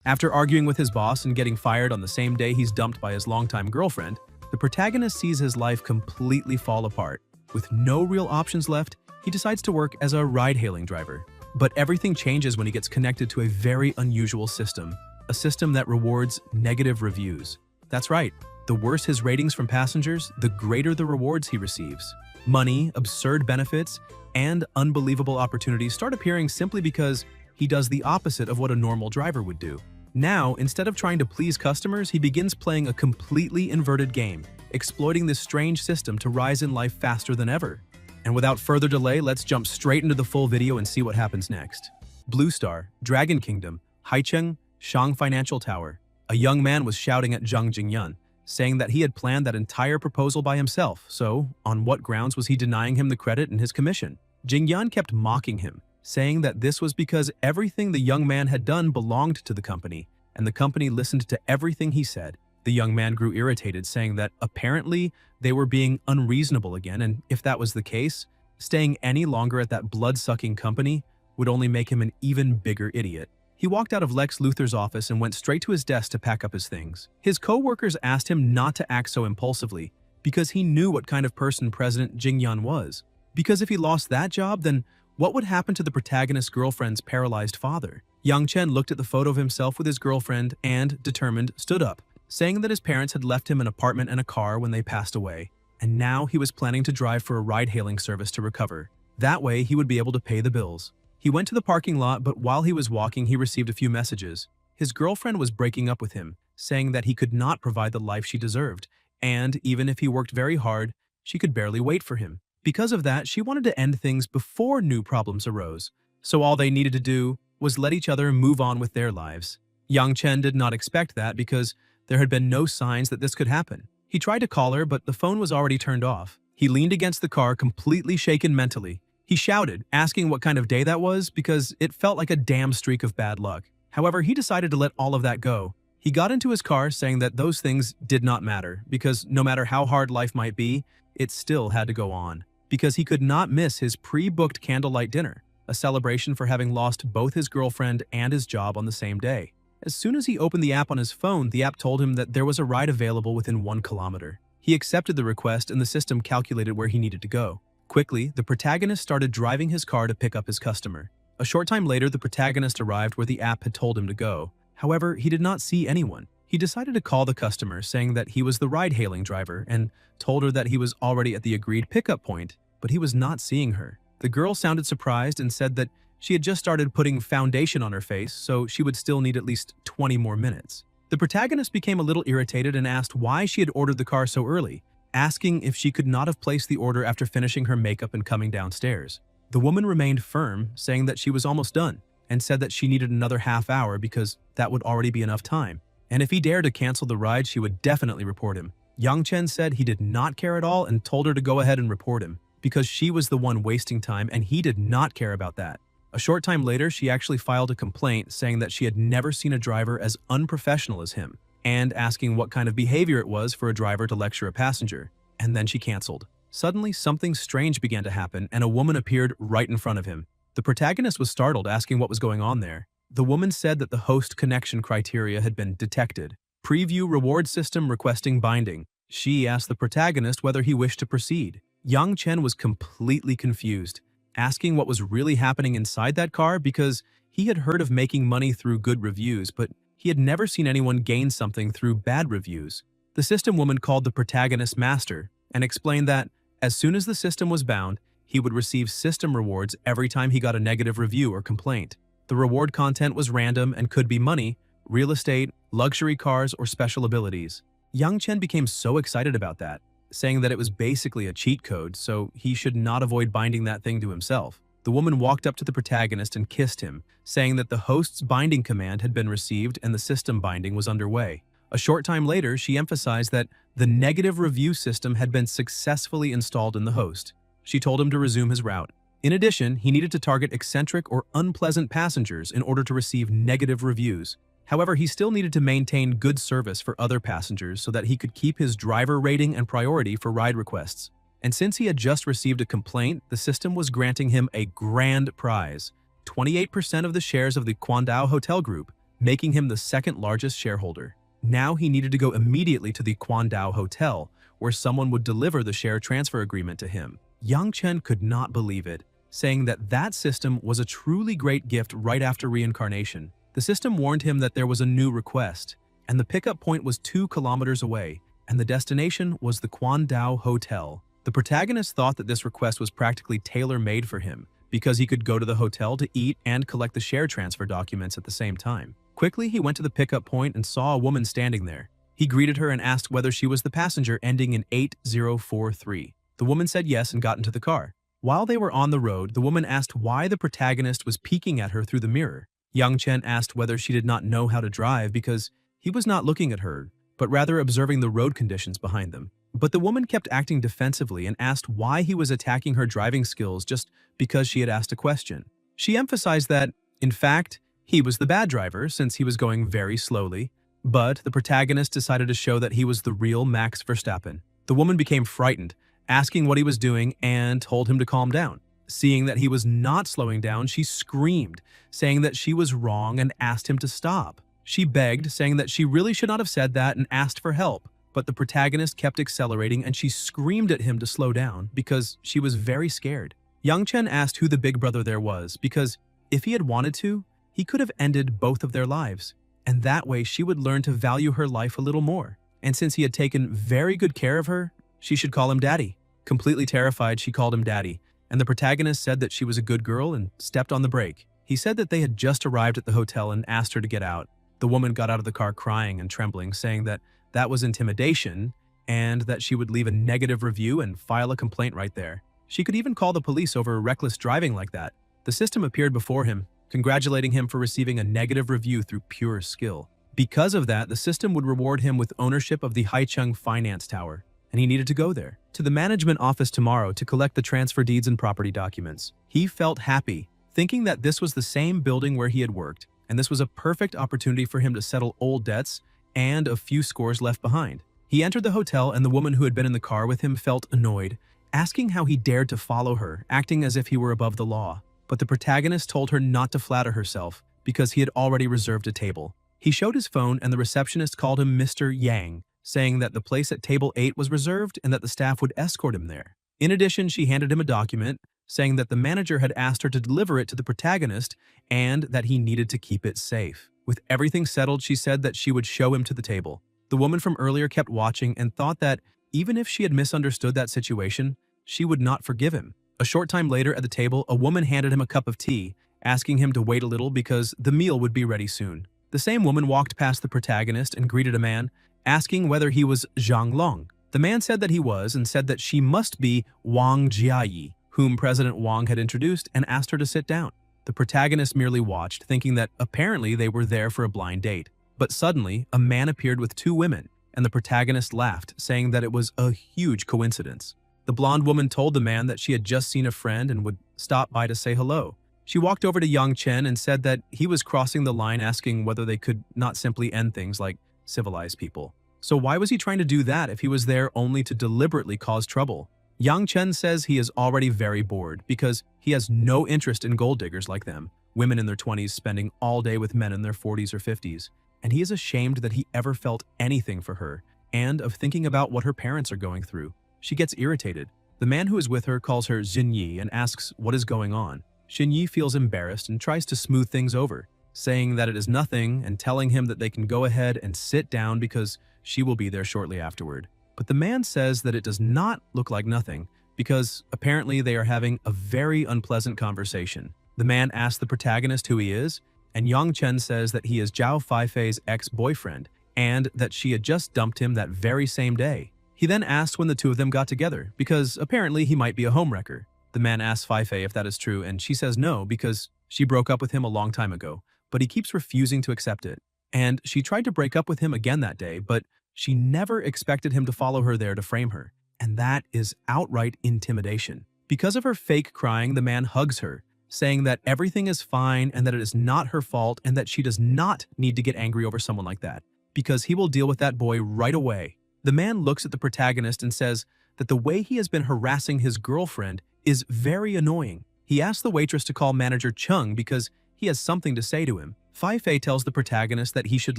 After arguing with his boss and getting fired on the same day he's dumped by his longtime girlfriend, the protagonist sees his life completely fall apart. With no real options left, he decides to work as a ride-hailing driver. But everything changes when he gets connected to a very unusual system, a system that rewards negative reviews. That's right, the worse his ratings from passengers, the greater the rewards he receives. Money, absurd benefits, and unbelievable opportunities start appearing simply because he does the opposite of what a normal driver would do. Now, instead of trying to please customers, he begins playing a completely inverted game, exploiting this strange system to rise in life faster than ever. And without further delay, let's jump straight into the full video and see what happens next. Blue Star, Dragon Kingdom, Haicheng, Shang Financial Tower. A young man was shouting at Zhang Jingyun, saying that he had planned that entire proposal by himself, so on what grounds was he denying him the credit and his commission? Jingyun kept mocking him, saying that this was because everything the young man had done belonged to the company, and the company listened to everything he said. The young man grew irritated, saying that apparently they were being unreasonable again, and if that was the case, staying any longer at that blood-sucking company would only make him an even bigger idiot. He walked out of Lex Luthor's office and went straight to his desk to pack up his things. His co-workers asked him not to act so impulsively because he knew what kind of person President Jingyun was. Because if he lost that job, then what would happen to the protagonist's girlfriend's paralyzed father? Yang Chen looked at the photo of himself with his girlfriend and, determined, stood up, saying that his parents had left him an apartment and a car when they passed away, and now he was planning to drive for a ride-hailing service to recover. That way, he would be able to pay the bills. He went to the parking lot, but while he was walking, he received a few messages. His girlfriend was breaking up with him, saying that he could not provide the life she deserved, and even if he worked very hard, she could barely wait for him. Because of that, she wanted to end things before new problems arose, so all they needed to do was let each other move on with their lives. Yang Chen did not expect that because there had been no signs that this could happen. He tried to call her, but the phone was already turned off. He leaned against the car, completely shaken mentally. He shouted, asking what kind of day that was because it felt like a damn streak of bad luck. However, he decided to let all of that go. He got into his car saying that those things did not matter because no matter how hard life might be, it still had to go on. Because he could not miss his pre-booked candlelight dinner, a celebration for having lost both his girlfriend and his job on the same day. As soon as he opened the app on his phone, the app told him that there was a ride available within 1 kilometer. He accepted the request and the system calculated where he needed to go. Quickly, the protagonist started driving his car to pick up his customer. A short time later, the protagonist arrived where the app had told him to go. However, he did not see anyone. He decided to call the customer, saying that he was the ride-hailing driver, and told her that he was already at the agreed pickup point, but he was not seeing her. The girl sounded surprised and said that she had just started putting foundation on her face, so she would still need at least 20 more minutes. The protagonist became a little irritated and asked why she had ordered the car so early, asking if she could not have placed the order after finishing her makeup and coming downstairs. The woman remained firm, saying that she was almost done, and said that she needed another half hour because that would already be enough time. And if he dared to cancel the ride, she would definitely report him. Yang Chen said he did not care at all and told her to go ahead and report him, because she was the one wasting time and he did not care about that. A short time later, she actually filed a complaint saying that she had never seen a driver as unprofessional as him, and asking what kind of behavior it was for a driver to lecture a passenger. And then she canceled. Suddenly, something strange began to happen and a woman appeared right in front of him. The protagonist was startled, asking what was going on there. The woman said that the host connection criteria had been detected. Preview reward system requesting binding. She asked the protagonist whether he wished to proceed. Yang Chen was completely confused, asking what was really happening inside that car because he had heard of making money through good reviews, but he had never seen anyone gain something through bad reviews. The system woman called the protagonist master and explained that as soon as the system was bound, he would receive system rewards every time he got a negative review or complaint. The reward content was random and could be money, real estate, luxury cars, or special abilities. Yang Chen became so excited about that, saying that it was basically a cheat code, so he should not avoid binding that thing to himself. The woman walked up to the protagonist and kissed him, saying that the host's binding command had been received and the system binding was underway. A short time later, she emphasized that the negative review system had been successfully installed in the host. She told him to resume his route. In addition, he needed to target eccentric or unpleasant passengers in order to receive negative reviews. However, he still needed to maintain good service for other passengers so that he could keep his driver rating and priority for ride requests. And since he had just received a complaint, the system was granting him a grand prize, 28% of the shares of the Quandao Hotel Group, making him the second largest shareholder. Now he needed to go immediately to the Kwandao Hotel, where someone would deliver the share transfer agreement to him. Yang Chen could not believe it, saying that that system was a truly great gift right after reincarnation. The system warned him that there was a new request, and the pickup point was 2 kilometers away, and the destination was the Kwandao Hotel. The protagonist thought that this request was practically tailor-made for him, because he could go to the hotel to eat and collect the share transfer documents at the same time. Quickly, he went to the pickup point and saw a woman standing there. He greeted her and asked whether she was the passenger ending in 8043. The woman said yes and got into the car. While they were on the road, the woman asked why the protagonist was peeking at her through the mirror. Yang Chen asked whether she did not know how to drive because he was not looking at her, but rather observing the road conditions behind them. But the woman kept acting defensively and asked why he was attacking her driving skills just because she had asked a question. She emphasized that, in fact, he was the bad driver since he was going very slowly, but the protagonist decided to show that he was the real Max Verstappen. The woman became frightened, asking what he was doing and told him to calm down. Seeing that he was not slowing down, she screamed, saying that she was wrong and asked him to stop. She begged, saying that she really should not have said that and asked for help, but the protagonist kept accelerating and she screamed at him to slow down because she was very scared. Yang Chen asked who the big brother there was because if he had wanted to, he could have ended both of their lives, and that way she would learn to value her life a little more. And since he had taken very good care of her, she should call him Daddy. Completely terrified, she called him Daddy, and the protagonist said that she was a good girl and stepped on the brake. He said that they had just arrived at the hotel and asked her to get out. The woman got out of the car crying and trembling, saying that that was intimidation and that she would leave a negative review and file a complaint right there. She could even call the police over reckless driving like that. The system appeared before him, congratulating him for receiving a negative review through pure skill. Because of that, the system would reward him with ownership of the Haicheng Finance Tower, and he needed to go there, to the management office tomorrow to collect the transfer deeds and property documents. He felt happy, thinking that this was the same building where he had worked, and this was a perfect opportunity for him to settle old debts and a few scores left behind. He entered the hotel and the woman who had been in the car with him felt annoyed, asking how he dared to follow her, acting as if he were above the law. But the protagonist told her not to flatter herself because he had already reserved a table. He showed his phone and the receptionist called him Mr. Yang, saying that the place at table 8 was reserved and that the staff would escort him there. In addition, she handed him a document saying that the manager had asked her to deliver it to the protagonist and that he needed to keep it safe. With everything settled, she said that she would show him to the table. The woman from earlier kept watching and thought that even if she had misunderstood that situation, she would not forgive him. A short time later at the table, a woman handed him a cup of tea, asking him to wait a little because the meal would be ready soon. The same woman walked past the protagonist and greeted a man, asking whether he was Zhang Long. The man said that he was and said that she must be Wang Jiayi, whom President Wang had introduced, and asked her to sit down. The protagonist merely watched, thinking that apparently they were there for a blind date. But suddenly, a man appeared with 2 women, and the protagonist laughed, saying that it was a huge coincidence. The blonde woman told the man that she had just seen a friend and would stop by to say hello. She walked over to Yang Chen and said that he was crossing the line, asking whether they could not simply end things like civilize people. So why was he trying to do that if he was there only to deliberately cause trouble? Yang Chen says he is already very bored because he has no interest in gold diggers like them, women in their 20s spending all day with men in their 40s or 50s, and he is ashamed that he ever felt anything for her and of thinking about what her parents are going through. She gets irritated. The man who is with her calls her Xinyi and asks what is going on. Xinyi feels embarrassed and tries to smooth things over, saying that it is nothing and telling him that they can go ahead and sit down because she will be there shortly afterward. But the man says that it does not look like nothing because apparently they are having a very unpleasant conversation. The man asks the protagonist who he is, and Yang Chen says that he is Zhao Feifei's ex-boyfriend and that she had just dumped him that very same day. He then asks when the two of them got together because apparently he might be a homewrecker. The man asks Feifei if that is true and she says no because she broke up with him a long time ago, but he keeps refusing to accept it. And she tried to break up with him again that day, but she never expected him to follow her there to frame her. And that is outright intimidation. Because of her fake crying, the man hugs her, saying that everything is fine and that it is not her fault and that she does not need to get angry over someone like that, because he will deal with that boy right away. The man looks at the protagonist and says that the way he has been harassing his girlfriend is very annoying. He asks the waitress to call manager Chung because he has something to say to him. Fei tells the protagonist that he should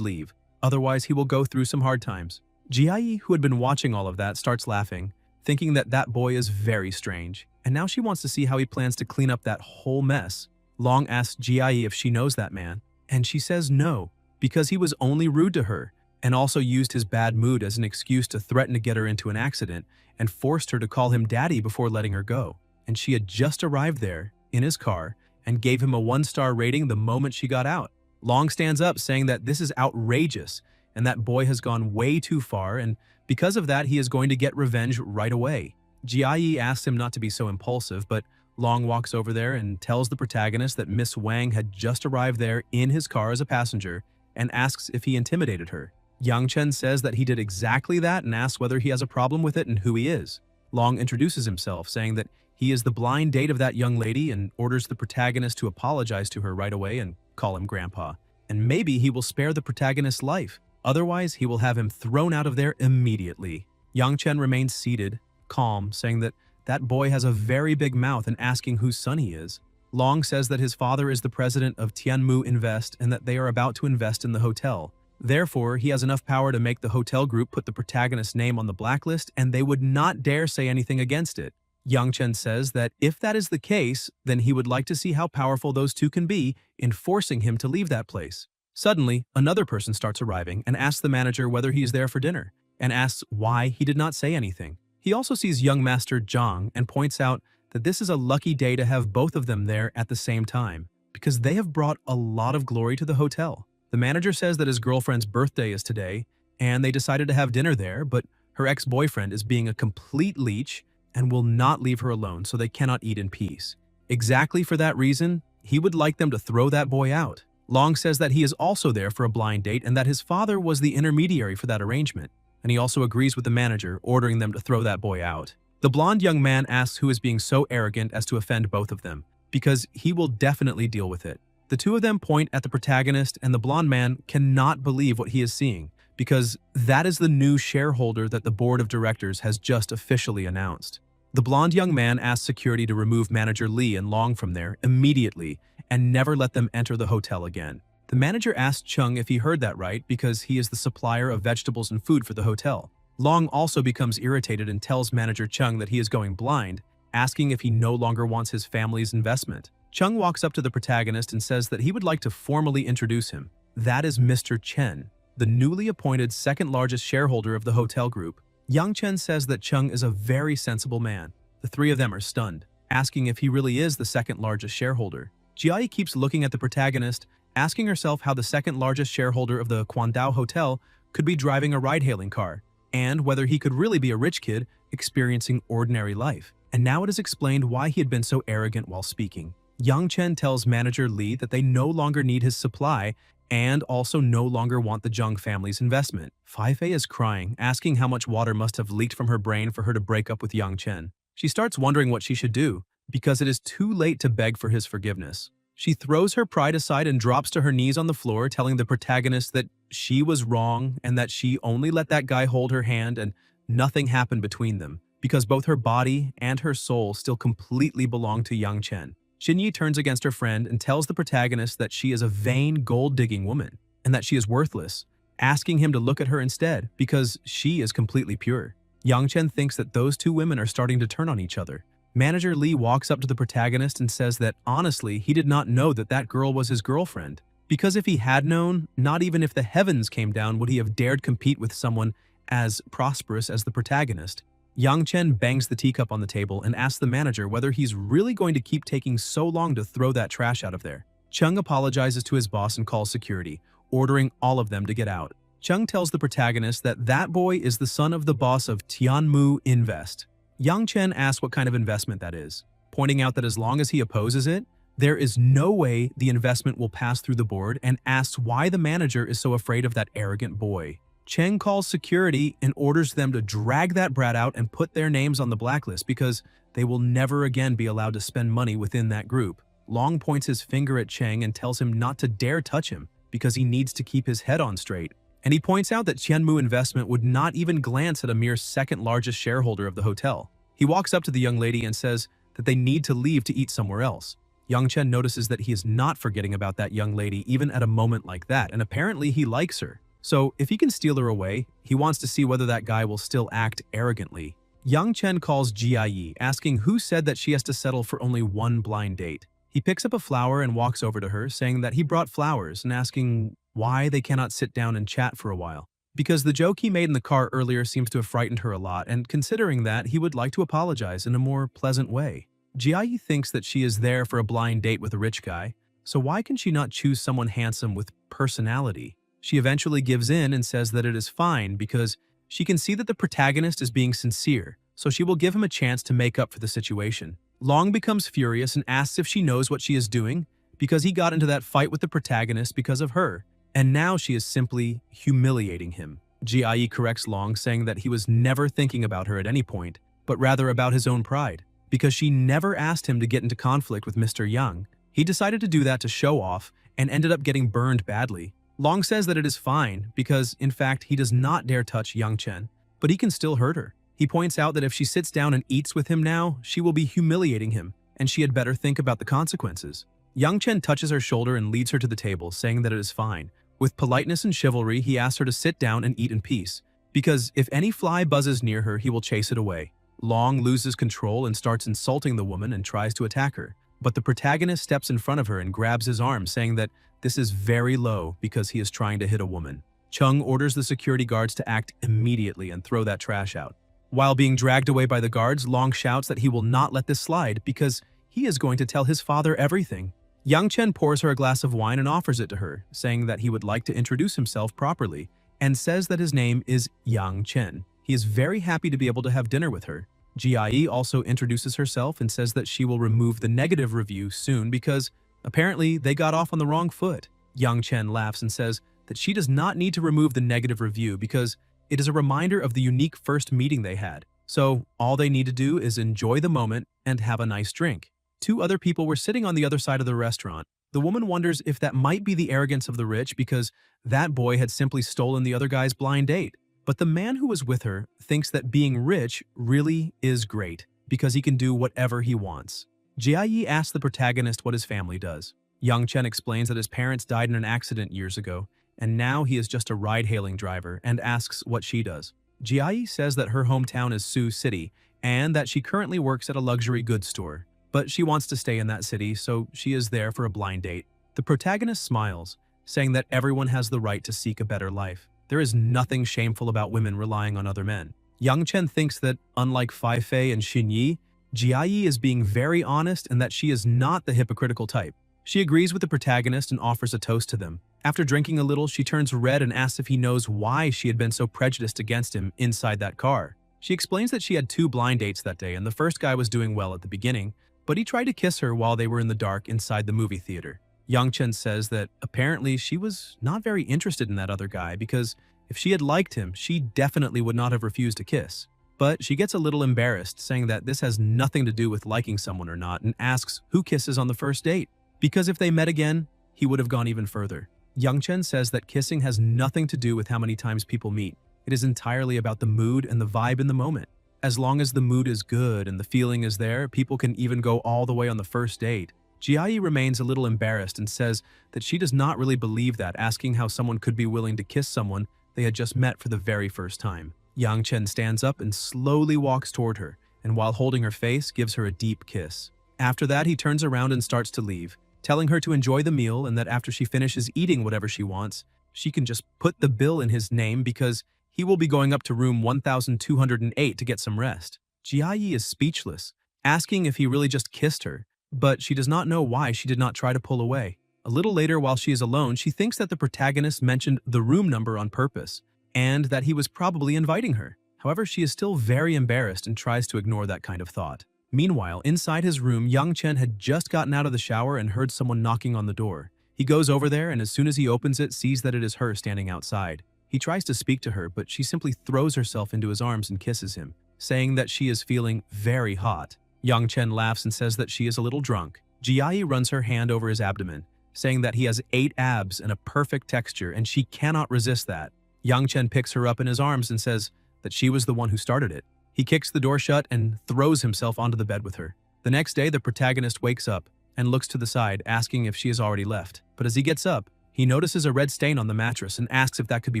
leave, otherwise he will go through some hard times. Jie, who had been watching all of that, starts laughing, thinking that that boy is very strange, and now she wants to see how he plans to clean up that whole mess. Long asks Jie if she knows that man, and she says no, because he was only rude to her, and also used his bad mood as an excuse to threaten to get her into an accident and forced her to call him daddy before letting her go. And she had just arrived there, in his car, and gave him a 1-star rating the moment she got out. Long stands up saying that this is outrageous, and that boy has gone way too far, and because of that he is going to get revenge right away. Jie asks him not to be so impulsive, but Long walks over there and tells the protagonist that Miss Wang had just arrived there in his car as a passenger and asks if he intimidated her. Yang Chen says that he did exactly that and asks whether he has a problem with it and who he is. Long introduces himself, saying that he is the blind date of that young lady and orders the protagonist to apologize to her right away and call him Grandpa. And maybe he will spare the protagonist's life. Otherwise, he will have him thrown out of there immediately. Yang Chen remains seated, calm, saying that that boy has a very big mouth and asking whose son he is. Long says that his father is the president of Tianmu Invest and that they are about to invest in the hotel. Therefore, he has enough power to make the hotel group put the protagonist's name on the blacklist and they would not dare say anything against it. Yang Chen says that if that is the case, then he would like to see how powerful those two can be in forcing him to leave that place. Suddenly, another person starts arriving and asks the manager whether he is there for dinner, and asks why he did not say anything. He also sees young Master Zhang and points out that this is a lucky day to have both of them there at the same time, because they have brought a lot of glory to the hotel. The manager says that his girlfriend's birthday is today, and they decided to have dinner there, but her ex-boyfriend is being a complete leech and will not leave her alone, so they cannot eat in peace. Exactly for that reason, he would like them to throw that boy out. Long says that he is also there for a blind date and that his father was the intermediary for that arrangement, and he also agrees with the manager, ordering them to throw that boy out. The blonde young man asks who is being so arrogant as to offend both of them, because he will definitely deal with it. The two of them point at the protagonist, and the blonde man cannot believe what he is seeing, because that is the new shareholder that the board of directors has just officially announced. The blonde young man asks security to remove manager Li and Long from there immediately and never let them enter the hotel again. The manager asks Chung if he heard that right because he is the supplier of vegetables and food for the hotel. Long also becomes irritated and tells manager Chung that he is going blind, asking if he no longer wants his family's investment. Chung walks up to the protagonist and says that he would like to formally introduce him. That is Mr. Chen, the newly appointed second largest shareholder of the hotel group. Yang Chen says that Chung is a very sensible man. The three of them are stunned, asking if he really is the second largest shareholder. Jie keeps looking at the protagonist, asking herself how the second largest shareholder of the Quandao Hotel could be driving a ride-hailing car, and whether he could really be a rich kid experiencing ordinary life. And now it is explained why he had been so arrogant while speaking. Yang Chen tells manager Li that they no longer need his supply and also no longer want the Zhang family's investment. Fei is crying, asking how much water must have leaked from her brain for her to break up with Yang Chen. She starts wondering what she should do, because it is too late to beg for his forgiveness. She throws her pride aside and drops to her knees on the floor, telling the protagonist that she was wrong and that she only let that guy hold her hand and nothing happened between them, because both her body and her soul still completely belong to Yang Chen. Xinyi turns against her friend and tells the protagonist that she is a vain, gold-digging woman and that she is worthless, asking him to look at her instead because she is completely pure. Yang Chen thinks that those two women are starting to turn on each other. Manager Li walks up to the protagonist and says that honestly he did not know that that girl was his girlfriend, because if he had known, not even if the heavens came down would he have dared compete with someone as prosperous as the protagonist. Yang Chen bangs the teacup on the table and asks the manager whether he's really going to keep taking so long to throw that trash out of there. Chung apologizes to his boss and calls security, ordering all of them to get out. Chung tells the protagonist that that boy is the son of the boss of Tianmu Invest. Yang Chen asks what kind of investment that is, pointing out that as long as he opposes it, there is no way the investment will pass through the board, and asks why the manager is so afraid of that arrogant boy. Cheng calls security and orders them to drag that brat out and put their names on the blacklist because they will never again be allowed to spend money within that group. Long points his finger at Cheng and tells him not to dare touch him because he needs to keep his head on straight. And he points out that Tianmu Investment would not even glance at a mere second largest shareholder of the hotel. He walks up to the young lady and says that they need to leave to eat somewhere else. Young Chen notices that he is not forgetting about that young lady even at a moment like that, and apparently he likes her. So if he can steal her away, he wants to see whether that guy will still act arrogantly. Young Chen calls Jie, asking who said that she has to settle for only one blind date. He picks up a flower and walks over to her, saying that he brought flowers and asking why they cannot sit down and chat for a while. Because the joke he made in the car earlier seems to have frightened her a lot, and considering that, he would like to apologize in a more pleasant way. Jie thinks that she is there for a blind date with a rich guy, so why can she not choose someone handsome with personality? She eventually gives in and says that it is fine because she can see that the protagonist is being sincere, so she will give him a chance to make up for the situation. Long becomes furious and asks if she knows what she is doing because he got into that fight with the protagonist because of her, and now she is simply humiliating him. Jie corrects Long, saying that he was never thinking about her at any point, but rather about his own pride. Because she never asked him to get into conflict with Mr. Young, he decided to do that to show off and ended up getting burned badly. Long says that it is fine because, in fact, he does not dare touch Young Chen, but he can still hurt her. He points out that if she sits down and eats with him now, she will be humiliating him, and she had better think about the consequences. Young Chen touches her shoulder and leads her to the table, saying that it is fine. With politeness and chivalry, he asks her to sit down and eat in peace, because if any fly buzzes near her, he will chase it away. Long loses control and starts insulting the woman and tries to attack her, but the protagonist steps in front of her and grabs his arm, saying that this is very low because he is trying to hit a woman. Chung orders the security guards to act immediately and throw that trash out. While being dragged away by the guards, Long shouts that he will not let this slide because he is going to tell his father everything. Young Chen pours her a glass of wine and offers it to her, saying that he would like to introduce himself properly, and says that his name is Young Chen. He is very happy to be able to have dinner with her. Jie also introduces herself and says that she will remove the negative review soon because apparently they got off on the wrong foot. Young Chen laughs and says that she does not need to remove the negative review because it is a reminder of the unique first meeting they had. So all they need to do is enjoy the moment and have a nice drink. Two other people were sitting on the other side of the restaurant. The woman wonders if that might be the arrogance of the rich because that boy had simply stolen the other guy's blind date. But the man who was with her thinks that being rich really is great because he can do whatever he wants. Jie asks the protagonist what his family does. Young Chen explains that his parents died in an accident years ago, and now he is just a ride-hailing driver and asks what she does. Jie says that her hometown is Sioux City and that she currently works at a luxury goods store, but she wants to stay in that city, so she is there for a blind date. The protagonist smiles, saying that everyone has the right to seek a better life. There is nothing shameful about women relying on other men. Young Chen thinks that, unlike Fei Fei and Xin Yi, Jie is being very honest and that she is not the hypocritical type. She agrees with the protagonist and offers a toast to them. After drinking a little, she turns red and asks if he knows why she had been so prejudiced against him inside that car. She explains that she had 2 blind dates that day and the first guy was doing well at the beginning, but he tried to kiss her while they were in the dark inside the movie theater. Young Chen says that apparently she was not very interested in that other guy because if she had liked him, she definitely would not have refused a kiss. But she gets a little embarrassed, saying that this has nothing to do with liking someone or not, and asks who kisses on the first date. Because if they met again, he would have gone even further. Young Chen says that kissing has nothing to do with how many times people meet. It is entirely about the mood and the vibe in the moment. As long as the mood is good and the feeling is there, people can even go all the way on the first date. Jie remains a little embarrassed and says that she does not really believe that, asking how someone could be willing to kiss someone they had just met for the very first time. Young Chen stands up and slowly walks toward her, and while holding her face, gives her a deep kiss. After that, he turns around and starts to leave, telling her to enjoy the meal and that after she finishes eating whatever she wants, she can just put the bill in his name because he will be going up to room 1208 to get some rest. Jie is speechless, asking if he really just kissed her, but she does not know why she did not try to pull away. A little later, while she is alone, she thinks that the protagonist mentioned the room number on purpose, and that he was probably inviting her. However, she is still very embarrassed and tries to ignore that kind of thought. Meanwhile, inside his room, Young Chen had just gotten out of the shower and heard someone knocking on the door. He goes over there and as soon as he opens it, sees that it is her standing outside. He tries to speak to her, but she simply throws herself into his arms and kisses him, saying that she is feeling very hot. Young Chen laughs and says that she is a little drunk. Jie runs her hand over his abdomen, saying that he has 8 abs and a perfect texture and she cannot resist that. Young Chen picks her up in his arms and says that she was the one who started it. He kicks the door shut and throws himself onto the bed with her. The next day, the protagonist wakes up and looks to the side, asking if she has already left. But as he gets up, he notices a red stain on the mattress and asks if that could be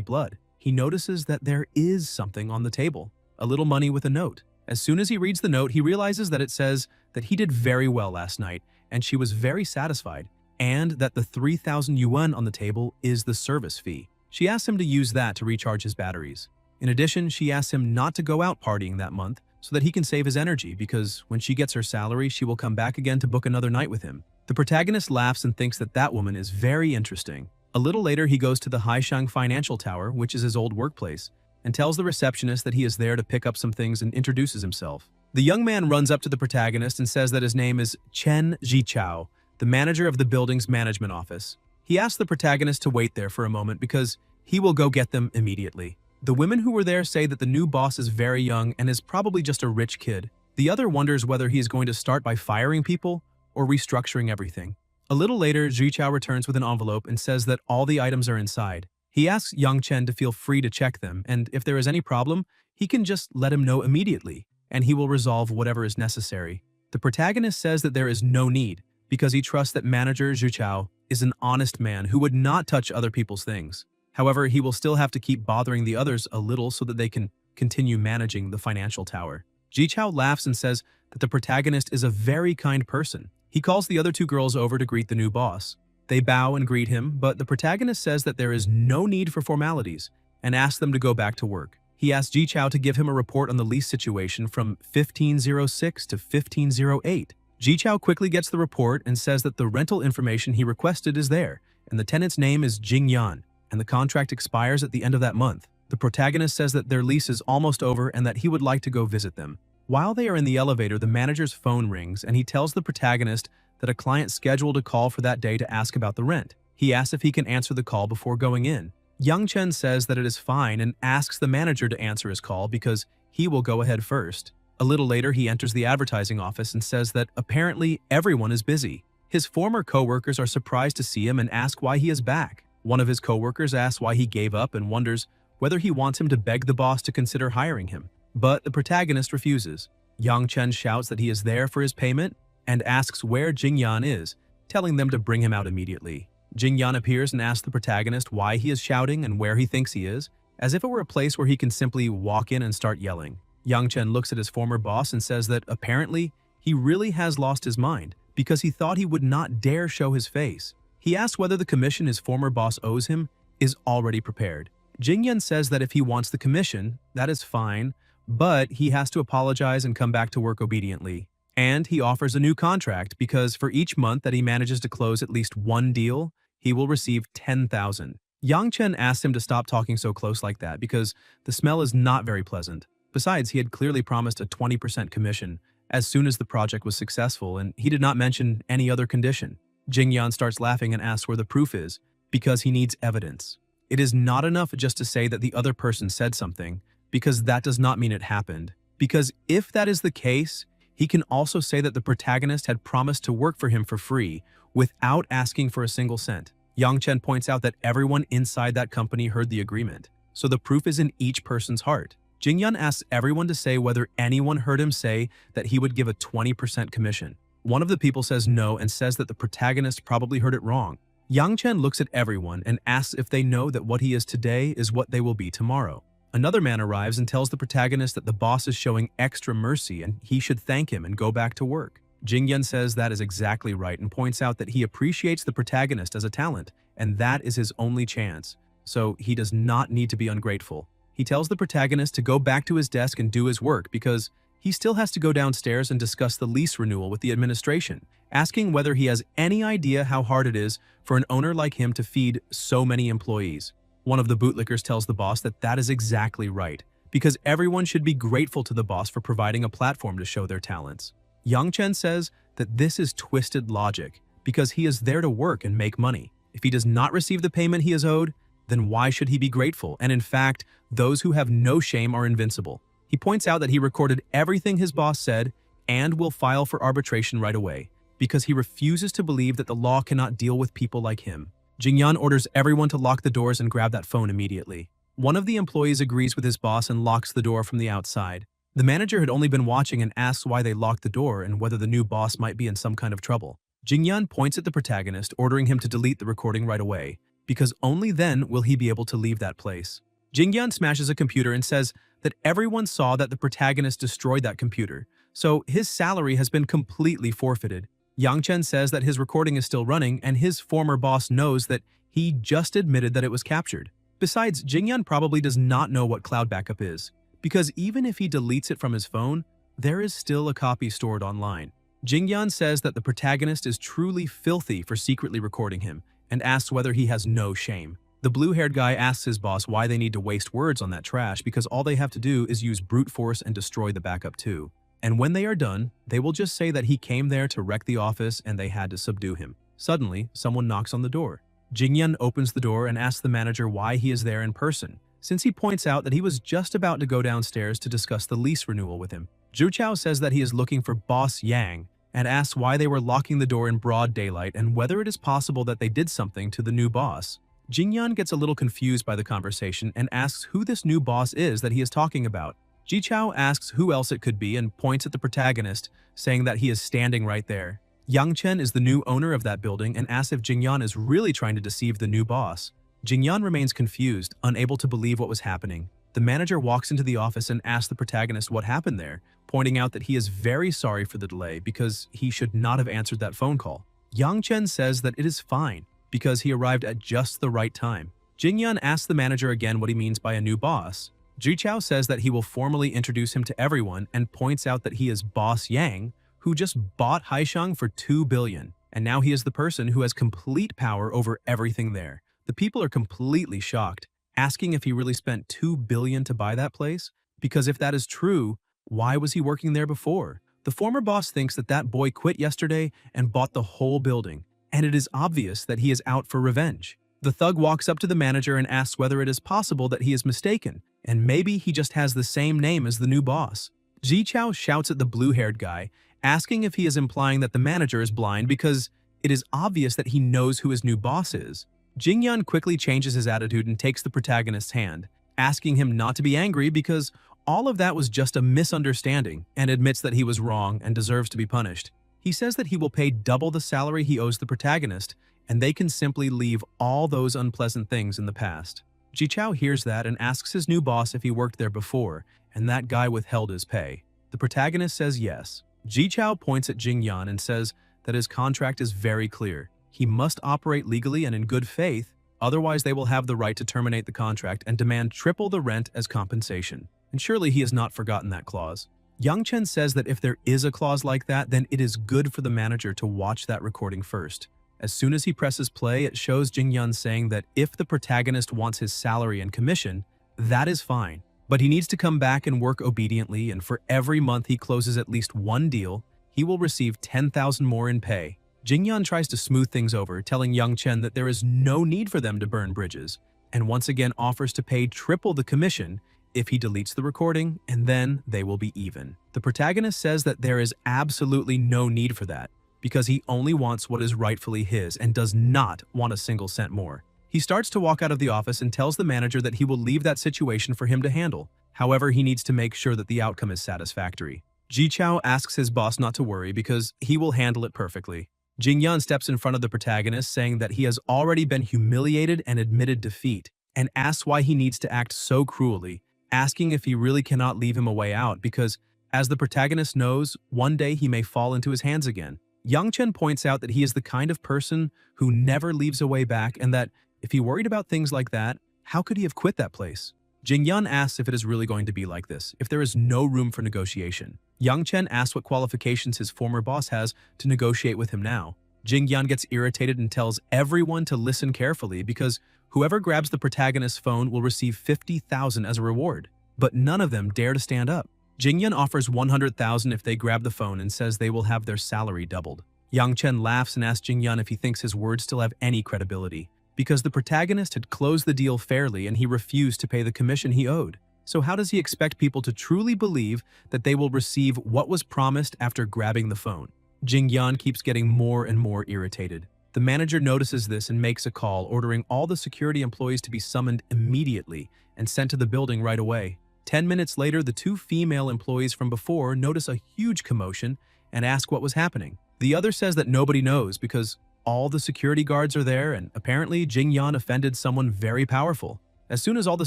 blood. He notices that there is something on the table, a little money with a note. As soon as he reads the note, he realizes that it says that he did very well last night and she was very satisfied, and that the 3,000 yuan on the table is the service fee. She asks him to use that to recharge his batteries. In addition, she asks him not to go out partying that month so that he can save his energy, because when she gets her salary, she will come back again to book another night with him. The protagonist laughs and thinks that that woman is very interesting. A little later, he goes to the Haishang Financial Tower, which is his old workplace, and tells the receptionist that he is there to pick up some things and introduces himself. The young man runs up to the protagonist and says that his name is Chen Zichao, the manager of the building's management office. He asks the protagonist to wait there for a moment because he will go get them immediately. The women who were there say that the new boss is very young and is probably just a rich kid. The other wonders whether he is going to start by firing people or restructuring everything. A little later, Zichao returns with an envelope and says that all the items are inside. He asks Young Chen to feel free to check them, and if there is any problem, he can just let him know immediately, and he will resolve whatever is necessary. The protagonist says that there is no need, because he trusts that manager Zichao is an honest man who would not touch other people's things. However, he will still have to keep bothering the others a little so that they can continue managing the financial tower. Zichao laughs and says that the protagonist is a very kind person. He calls the other two girls over to greet the new boss. They bow and greet him, but the protagonist says that there is no need for formalities and asks them to go back to work. He asks Zichao to give him a report on the lease situation from 1506 to 1508. Zichao quickly gets the report and says that the rental information he requested is there, and the tenant's name is Jingyan, and the contract expires at the end of that month. The protagonist says that their lease is almost over and that he would like to go visit them. While they are in the elevator, the manager's phone rings and he tells the protagonist that a client scheduled a call for that day to ask about the rent. He asks if he can answer the call before going in. Young Chen says that it is fine and asks the manager to answer his call because he will go ahead first. A little later, he enters the advertising office and says that apparently everyone is busy. His former co-workers are surprised to see him and ask why he is back. One of his co-workers asks why he gave up and wonders whether he wants him to beg the boss to consider hiring him. But the protagonist refuses. Yang Chen shouts that he is there for his payment and asks where Jingyan is, telling them to bring him out immediately. Jingyan appears and asks the protagonist why he is shouting and where he thinks he is, as if it were a place where he can simply walk in and start yelling. Yang Chen looks at his former boss and says that apparently he really has lost his mind because he thought he would not dare show his face. He asks whether the commission his former boss owes him is already prepared. Jingyan says that if he wants the commission, that is fine, but he has to apologize and come back to work obediently. And he offers a new contract because for each month that he manages to close at least one deal, he will receive 10,000. Yang Chen asks him to stop talking so close like that because the smell is not very pleasant. Besides, he had clearly promised a 20% commission as soon as the project was successful, and he did not mention any other condition. Jingyan starts laughing and asks where the proof is because he needs evidence. It is not enough just to say that the other person said something, because that does not mean it happened. Because if that is the case, he can also say that the protagonist had promised to work for him for free without asking for a single cent. Yang Chen points out that everyone inside that company heard the agreement, so the proof is in each person's heart. Jingyan asks everyone to say whether anyone heard him say that he would give a 20% commission. One of the people says no and says that the protagonist probably heard it wrong. Yang Chen looks at everyone and asks if they know that what he is today is what they will be tomorrow. Another man arrives and tells the protagonist that the boss is showing extra mercy and he should thank him and go back to work. Jingyan says that is exactly right and points out that he appreciates the protagonist as a talent, and that is his only chance, so he does not need to be ungrateful. He tells the protagonist to go back to his desk and do his work because he still has to go downstairs and discuss the lease renewal with the administration, asking whether he has any idea how hard it is for an owner like him to feed so many employees. One of the bootlickers tells the boss that that is exactly right, because everyone should be grateful to the boss for providing a platform to show their talents. Yang Chen says that this is twisted logic, because he is there to work and make money. If he does not receive the payment he is owed, then why should he be grateful? And in fact, those who have no shame are invincible. He points out that he recorded everything his boss said and will file for arbitration right away, because he refuses to believe that the law cannot deal with people like him. Jingyan orders everyone to lock the doors and grab that phone immediately. One of the employees agrees with his boss and locks the door from the outside. The manager had only been watching and asks why they locked the door and whether the new boss might be in some kind of trouble. Jingyan points at the protagonist, ordering him to delete the recording right away, because only then will he be able to leave that place. Jingyan smashes a computer and says that everyone saw that the protagonist destroyed that computer, so his salary has been completely forfeited. Yang Chen says that his recording is still running and his former boss knows that he just admitted that it was captured. Besides, Jingyan probably does not know what cloud backup is, because even if he deletes it from his phone, there is still a copy stored online. Jingyan says that the protagonist is truly filthy for secretly recording him and asks whether he has no shame. The blue-haired guy asks his boss why they need to waste words on that trash because all they have to do is use brute force and destroy the backup too. And when they are done, they will just say that he came there to wreck the office and they had to subdue him. Suddenly, someone knocks on the door. Jingyan opens the door and asks the manager why he is there in person, since he points out that he was just about to go downstairs to discuss the lease renewal with him. Zhu Chao says that he is looking for Boss Yang and asks why they were locking the door in broad daylight and whether it is possible that they did something to the new boss. Jingyan gets a little confused by the conversation and asks who this new boss is that he is talking about. Ji Chao asks who else it could be and points at the protagonist, saying that he is standing right there. Yang Chen is the new owner of that building and asks if Jingyan is really trying to deceive the new boss. Jingyan remains confused, unable to believe what was happening. The manager walks into the office and asks the protagonist what happened there, pointing out that he is very sorry for the delay because he should not have answered that phone call. Yang Chen says that it is fine because he arrived at just the right time. Jingyan asks the manager again what he means by a new boss. Ji Chao says that he will formally introduce him to everyone and points out that he is Boss Yang, who just bought Haishang for 2 billion, and now he is the person who has complete power over everything there. The people are completely shocked, asking if he really spent 2 billion to buy that place, because if that is true, why was he working there before? The former boss thinks that that boy quit yesterday and bought the whole building, and it is obvious that he is out for revenge. The thug walks up to the manager and asks whether it is possible that he is mistaken, and maybe he just has the same name as the new boss. Ji Chao shouts at the blue-haired guy, asking if he is implying that the manager is blind because it is obvious that he knows who his new boss is. Jingyan quickly changes his attitude and takes the protagonist's hand, asking him not to be angry because all of that was just a misunderstanding, and admits that he was wrong and deserves to be punished. He says that he will pay double the salary he owes the protagonist, and they can simply leave all those unpleasant things in the past. Ji Chao hears that and asks his new boss if he worked there before, and that guy withheld his pay. The protagonist says yes. Ji Chao points at Jingyan and says that his contract is very clear. He must operate legally and in good faith, otherwise they will have the right to terminate the contract and demand triple the rent as compensation. And surely he has not forgotten that clause. Yang Chen says that if there is a clause like that, then it is good for the manager to watch that recording first. As soon as he presses play, it shows Jingyan saying that if the protagonist wants his salary and commission, that is fine. But he needs to come back and work obediently, and for every month he closes at least one deal, he will receive 10,000 more in pay. Jingyan tries to smooth things over, telling Yang Chen that there is no need for them to burn bridges, and once again offers to pay triple the commission if he deletes the recording, and then they will be even. The protagonist says that there is absolutely no need for that, because he only wants what is rightfully his and does not want a single cent more. He starts to walk out of the office and tells the manager that he will leave that situation for him to handle. However, he needs to make sure that the outcome is satisfactory. Ji Chao asks his boss not to worry because he will handle it perfectly. Jingyan steps in front of the protagonist, saying that he has already been humiliated and admitted defeat, and asks why he needs to act so cruelly, asking if he really cannot leave him a way out because, as the protagonist knows, one day he may fall into his hands again. Yang Chen points out that he is the kind of person who never leaves a way back and that, if he worried about things like that, how could he have quit that place? Jingyan asks if it is really going to be like this, if there is no room for negotiation. Yang Chen asks what qualifications his former boss has to negotiate with him now. Jingyan gets irritated and tells everyone to listen carefully because whoever grabs the protagonist's phone will receive 50,000 as a reward. But none of them dare to stand up. Jingyan offers 100,000 if they grab the phone and says they will have their salary doubled. Yang Chen laughs and asks Jingyan if he thinks his words still have any credibility, because the protagonist had closed the deal fairly and he refused to pay the commission he owed. So how does he expect people to truly believe that they will receive what was promised after grabbing the phone? Jingyan keeps getting more and more irritated. The manager notices this and makes a call, ordering all the security employees to be summoned immediately and sent to the building right away. 10 minutes later, the two female employees from before notice a huge commotion and ask what was happening. The other says that nobody knows because all the security guards are there and apparently Jingyan offended someone very powerful. As soon as all the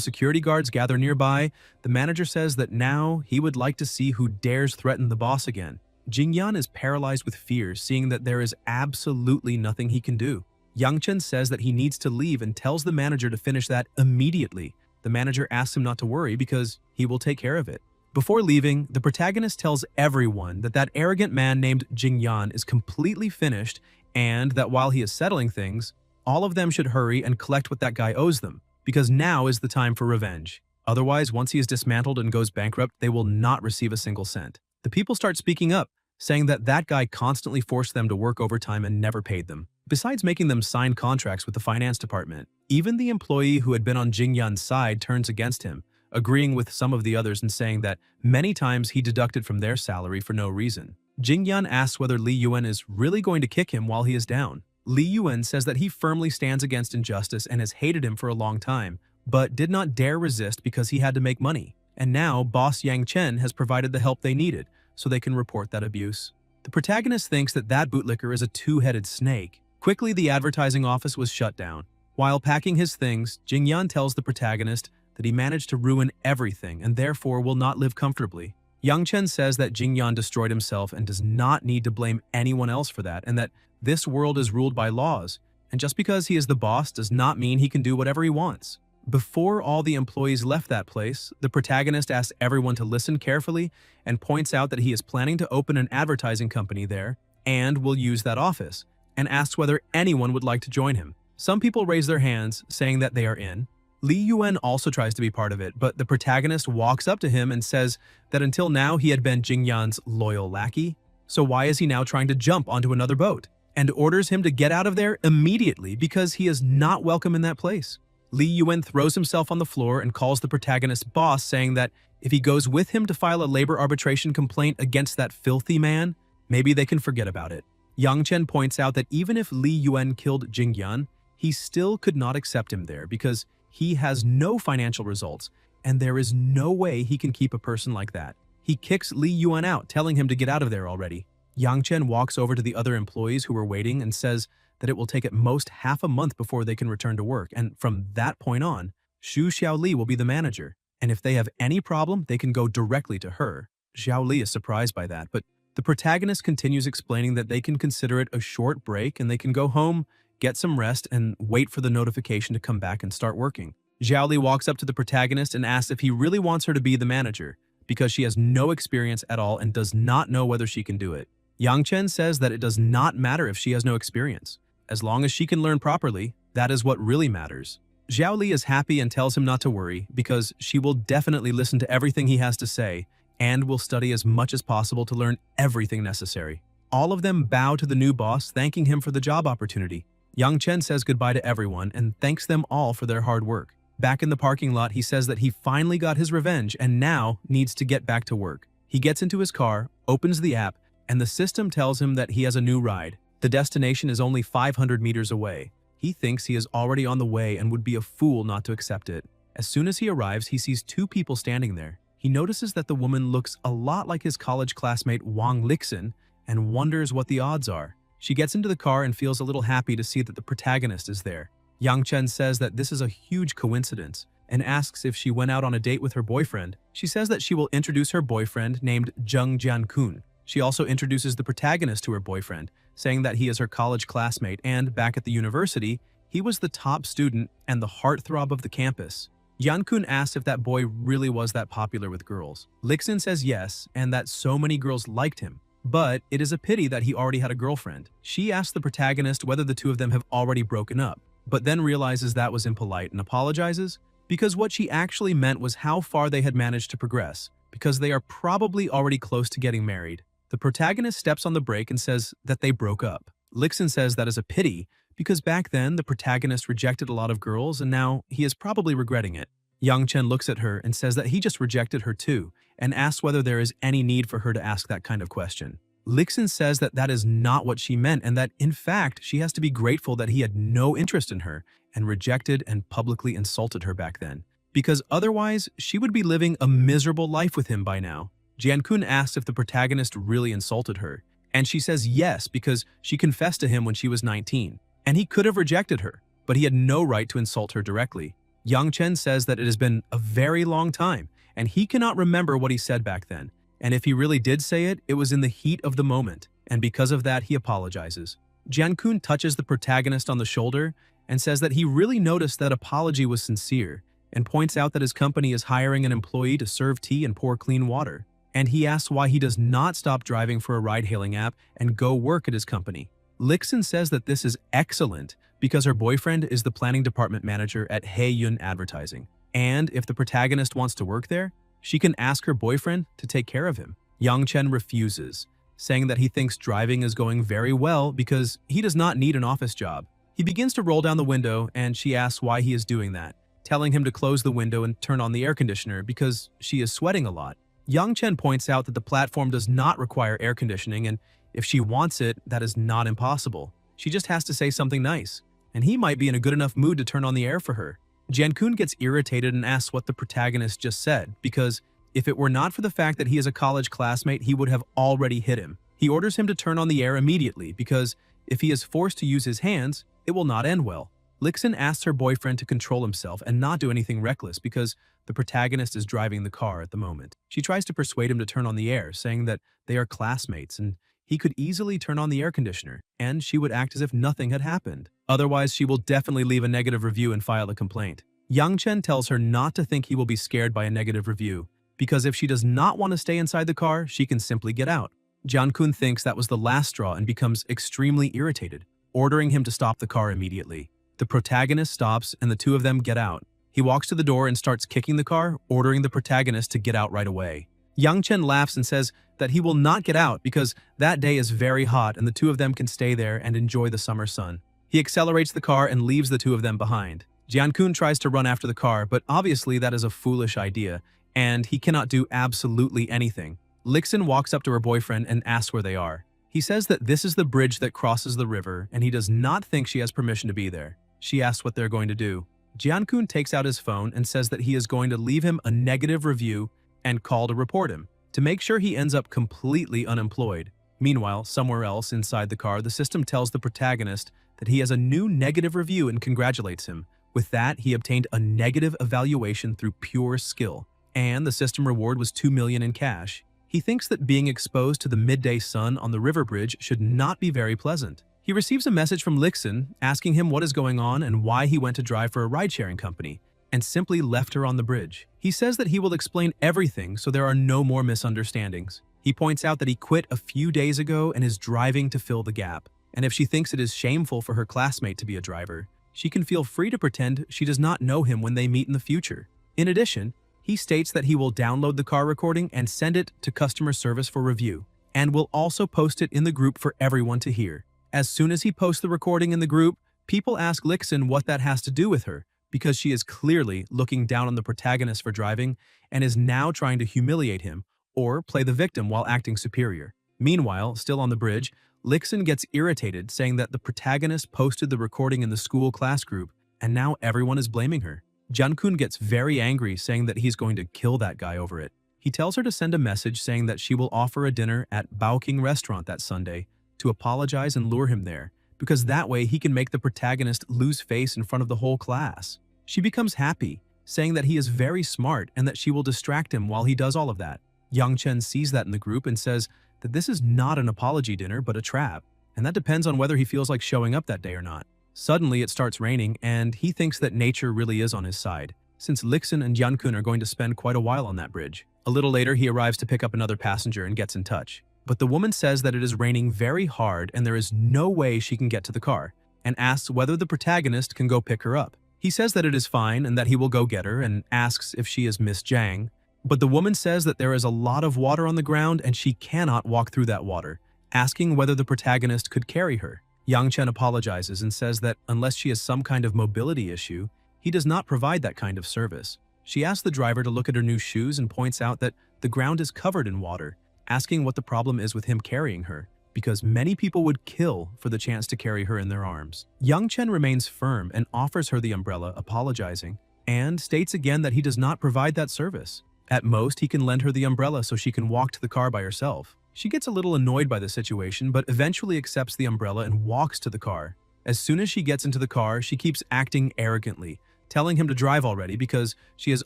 security guards gather nearby, the manager says that now he would like to see who dares threaten the boss again. Jingyan is paralyzed with fear, seeing that there is absolutely nothing he can do. Yangchen says that he needs to leave and tells the manager to finish that immediately. The manager asks him not to worry because he will take care of it. Before leaving, the protagonist tells everyone that that arrogant man named Jingyan is completely finished and that while he is settling things, all of them should hurry and collect what that guy owes them, because now is the time for revenge. Otherwise, once he is dismantled and goes bankrupt, they will not receive a single cent. The people start speaking up, saying that that guy constantly forced them to work overtime and never paid them. Besides making them sign contracts with the finance department, even the employee who had been on Jingyan's side turns against him, agreeing with some of the others and saying that many times he deducted from their salary for no reason. Jingyan asks whether Li Yuan is really going to kick him while he is down. Li Yuan says that he firmly stands against injustice and has hated him for a long time, but did not dare resist because he had to make money. And now boss Yang Chen has provided the help they needed, so they can report that abuse. The protagonist thinks that that bootlicker is a two-headed snake. Quickly, the advertising office was shut down. While packing his things, Jingyan tells the protagonist that he managed to ruin everything and therefore will not live comfortably. Yang Chen says that Jingyan destroyed himself and does not need to blame anyone else for that, and that this world is ruled by laws, and just because he is the boss does not mean he can do whatever he wants. Before all the employees left that place, the protagonist asks everyone to listen carefully and points out that he is planning to open an advertising company there and will use that office, and asks whether anyone would like to join him. Some people raise their hands, saying that they are in. Li Yuan also tries to be part of it, but the protagonist walks up to him and says that until now he had been Jingyan's loyal lackey, so why is he now trying to jump onto another boat? And orders him to get out of there immediately because he is not welcome in that place. Li Yuan throws himself on the floor and calls the protagonist's boss, saying that if he goes with him to file a labor arbitration complaint against that filthy man, maybe they can forget about it. Yang Chen points out that even if Li Yuan killed Jingyan, he still could not accept him there because he has no financial results, and there is no way he can keep a person like that. He kicks Li Yuan out, telling him to get out of there already. Yang Chen walks over to the other employees who were waiting and says that it will take at most half a month before they can return to work, and from that point on, Xu Xiaoli will be the manager, and if they have any problem, they can go directly to her. Xiaoli is surprised by that, but the protagonist continues explaining that they can consider it a short break and they can go home, get some rest, and wait for the notification to come back and start working. Xiaoli walks up to the protagonist and asks if he really wants her to be the manager, because she has no experience at all and does not know whether she can do it. Yang Chen says that it does not matter if she has no experience. As long as she can learn properly, that is what really matters. Xiaoli is happy and tells him not to worry because she will definitely listen to everything he has to say and will study as much as possible to learn everything necessary. All of them bow to the new boss, thanking him for the job opportunity. Yang Chen says goodbye to everyone and thanks them all for their hard work. Back in the parking lot, he says that he finally got his revenge and now needs to get back to work. He gets into his car, opens the app, and the system tells him that he has a new ride. The destination is only 500 meters away. He thinks he is already on the way and would be a fool not to accept it. As soon as he arrives, he sees two people standing there. He notices that the woman looks a lot like his college classmate Wang Lixin and wonders what the odds are. She gets into the car and feels a little happy to see that the protagonist is there. Yang Chen says that this is a huge coincidence and asks if she went out on a date with her boyfriend. She says that she will introduce her boyfriend named Zheng Jiankun. She also introduces the protagonist to her boyfriend, saying that he is her college classmate and, back at the university, he was the top student and the heartthrob of the campus. Jiankun asks if that boy really was that popular with girls. Lixin says yes, and that so many girls liked him. But it is a pity that he already had a girlfriend. She asks the protagonist whether the two of them have already broken up, but then realizes that was impolite and apologizes because what she actually meant was how far they had managed to progress, because they are probably already close to getting married. The protagonist steps on the brake and says that they broke up. Lixin says that is a pity because back then the protagonist rejected a lot of girls and now he is probably regretting it. Yang Chen looks at her and says that he just rejected her too and asks whether there is any need for her to ask that kind of question. Lixin says that that is not what she meant and that, in fact, she has to be grateful that he had no interest in her and rejected and publicly insulted her back then, because otherwise she would be living a miserable life with him by now. Jiankun asks if the protagonist really insulted her, And she says yes because she confessed to him when she was 19. And he could have rejected her, but he had no right to insult her directly. Yang Chen says that it has been a very long time, and he cannot remember what he said back then. And if he really did say it, it was in the heat of the moment, and because of that, he apologizes. Jian-kun touches the protagonist on the shoulder and says that he really noticed that apology was sincere, and points out that his company is hiring an employee to serve tea and pour clean water. And he asks why he does not stop driving for a ride-hailing app and go work at his company. Lixin says that this is excellent because her boyfriend is the planning department manager at Haeyun Advertising. And if the protagonist wants to work there, she can ask her boyfriend to take care of him. Yang Chen refuses, saying that he thinks driving is going very well because he does not need an office job. He begins to roll down the window and she asks why he is doing that, telling him to close the window and turn on the air conditioner because she is sweating a lot. Yang Chen points out that the platform does not require air conditioning, and if she wants it, that is not impossible. She just has to say something nice, and he might be in a good enough mood to turn on the air for her. Jian-kun gets irritated and asks what the protagonist just said, because if it were not for the fact that he is a college classmate, he would have already hit him. He orders him to turn on the air immediately, because if he is forced to use his hands, it will not end well. Lixin asks her boyfriend to control himself and not do anything reckless because the protagonist is driving the car at the moment. She tries to persuade him to turn on the air, saying that they are classmates and he could easily turn on the air conditioner, and she would act as if nothing had happened. Otherwise, she will definitely leave a negative review and file a complaint. Yang Chen tells her not to think he will be scared by a negative review, because if she does not want to stay inside the car, she can simply get out. Jian-kun thinks that was the last straw and becomes extremely irritated, ordering him to stop the car immediately. The protagonist stops and the two of them get out. He walks to the door and starts kicking the car, ordering the protagonist to get out right away. Yang Chen laughs and says that he will not get out because that day is very hot and the two of them can stay there and enjoy the summer sun. He accelerates the car and leaves the two of them behind. Jian-kun tries to run after the car, but obviously that is a foolish idea, and he cannot do absolutely anything. Lixin walks up to her boyfriend and asks where they are. He says that this is the bridge that crosses the river, and he does not think she has permission to be there. She asks what they're going to do. Jian-kun takes out his phone and says that he is going to leave him a negative review and call to report him, to make sure he ends up completely unemployed. Meanwhile, somewhere else inside the car, the system tells the protagonist that he has a new negative review and congratulates him. With that, he obtained a negative evaluation through pure skill, and the system reward was 2 million in cash. He thinks that being exposed to the midday sun on the river bridge should not be very pleasant. He receives a message from Lixin asking him what is going on and why he went to drive for a ride-sharing company, and simply left her on the bridge. He says that he will explain everything so there are no more misunderstandings. He points out that he quit a few days ago and is driving to fill the gap, and if she thinks it is shameful for her classmate to be a driver, she can feel free to pretend she does not know him when they meet in the future. In addition, he states that he will download the car recording and send it to customer service for review, and will also post it in the group for everyone to hear. As soon as he posts the recording in the group, people ask Lixin what that has to do with her, because she is clearly looking down on the protagonist for driving and is now trying to humiliate him or play the victim while acting superior. Meanwhile, still on the bridge, Lixin gets irritated, saying that the protagonist posted the recording in the school class group and now everyone is blaming her. Jian-kun gets very angry, saying that he's going to kill that guy over it. He tells her to send a message saying that she will offer a dinner at Baoking restaurant that Sunday to apologize and lure him there, because that way he can make the protagonist lose face in front of the whole class. She becomes happy, saying that he is very smart and that she will distract him while he does all of that. Yang Chen sees that in the group and says that this is not an apology dinner but a trap, and that depends on whether he feels like showing up that day or not. Suddenly it starts raining and he thinks that nature really is on his side, since Lixin and Jian-kun are going to spend quite a while on that bridge. A little later he arrives to pick up another passenger and gets in touch. But the woman says that it is raining very hard and there is no way she can get to the car, and asks whether the protagonist can go pick her up. He says that it is fine and that he will go get her, and asks if she is Miss Zhang. But the woman says that there is a lot of water on the ground and she cannot walk through that water, asking whether the protagonist could carry her. Yang Chen apologizes and says that unless she has some kind of mobility issue, he does not provide that kind of service. She asks the driver to look at her new shoes and points out that the ground is covered in water, asking what the problem is with him carrying her, because many people would kill for the chance to carry her in their arms. Yang Chen remains firm and offers her the umbrella, apologizing, and states again that he does not provide that service. At most, he can lend her the umbrella so she can walk to the car by herself. She gets a little annoyed by the situation, but eventually accepts the umbrella and walks to the car. As soon as she gets into the car, she keeps acting arrogantly, telling him to drive already because she has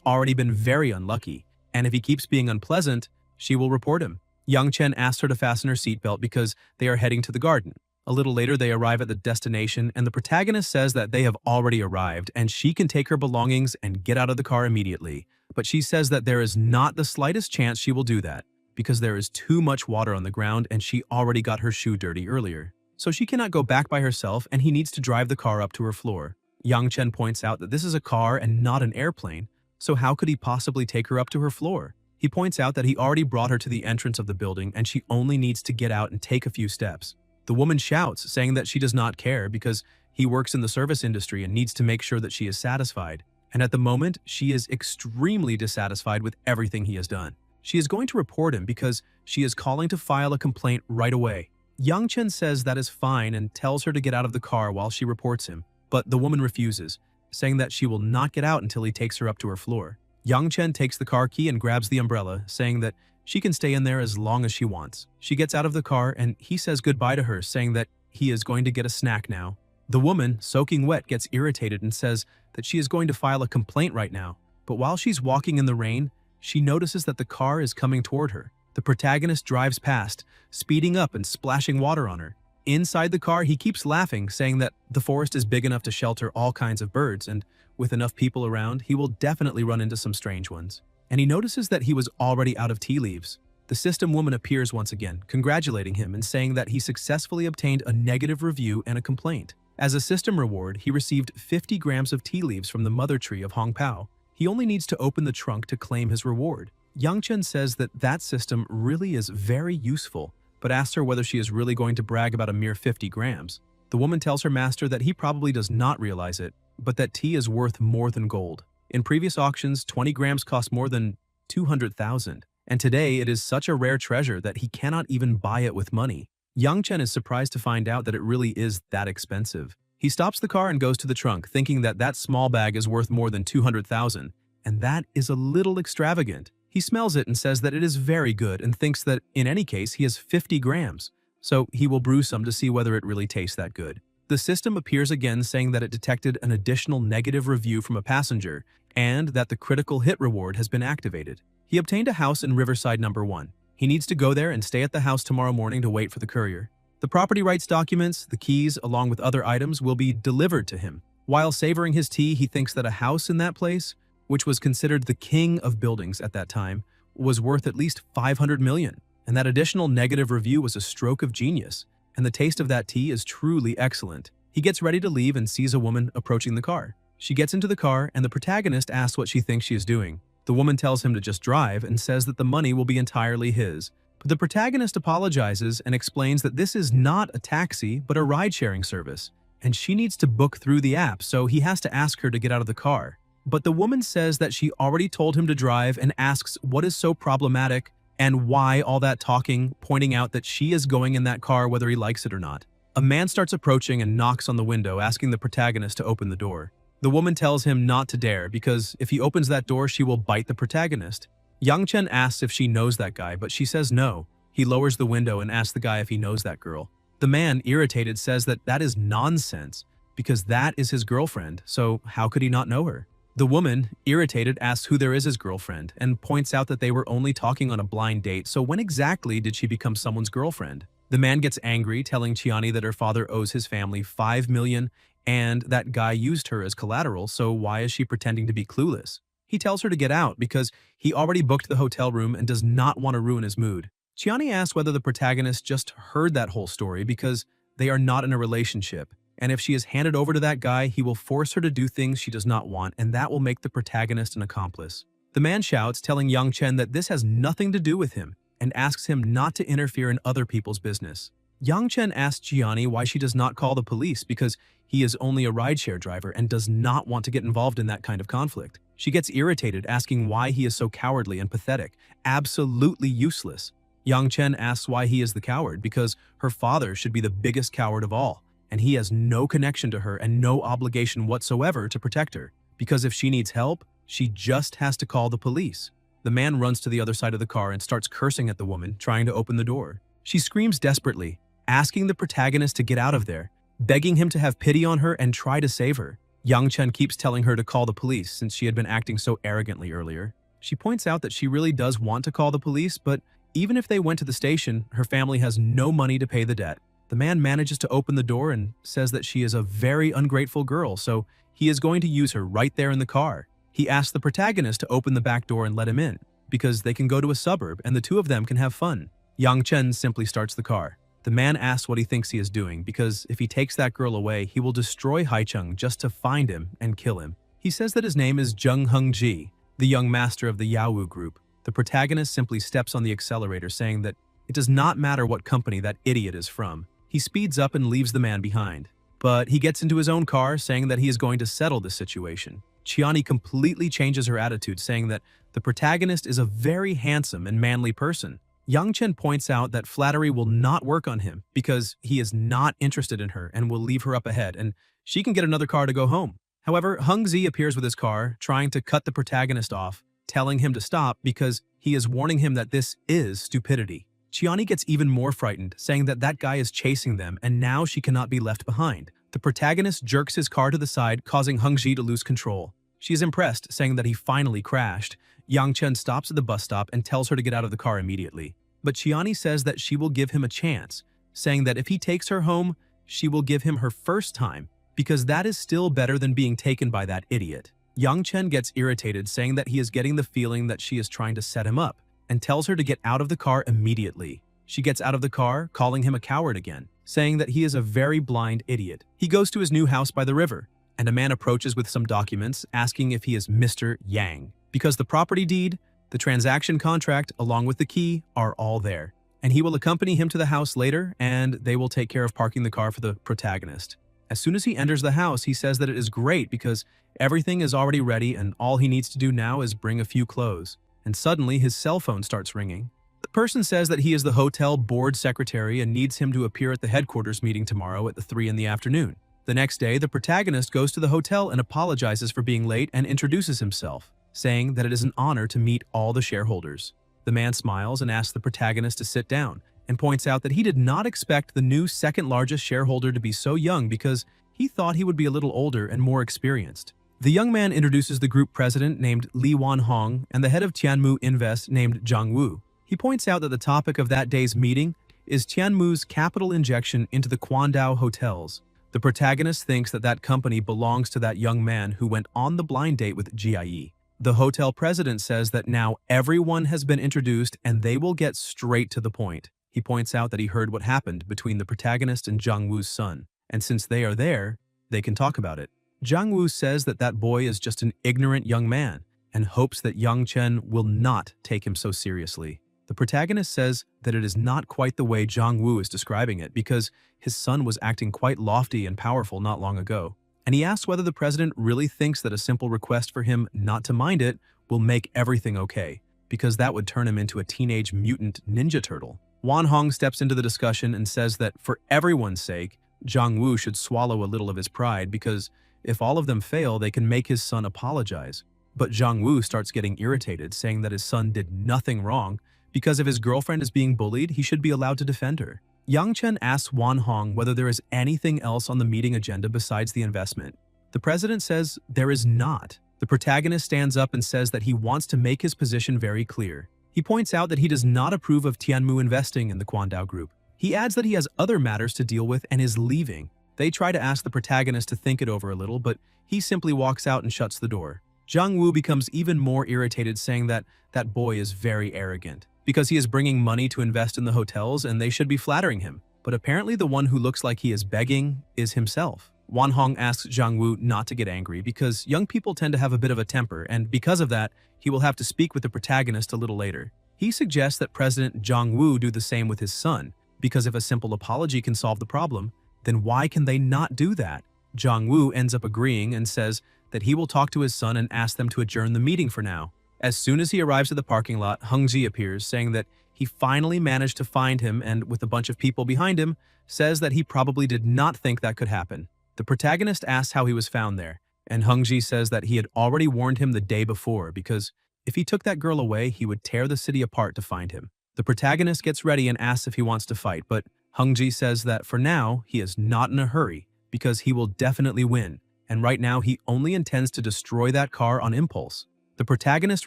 already been very unlucky, and if he keeps being unpleasant, she will report him. Young Chen asks her to fasten her seatbelt because they are heading to the garden. A little later, they arrive at the destination, and the protagonist says that they have already arrived and she can take her belongings and get out of the car immediately. But she says that there is not the slightest chance she will do that because there is too much water on the ground and she already got her shoe dirty earlier. So she cannot go back by herself and he needs to drive the car up to her floor. Yang Chen points out that this is a car and not an airplane, so how could he possibly take her up to her floor? He points out that he already brought her to the entrance of the building and she only needs to get out and take a few steps. The woman shouts, saying that she does not care because he works in the service industry and needs to make sure that she is satisfied. And at the moment, she is extremely dissatisfied with everything he has done. She is going to report him because she is calling to file a complaint right away. Yang Chen says that is fine and tells her to get out of the car while she reports him, but the woman refuses, saying that she will not get out until he takes her up to her floor. Yang Chen takes the car key and grabs the umbrella, saying that she can stay in there as long as she wants. She gets out of the car and he says goodbye to her, saying that he is going to get a snack now. The woman, soaking wet, gets irritated and says that she is going to file a complaint right now. But while she's walking in the rain, she notices that the car is coming toward her. The protagonist drives past, speeding up and splashing water on her. Inside the car, he keeps laughing, saying that the forest is big enough to shelter all kinds of birds, and with enough people around, he will definitely run into some strange ones. And he notices that he was already out of tea leaves. The system woman appears once again, congratulating him and saying that he successfully obtained a negative review and a complaint. As a system reward, he received 50 grams of tea leaves from the mother tree of Hong Pao. He only needs to open the trunk to claim his reward. Yang Chen says that that system really is very useful, but asks her whether she is really going to brag about a mere 50 grams. The woman tells her master that he probably does not realize it, but that tea is worth more than gold. In previous auctions, 20 grams cost more than 200,000, and today it is such a rare treasure that he cannot even buy it with money. Yang Chen is surprised to find out that it really is that expensive. He stops the car and goes to the trunk, thinking that that small bag is worth more than 200,000, and that is a little extravagant. He smells it and says that it is very good and thinks that in any case he has 50 grams, so he will brew some to see whether it really tastes that good. The system appears again, saying that it detected an additional negative review from a passenger and that the critical hit reward has been activated. He obtained a house in Riverside number 1. He needs to go there and stay at the house tomorrow morning to wait for the courier. The property rights documents, the keys, along with other items will be delivered to him. While savoring his tea, he thinks that a house in that place, which was considered the king of buildings at that time, was worth at least 500 million. And that additional negative review was a stroke of genius. And the taste of that tea is truly excellent. He gets ready to leave and sees a woman approaching the car. She gets into the car and the protagonist asks what she thinks she is doing. The woman tells him to just drive and says that the money will be entirely his. But the protagonist apologizes and explains that this is not a taxi but a ride-sharing service, and she needs to book through the app, so he has to ask her to get out of the car. But the woman says that she already told him to drive and asks what is so problematic and why all that talking, pointing out that she is going in that car whether he likes it or not. A man starts approaching and knocks on the window, asking the protagonist to open the door. The woman tells him not to dare because if he opens that door, she will bite the protagonist. Yang Chen asks if she knows that guy, but she says no. He lowers the window and asks the guy if he knows that girl. The man, irritated, says that that is nonsense because that is his girlfriend, so how could he not know her? The woman, irritated, asks who there is his girlfriend and points out that they were only talking on a blind date, so when exactly did she become someone's girlfriend? The man gets angry, telling Chiani that her father owes his family 5 million and that guy used her as collateral, so why is she pretending to be clueless? He tells her to get out because he already booked the hotel room and does not want to ruin his mood. Chiani asks whether the protagonist just heard that whole story because they are not in a relationship. And if she is handed over to that guy, he will force her to do things she does not want, and that will make the protagonist an accomplice. The man shouts, telling Yang Chen that this has nothing to do with him, and asks him not to interfere in other people's business. Yang Chen asks Gianni why she does not call the police because he is only a rideshare driver and does not want to get involved in that kind of conflict. She gets irritated, asking why he is so cowardly and pathetic, absolutely useless. Yang Chen asks why he is the coward because her father should be the biggest coward of all, and he has no connection to her and no obligation whatsoever to protect her, because if she needs help, she just has to call the police. The man runs to the other side of the car and starts cursing at the woman, trying to open the door. She screams desperately, asking the protagonist to get out of there, begging him to have pity on her and try to save her. Yang Chen keeps telling her to call the police since she had been acting so arrogantly earlier. She points out that she really does want to call the police, but even if they went to the station, her family has no money to pay the debt. The man manages to open the door and says that she is a very ungrateful girl, so he is going to use her right there in the car. He asks the protagonist to open the back door and let him in, because they can go to a suburb and the two of them can have fun. Yang Chen simply starts the car. The man asks what he thinks he is doing, because if he takes that girl away, he will destroy Haicheng just to find him and kill him. He says that his name is Zheng Hengji, the young master of the Yawu group. The protagonist simply steps on the accelerator, saying that it does not matter what company that idiot is from. He speeds up and leaves the man behind. But he gets into his own car, saying that he is going to settle the situation. Qiani completely changes her attitude, saying that the protagonist is a very handsome and manly person. Yang Chen points out that flattery will not work on him because he is not interested in her and will leave her up ahead, and she can get another car to go home. However, Heng Zi appears with his car, trying to cut the protagonist off, telling him to stop because he is warning him that this is stupidity. Qiani gets even more frightened, saying that that guy is chasing them and now she cannot be left behind. The protagonist jerks his car to the side, causing Heng Zi to lose control. She is impressed, saying that he finally crashed. Yang Chen stops at the bus stop and tells her to get out of the car immediately. But Qiani says that she will give him a chance, saying that if he takes her home, she will give him her first time, because that is still better than being taken by that idiot. Yang Chen gets irritated, saying that he is getting the feeling that she is trying to set him up, and tells her to get out of the car immediately. She gets out of the car, calling him a coward again, saying that he is a very blind idiot. He goes to his new house by the river, and a man approaches with some documents, asking if he is Mr. Yang, because the property deed, the transaction contract, along with the key, are all there. And he will accompany him to the house later, and they will take care of parking the car for the protagonist. As soon as he enters the house, he says that it is great because everything is already ready and all he needs to do now is bring a few clothes. And suddenly, his cell phone starts ringing. The person says that he is the hotel board secretary and needs him to appear at the headquarters meeting tomorrow at 3 in the afternoon. The next day, the protagonist goes to the hotel and apologizes for being late and introduces himself, saying that it is an honor to meet all the shareholders. The man smiles and asks the protagonist to sit down, and points out that he did not expect the new second-largest shareholder to be so young because he thought he would be a little older and more experienced. The young man introduces the group president named Li Wanhong and the head of Tianmu Invest named Zhang Wu. He points out that the topic of that day's meeting is Tianmu's capital injection into the Quandao hotels. The protagonist thinks that that company belongs to that young man who went on the blind date with Jie. The hotel president says that now everyone has been introduced and they will get straight to the point. He points out that he heard what happened between the protagonist and Zhang Wu's son, and since they are there, they can talk about it. Zhang Wu says that that boy is just an ignorant young man and hopes that Yang Chen will not take him so seriously. The protagonist says that it is not quite the way Zhang Wu is describing it because his son was acting quite lofty and powerful not long ago. And he asks whether the president really thinks that a simple request for him not to mind it will make everything okay, because that would turn him into a teenage mutant ninja turtle. Wan Hong steps into the discussion and says that for everyone's sake, Zhang Wu should swallow a little of his pride because if all of them fail, they can make his son apologize. But Zhang Wu starts getting irritated, saying that his son did nothing wrong because if his girlfriend is being bullied, he should be allowed to defend her. Yang Chen asks Wan Hong whether there is anything else on the meeting agenda besides the investment. The president says there is not. The protagonist stands up and says that he wants to make his position very clear. He points out that he does not approve of Tianmu investing in the Quandao Group. He adds that he has other matters to deal with and is leaving. They try to ask the protagonist to think it over a little, but he simply walks out and shuts the door. Zhang Wu becomes even more irritated, saying that that boy is very arrogant because he is bringing money to invest in the hotels and they should be flattering him. But apparently the one who looks like he is begging is himself. Wan Hong asks Zhang Wu not to get angry because young people tend to have a bit of a temper, and because of that, he will have to speak with the protagonist a little later. He suggests that President Zhang Wu do the same with his son, because if a simple apology can solve the problem, then why can they not do that? Zhang Wu ends up agreeing and says that he will talk to his son and ask them to adjourn the meeting for now. As soon as he arrives at the parking lot, Heng Ji appears, saying that he finally managed to find him and, with a bunch of people behind him, says that he probably did not think that could happen. The protagonist asks how he was found there, and Heng Ji says that he had already warned him the day before because If he took that girl away, he would tear the city apart to find him. The protagonist gets ready and asks if he wants to fight, but Hongji says that for now, he is not in a hurry because he will definitely win, and right now he only intends to destroy that car on impulse. The protagonist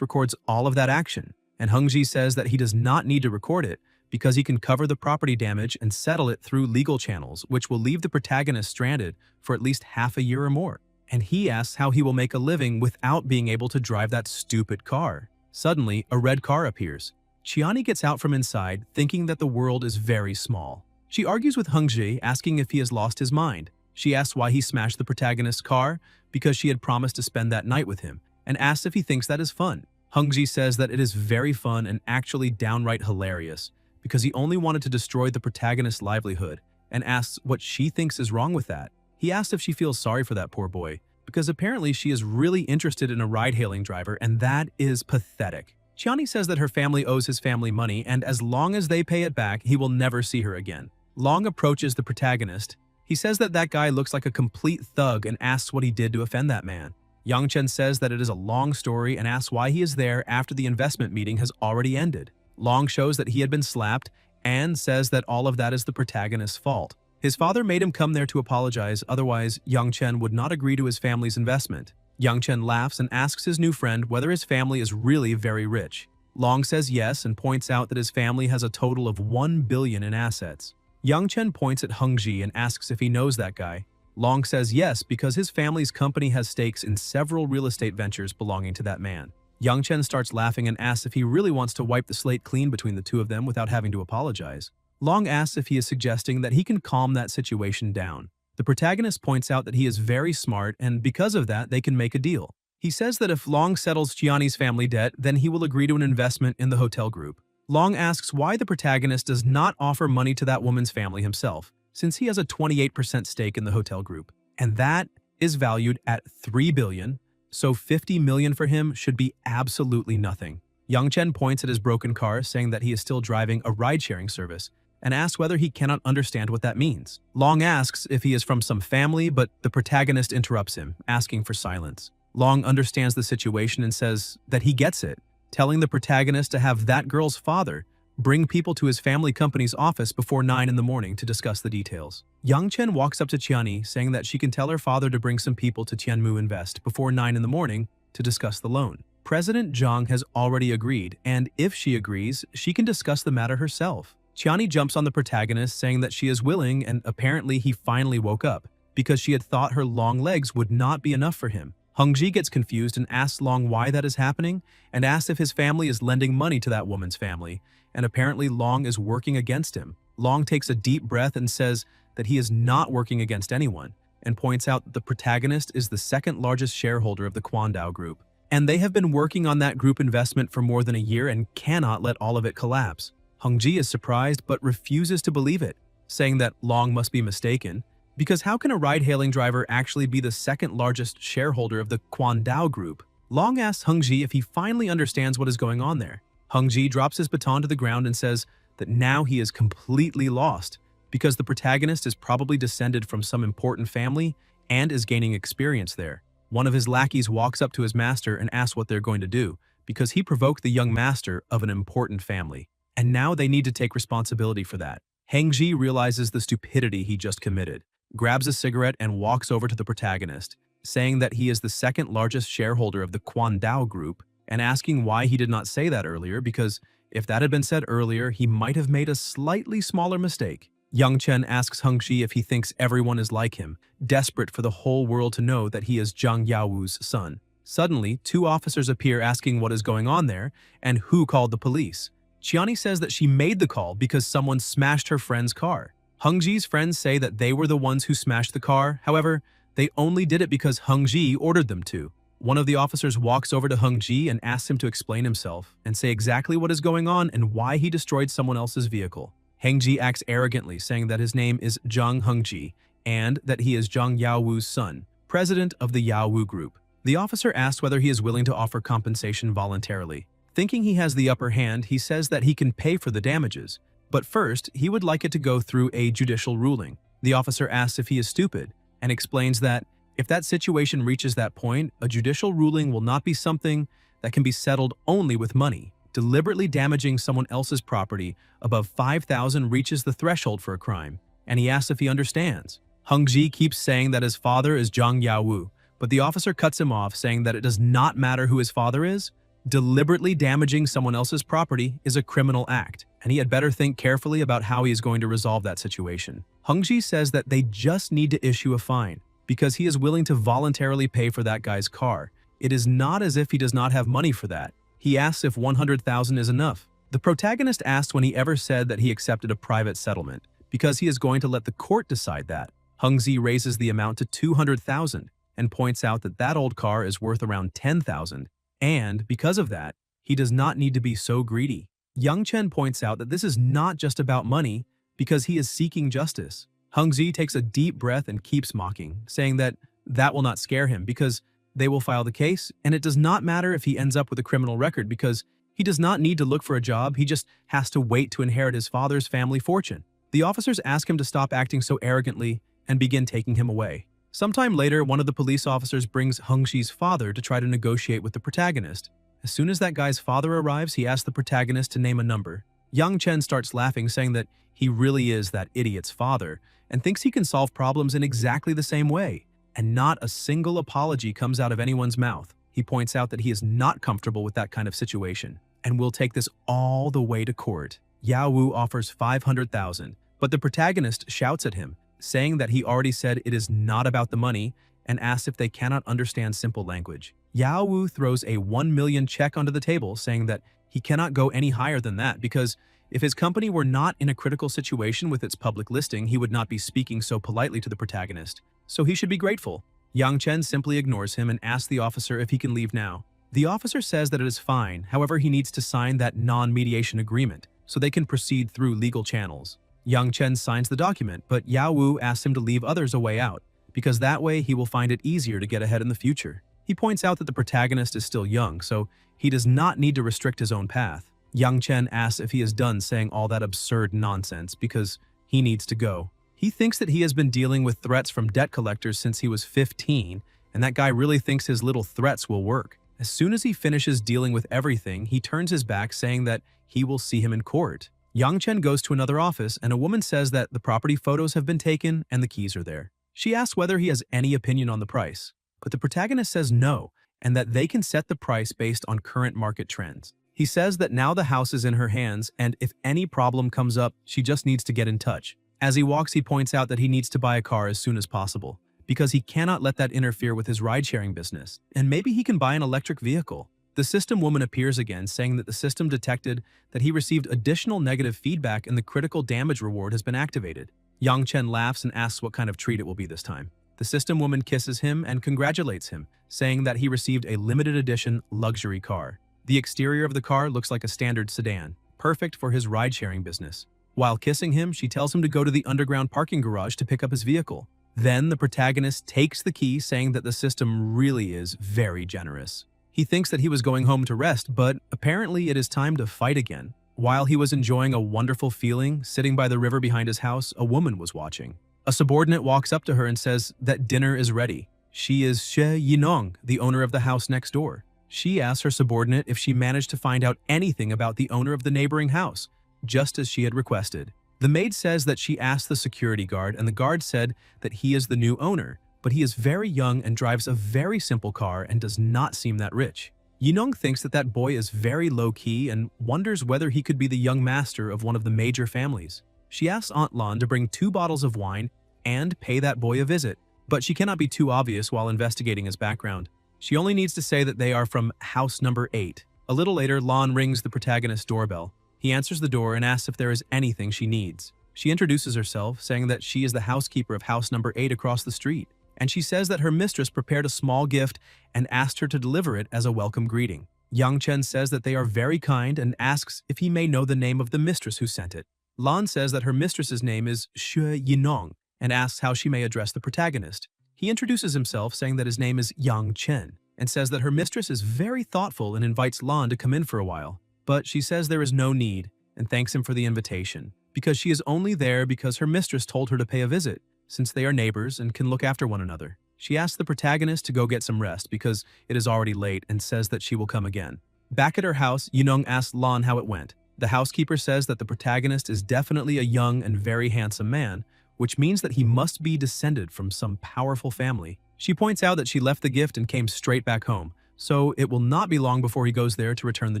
records all of that action, and Hongji says that he does not need to record it because he can cover the property damage and settle it through legal channels, which will leave the protagonist stranded for at least half a year or more. And he asks how he will make a living without being able to drive that stupid car. Suddenly, a red car appears. Chiani gets out from inside, thinking that the world is very small. She argues with Hongji, asking if he has lost his mind. She asks why he smashed the protagonist's car, because she had promised to spend that night with him, and asks if he thinks that is fun. Hongji says that it is very fun and actually downright hilarious, because he only wanted to destroy the protagonist's livelihood, and asks what she thinks is wrong with that. He asks if she feels sorry for that poor boy, because apparently she is really interested in a ride-hailing driver, and that is pathetic. Chiani says that her family owes his family money, and as long as they pay it back, he will never see her again. Long approaches the protagonist. He says that that guy looks like a complete thug and asks what he did to offend that man. Yangchen says that it is a long story and asks why he is there after the investment meeting has already ended. Long shows that he had been slapped and says that all of that is the protagonist's fault. His father made him come there to apologize, otherwise Yangchen would not agree to his family's investment. Yangchen laughs and asks his new friend whether his family is really very rich. Long says yes and points out that his family has a total of 1 billion in assets. Yangchen points at Hongji and asks if he knows that guy. Long says yes because his family's company has stakes in several real estate ventures belonging to that man. Yangchen starts laughing and asks if he really wants to wipe the slate clean between the two of them without having to apologize. Long asks if he is suggesting that he can calm that situation down. The protagonist points out that he is very smart and because of that they can make a deal. He says that if Long settles Chiani's family debt, then he will agree to an investment in the hotel group. Long asks why the protagonist does not offer money to that woman's family himself, since he has a 28% stake in the hotel group, and that is valued at 3 billion, so 50 million for him should be absolutely nothing. Yangchen points at his broken car, saying that he is still driving a ride-sharing service, and asks whether he cannot understand what that means. Long asks if he is from some family, but the protagonist interrupts him, asking for silence. Long understands the situation and says that he gets it, telling the protagonist to have that girl's father bring people to his family company's office before 9 in the morning to discuss the details. Yangchen walks up to Chiani, saying that she can tell her father to bring some people to Tianmu Invest before 9 in the morning to discuss the loan. President Zhang has already agreed, and if she agrees, she can discuss the matter herself. Chiani jumps on the protagonist, saying that she is willing, and apparently he finally woke up, because she had thought her long legs would not be enough for him. Hongji gets confused and asks Long why that is happening, and asks if his family is lending money to that woman's family, and apparently Long is working against him. Long takes a deep breath and says that he is not working against anyone, and points out that the protagonist is the second largest shareholder of the Quandao Group, and they have been working on that group investment for more than a year and cannot let all of it collapse. Hongji is surprised but refuses to believe it, saying that Long must be mistaken, because how can a ride-hailing driver actually be the second largest shareholder of the Quandao Group? Long asks Hongji if he finally understands what is going on there. Hongji drops his baton to the ground and says that now he is completely lost, because the protagonist is probably descended from some important family and is gaining experience there. One of his lackeys walks up to his master and asks what they're going to do, because he provoked the young master of an important family, and now they need to take responsibility for that. Hongji realizes the stupidity he just committed, grabs a cigarette and walks over to the protagonist, saying that he is the second largest shareholder of the Quandao Group, and asking why he did not say that earlier, because if that had been said earlier, he might have made a slightly smaller mistake. Yangchen asks Hongji if he thinks everyone is like him, desperate for the whole world to know that he is Zhang Yaowu's son. Suddenly, two officers appear asking what is going on there and who called the police. Chiani says that she made the call because someone smashed her friend's car. Hongji's friends say that they were the ones who smashed the car, however, they only did it because Hongji ordered them to. One of the officers walks over to Hongji and asks him to explain himself and say exactly what is going on and why he destroyed someone else's vehicle. Hongji acts arrogantly, saying that his name is Zhang Hongji and that he is Zhang Yaowu's son, president of the Yaowu Group. The officer asks whether he is willing to offer compensation voluntarily. Thinking he has the upper hand, he says that he can pay for the damages, but first, he would like it to go through a judicial ruling. The officer asks if he is stupid and explains that if that situation reaches that point, a judicial ruling will not be something that can be settled only with money. Deliberately damaging someone else's property above 5,000 reaches the threshold for a crime, and he asks if he understands. Hung-ji keeps saying that his father is Zhang Yawu, but the officer cuts him off, saying that it does not matter who his father is. Deliberately damaging someone else's property is a criminal act, and he had better think carefully about how he is going to resolve that situation. Hung-ji says that they just need to issue a fine, because he is willing to voluntarily pay for that guy's car. It is not as if he does not have money for that. He asks if 100,000 is enough. The protagonist asks when he ever said that he accepted a private settlement, because he is going to let the court decide that. Hung-ji raises the amount to 200,000 and points out that that old car is worth around 10,000, and because of that, he does not need to be so greedy. Young Chen points out that this is not just about money, because he is seeking justice. Hung-ji takes a deep breath and keeps mocking, saying that that will not scare him because they will file the case, and it does not matter if he ends up with a criminal record because he does not need to look for a job, he just has to wait to inherit his father's family fortune. The officers ask him to stop acting so arrogantly and begin taking him away. Sometime later, one of the police officers brings Hung-ji's father to try to negotiate with the protagonist. As soon as that guy's father arrives, he asks the protagonist to name a number. Young Chen starts laughing, saying that he really is that idiot's father and thinks he can solve problems in exactly the same way. And not a single apology comes out of anyone's mouth. He points out that he is not comfortable with that kind of situation and will take this all the way to court. Yawu offers 500,000, but the protagonist shouts at him, saying that he already said it is not about the money and asks if they cannot understand simple language. Yawu throws a 1 million check onto the table, saying that he cannot go any higher than that because if his company were not in a critical situation with its public listing, he would not be speaking so politely to the protagonist. So he should be grateful. Yang Chen simply ignores him and asks the officer if he can leave now. The officer says that it is fine, however he needs to sign that non-mediation agreement so they can proceed through legal channels. Yang Chen signs the document, but Yawu asks him to leave others a way out, because that way he will find it easier to get ahead in the future. He points out that the protagonist is still young, so he does not need to restrict his own path. Yang Chen asks if he is done saying all that absurd nonsense because he needs to go. He thinks that he has been dealing with threats from debt collectors since he was 15, and that guy really thinks his little threats will work. As soon as he finishes dealing with everything, he turns his back, saying that he will see him in court. Yang Chen goes to another office, and a woman says that the property photos have been taken and the keys are there. She asks whether he has any opinion on the price, but the protagonist says no, and that they can set the price based on current market trends. He says that now the house is in her hands, and if any problem comes up, she just needs to get in touch. As he walks, he points out that he needs to buy a car as soon as possible, because he cannot let that interfere with his ride-sharing business, and maybe he can buy an electric vehicle. The system woman appears again, saying that the system detected that he received additional negative feedback and the critical damage reward has been activated. Yang Chen laughs and asks what kind of treat it will be this time. The system woman kisses him and congratulates him, saying that he received a limited edition luxury car. The exterior of the car looks like a standard sedan, perfect for his ride-sharing business. While kissing him, she tells him to go to the underground parking garage to pick up his vehicle. Then the protagonist takes the key, saying that the system really is very generous. He thinks that he was going home to rest, but apparently it is time to fight again. While he was enjoying a wonderful feeling, sitting by the river behind his house, a woman was watching. A subordinate walks up to her and says that dinner is ready. She is She Yinong, the owner of the house next door. She asks her subordinate if she managed to find out anything about the owner of the neighboring house, just as she had requested. The maid says that she asked the security guard, and the guard said that he is the new owner, but he is very young and drives a very simple car and does not seem that rich. Yinong thinks that that boy is very low-key and wonders whether he could be the young master of one of the major families. She asks Aunt Lan to bring 2 bottles of wine and pay that boy a visit, but she cannot be too obvious while investigating his background. She only needs to say that they are from house number 8. A little later, Lan rings the protagonist's doorbell. He answers the door and asks if there is anything she needs. She introduces herself, saying that she is the housekeeper of house number 8 across the street, and she says that her mistress prepared a small gift and asked her to deliver it as a welcome greeting. Yang Chen says that they are very kind and asks if he may know the name of the mistress who sent it. Lan says that her mistress's name is She Yinong and asks how she may address the protagonist. He introduces himself, saying that his name is Yang Chen, and says that her mistress is very thoughtful and invites Lan to come in for a while. But she says there is no need and thanks him for the invitation, because she is only there because her mistress told her to pay a visit, since they are neighbors and can look after one another. She asks the protagonist to go get some rest because it is already late and says that she will come again. Back at her house, Yunong asks Lan how it went. The housekeeper says that the protagonist is definitely a young and very handsome man, which means that he must be descended from some powerful family. She points out that she left the gift and came straight back home, so it will not be long before he goes there to return the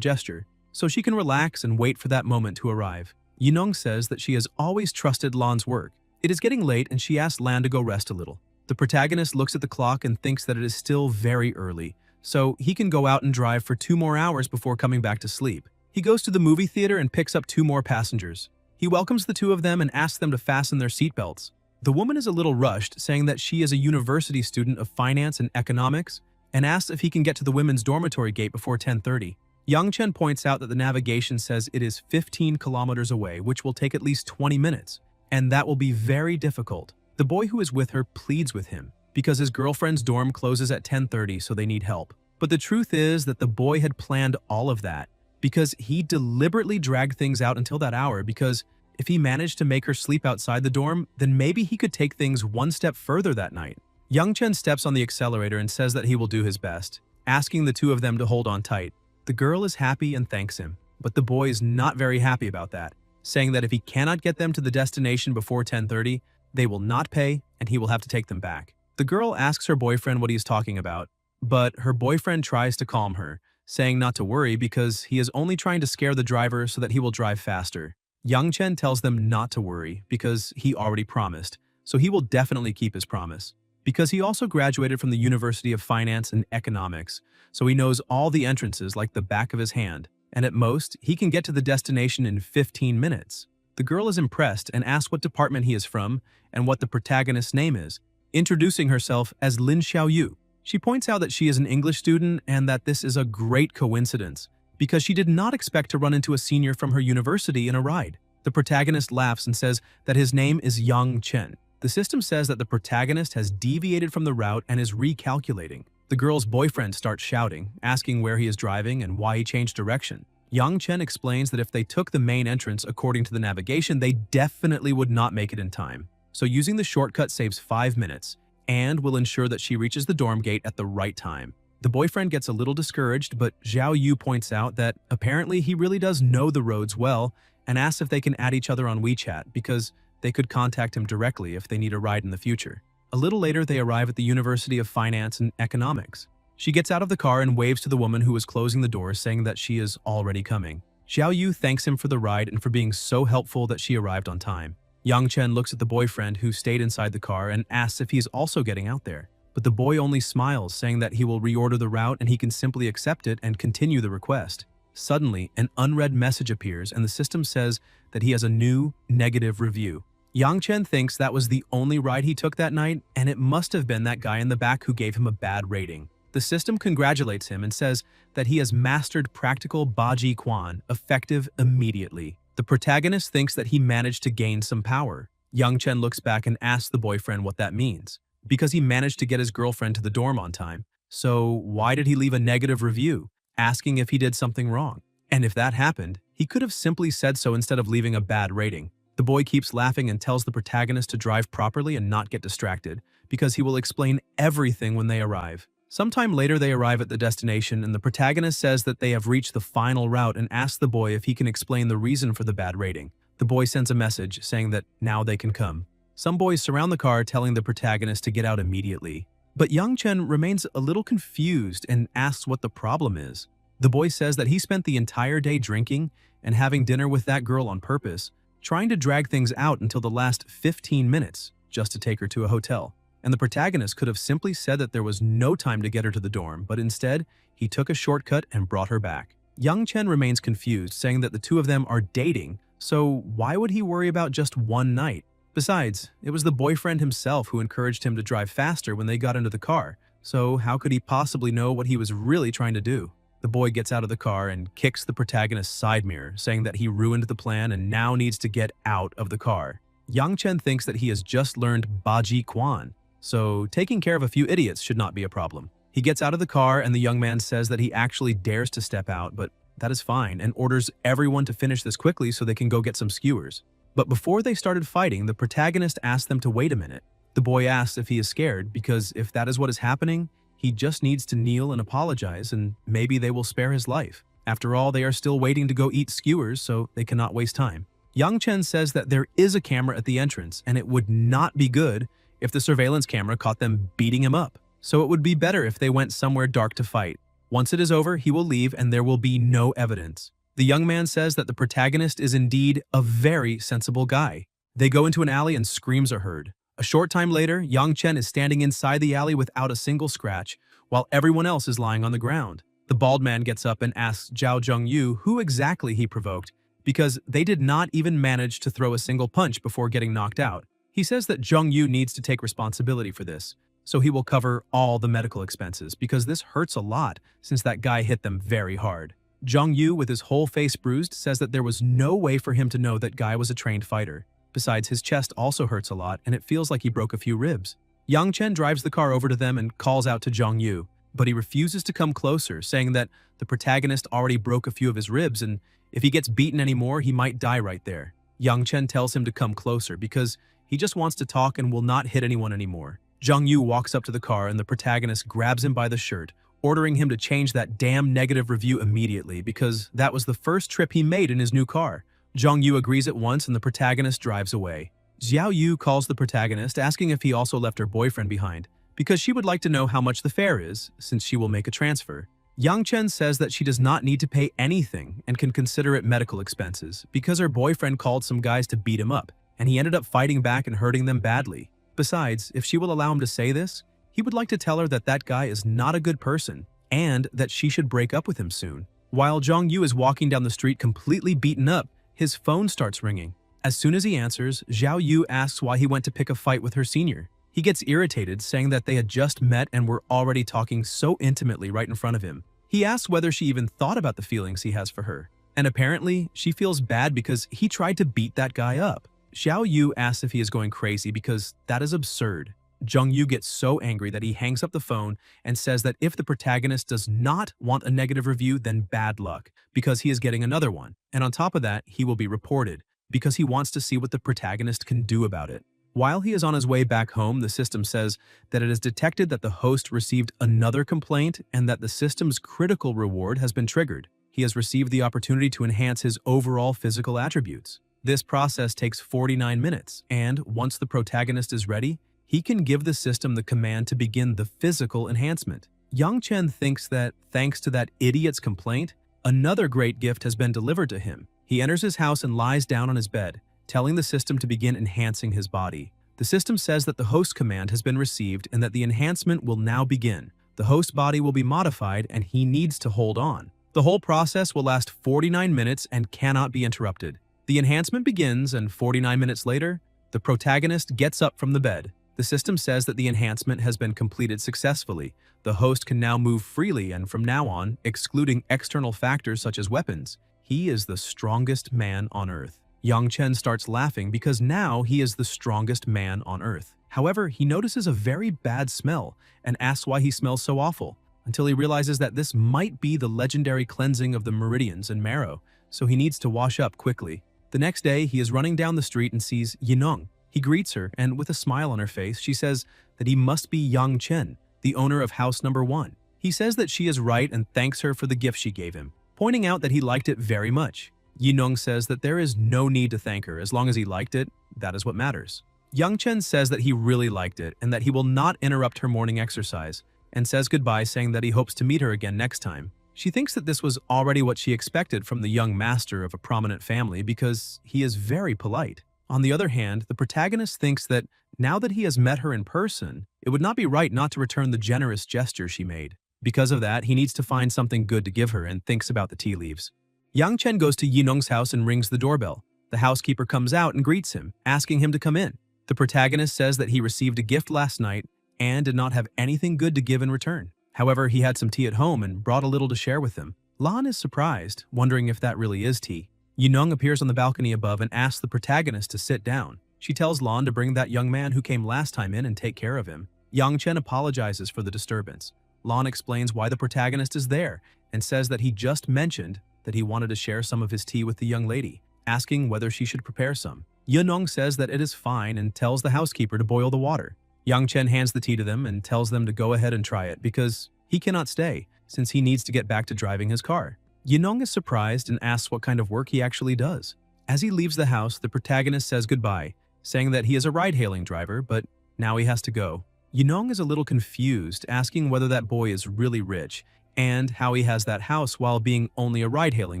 gesture, so she can relax and wait for that moment to arrive. Yunong says that she has always trusted Lan's work. It is getting late and she asks Lan to go rest a little. The protagonist looks at the clock and thinks that it is still very early, so he can go out and drive for 2 more hours before coming back to sleep. He goes to the movie theater and picks up 2 more passengers. He welcomes the 2 of them and asks them to fasten their seatbelts. The woman is a little rushed, saying that she is a university student of finance and economics, and asks if he can get to the women's dormitory gate before 10:30. Yang Chen points out that the navigation says it is 15 kilometers away, which will take at least 20 minutes, and that will be very difficult. The boy who is with her pleads with him, because his girlfriend's dorm closes at 10:30, so they need help. But the truth is that the boy had planned all of that, because he deliberately dragged things out until that hour, because if he managed to make her sleep outside the dorm, then maybe he could take things one step further that night. Yang Chen steps on the accelerator and says that he will do his best, asking the 2 of them to hold on tight. The girl is happy and thanks him, but the boy is not very happy about that, saying that if he cannot get them to the destination before 10:30, they will not pay and he will have to take them back. The girl asks her boyfriend what he is talking about, but her boyfriend tries to calm her, saying not to worry because he is only trying to scare the driver so that he will drive faster. Yang Chen tells them not to worry because he already promised, so he will definitely keep his promise. Because he also graduated from the University of Finance and Economics, so he knows all the entrances like the back of his hand, and at most, he can get to the destination in 15 minutes. The girl is impressed and asks what department he is from and what the protagonist's name is, introducing herself as Lin Xiaoyu. She points out that she is an English student and that this is a great coincidence, because she did not expect to run into a senior from her university in a ride. The protagonist laughs and says that his name is Yang Chen. The system says that the protagonist has deviated from the route and is recalculating. The girl's boyfriend starts shouting, asking where he is driving and why he changed direction. Yang Chen explains that if they took the main entrance according to the navigation, they definitely would not make it in time. So using the shortcut saves 5 minutes and will ensure that she reaches the dorm gate at the right time. The boyfriend gets a little discouraged, but Zhao Yu points out that apparently he really does know the roads well and asks if they can add each other on WeChat because they could contact him directly if they need a ride in the future. A little later, they arrive at the University of Finance and Economics. She gets out of the car and waves to the woman who is closing the door, saying that she is already coming. Xiao Yu thanks him for the ride and for being so helpful that she arrived on time. Yang Chen looks at the boyfriend who stayed inside the car and asks if he is also getting out there. But the boy only smiles, saying that he will reorder the route and he can simply accept it and continue the request. Suddenly, an unread message appears and the system says that he has a new negative review. Yang Chen thinks that was the only ride he took that night, and it must have been that guy in the back who gave him a bad rating. The system congratulates him and says that he has mastered practical Baji Quan, effective immediately. The protagonist thinks that he managed to gain some power. Yang Chen looks back and asks the boyfriend what that means, because he managed to get his girlfriend to the dorm on time. So why did he leave a negative review, asking if he did something wrong? And if that happened, he could have simply said so instead of leaving a bad rating. The boy keeps laughing and tells the protagonist to drive properly and not get distracted, because he will explain everything when they arrive. Sometime later, they arrive at the destination and the protagonist says that they have reached the final route and asks the boy if he can explain the reason for the bad rating. The boy sends a message saying that now they can come. Some boys surround the car telling the protagonist to get out immediately. But Yang Chen remains a little confused and asks what the problem is. The boy says that he spent the entire day drinking and having dinner with that girl on purpose, trying to drag things out until the last 15 minutes just to take her to a hotel. And the protagonist could have simply said that there was no time to get her to the dorm, but instead, he took a shortcut and brought her back. Yang Chen remains confused, saying that the 2 of them are dating, so why would he worry about just one night? Besides, it was the boyfriend himself who encouraged him to drive faster when they got into the car, so how could he possibly know what he was really trying to do? The boy gets out of the car and kicks the protagonist's side mirror, saying that he ruined the plan and now needs to get out of the car. Yang Chen thinks that he has just learned Baji Quan, so taking care of a few idiots should not be a problem. He gets out of the car and the young man says that he actually dares to step out, but that is fine, and orders everyone to finish this quickly so they can go get some skewers. But before they started fighting, the protagonist asked them to wait a minute. The The boy asks if he is scared because if that is what is happening, he just needs to kneel and apologize and maybe they will spare his life. After all, they are still waiting to go eat skewers, so they cannot waste time. Yang Chen says that there is a camera at the entrance and it would not be good if the surveillance camera caught them beating him up. So it would be better if they went somewhere dark to fight. Once it is over, he will leave and there will be no evidence. The young man says that the protagonist is indeed a very sensible guy. They go into an alley and screams are heard. A short time later, Yang Chen is standing inside the alley without a single scratch, while everyone else is lying on the ground. The bald man gets up and asks Zhao Zhongyu who exactly he provoked, because they did not even manage to throw a single punch before getting knocked out. He says that Zhongyu needs to take responsibility for this, so he will cover all the medical expenses because this hurts a lot since that guy hit them very hard. Zhongyu, with his whole face bruised, says that there was no way for him to know that Guy was a trained fighter. Besides, his chest also hurts a lot and it feels like he broke a few ribs. Yang Chen drives the car over to them and calls out to Zhongyu, but he refuses to come closer, saying that the protagonist already broke a few of his ribs and if he gets beaten anymore, he might die right there. Yang Chen tells him to come closer because he just wants to talk and will not hit anyone anymore. Zhongyu walks up to the car and the protagonist grabs him by the shirt, ordering him to change that damn negative review immediately because that was the first trip he made in his new car. Zhongyu agrees at once and the protagonist drives away. Xiao Yu calls the protagonist, asking if he also left her boyfriend behind, because she would like to know how much the fare is, since she will make a transfer. Yang Chen says that she does not need to pay anything and can consider it medical expenses because her boyfriend called some guys to beat him up, and he ended up fighting back and hurting them badly. Besides, if she will allow him to say this, he would like to tell her that that guy is not a good person and that she should break up with him soon. While Zhong Yu is walking down the street completely beaten up, his phone starts ringing. As soon as he answers, Xiao Yu asks why he went to pick a fight with her senior. He gets irritated, saying that they had just met and were already talking so intimately right in front of him. He asks whether she even thought about the feelings he has for her. And apparently, she feels bad because he tried to beat that guy up. Xiao Yu asks if he is going crazy because that is absurd. Zhong Yu gets so angry that he hangs up the phone and says that if the protagonist does not want a negative review, then bad luck, because he is getting another one. And on top of that, he will be reported, because he wants to see what the protagonist can do about it. While he is on his way back home, the system says that it has detected that the host received another complaint and that the system's critical reward has been triggered. He has received the opportunity to enhance his overall physical attributes. This process takes 49 minutes, and once the protagonist is ready, he can give the system the command to begin the physical enhancement. Yang Chen thinks that, thanks to that idiot's complaint, another great gift has been delivered to him. He enters his house and lies down on his bed, telling the system to begin enhancing his body. The system says that the host command has been received and that the enhancement will now begin. The host body will be modified and he needs to hold on. The whole process will last 49 minutes and cannot be interrupted. The enhancement begins and 49 minutes later, the protagonist gets up from the bed. The system says that the enhancement has been completed successfully. The host can now move freely and from now on, excluding external factors such as weapons, he is the strongest man on Earth. Yang Chen starts laughing because now he is the strongest man on Earth. However, he notices a very bad smell and asks why he smells so awful, until he realizes that this might be the legendary cleansing of the meridians and marrow, so he needs to wash up quickly. The next day, he is running down the street and sees Yinong. He greets her, and with a smile on her face, she says that he must be Yang Chen, the owner of house number 1. He says that she is right and thanks her for the gift she gave him, pointing out that he liked it very much. Yinong says that there is no need to thank her. As long as he liked it, that is what matters. Yang Chen says that he really liked it and that he will not interrupt her morning exercise, and says goodbye, saying that he hopes to meet her again next time. She thinks that this was already what she expected from the young master of a prominent family because he is very polite. On the other hand, the protagonist thinks that now that he has met her in person, it would not be right not to return the generous gesture she made. Because of that, he needs to find something good to give her and thinks about the tea leaves. Yang Chen goes to Yinong's house and rings the doorbell. The housekeeper comes out and greets him, asking him to come in. The protagonist says that he received a gift last night and did not have anything good to give in return. However, he had some tea at home and brought a little to share with them. Lan is surprised, wondering if that really is tea. Yinong appears on the balcony above and asks the protagonist to sit down. She tells Lan to bring that young man who came last time in and take care of him. Yang Chen apologizes for the disturbance. Lan explains why the protagonist is there and says that he just mentioned that he wanted to share some of his tea with the young lady, asking whether she should prepare some. Yinong says that it is fine and tells the housekeeper to boil the water. Yang Chen hands the tea to them and tells them to go ahead and try it because he cannot stay, since he needs to get back to driving his car. Yinong is surprised and asks what kind of work he actually does. As he leaves the house, the protagonist says goodbye, saying that he is a ride-hailing driver, but now he has to go. Yinong is a little confused, asking whether that boy is really rich, and how he has that house while being only a ride-hailing